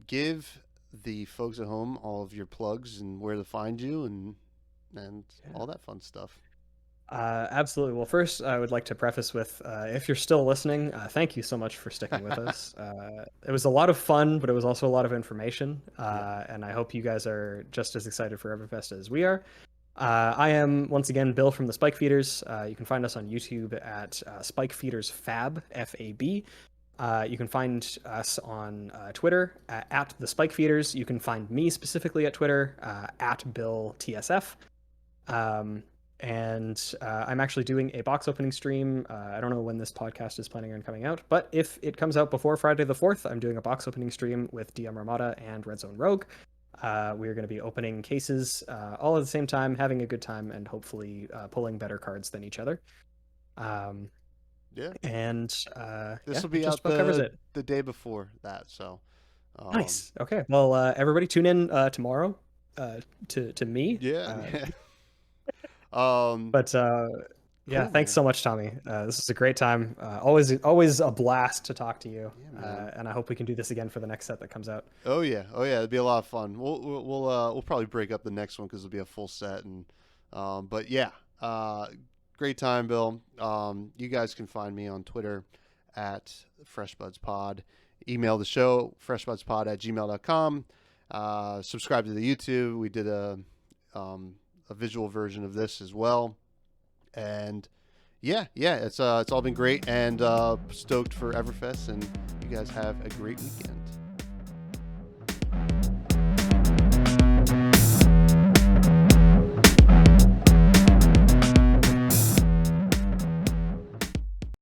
give the folks at home all of your plugs and where to find you and all that fun stuff? Absolutely. Well, first, I would like to preface with if you're still listening, thank you so much for sticking with us. It was a lot of fun, but it was also a lot of information. And I hope you guys are just as excited for Everfest as we are. I am, once again, Bill from the Spike Feeders. You can find us on YouTube at Spike Feeders Fab, F-A-B. You can find us on Twitter at the Spike Feeders. You can find me specifically at Twitter at Bill TSF. And I'm actually doing a box opening stream. I don't know when this podcast is planning on coming out, but if it comes out before Friday the 4th, I'm doing a box opening stream with DM Ramada and Red Zone Rogue. We're going to be opening cases all at the same time, having a good time, and hopefully pulling better cards than each other. Yeah. And This will be just out about covers it. the day before that. So Nice. Okay. Well, everybody tune in tomorrow to me. Yeah. But yeah, Cool, thanks man. so much, Tommy. This is a great time. Always a blast to talk to you. Yeah, man. And I hope we can do this again for the next set that comes out. Oh yeah, it'd be a lot of fun. We'll probably break up the next one because it'll be a full set. And but yeah, great time, Bill. You guys can find me on Twitter at FreshBudsPod. Email the show freshbudspod@gmail.com. Subscribe to the YouTube. We did a visual version of this as well. And yeah, it's all been great, and stoked for Everfest, and you guys have a great weekend.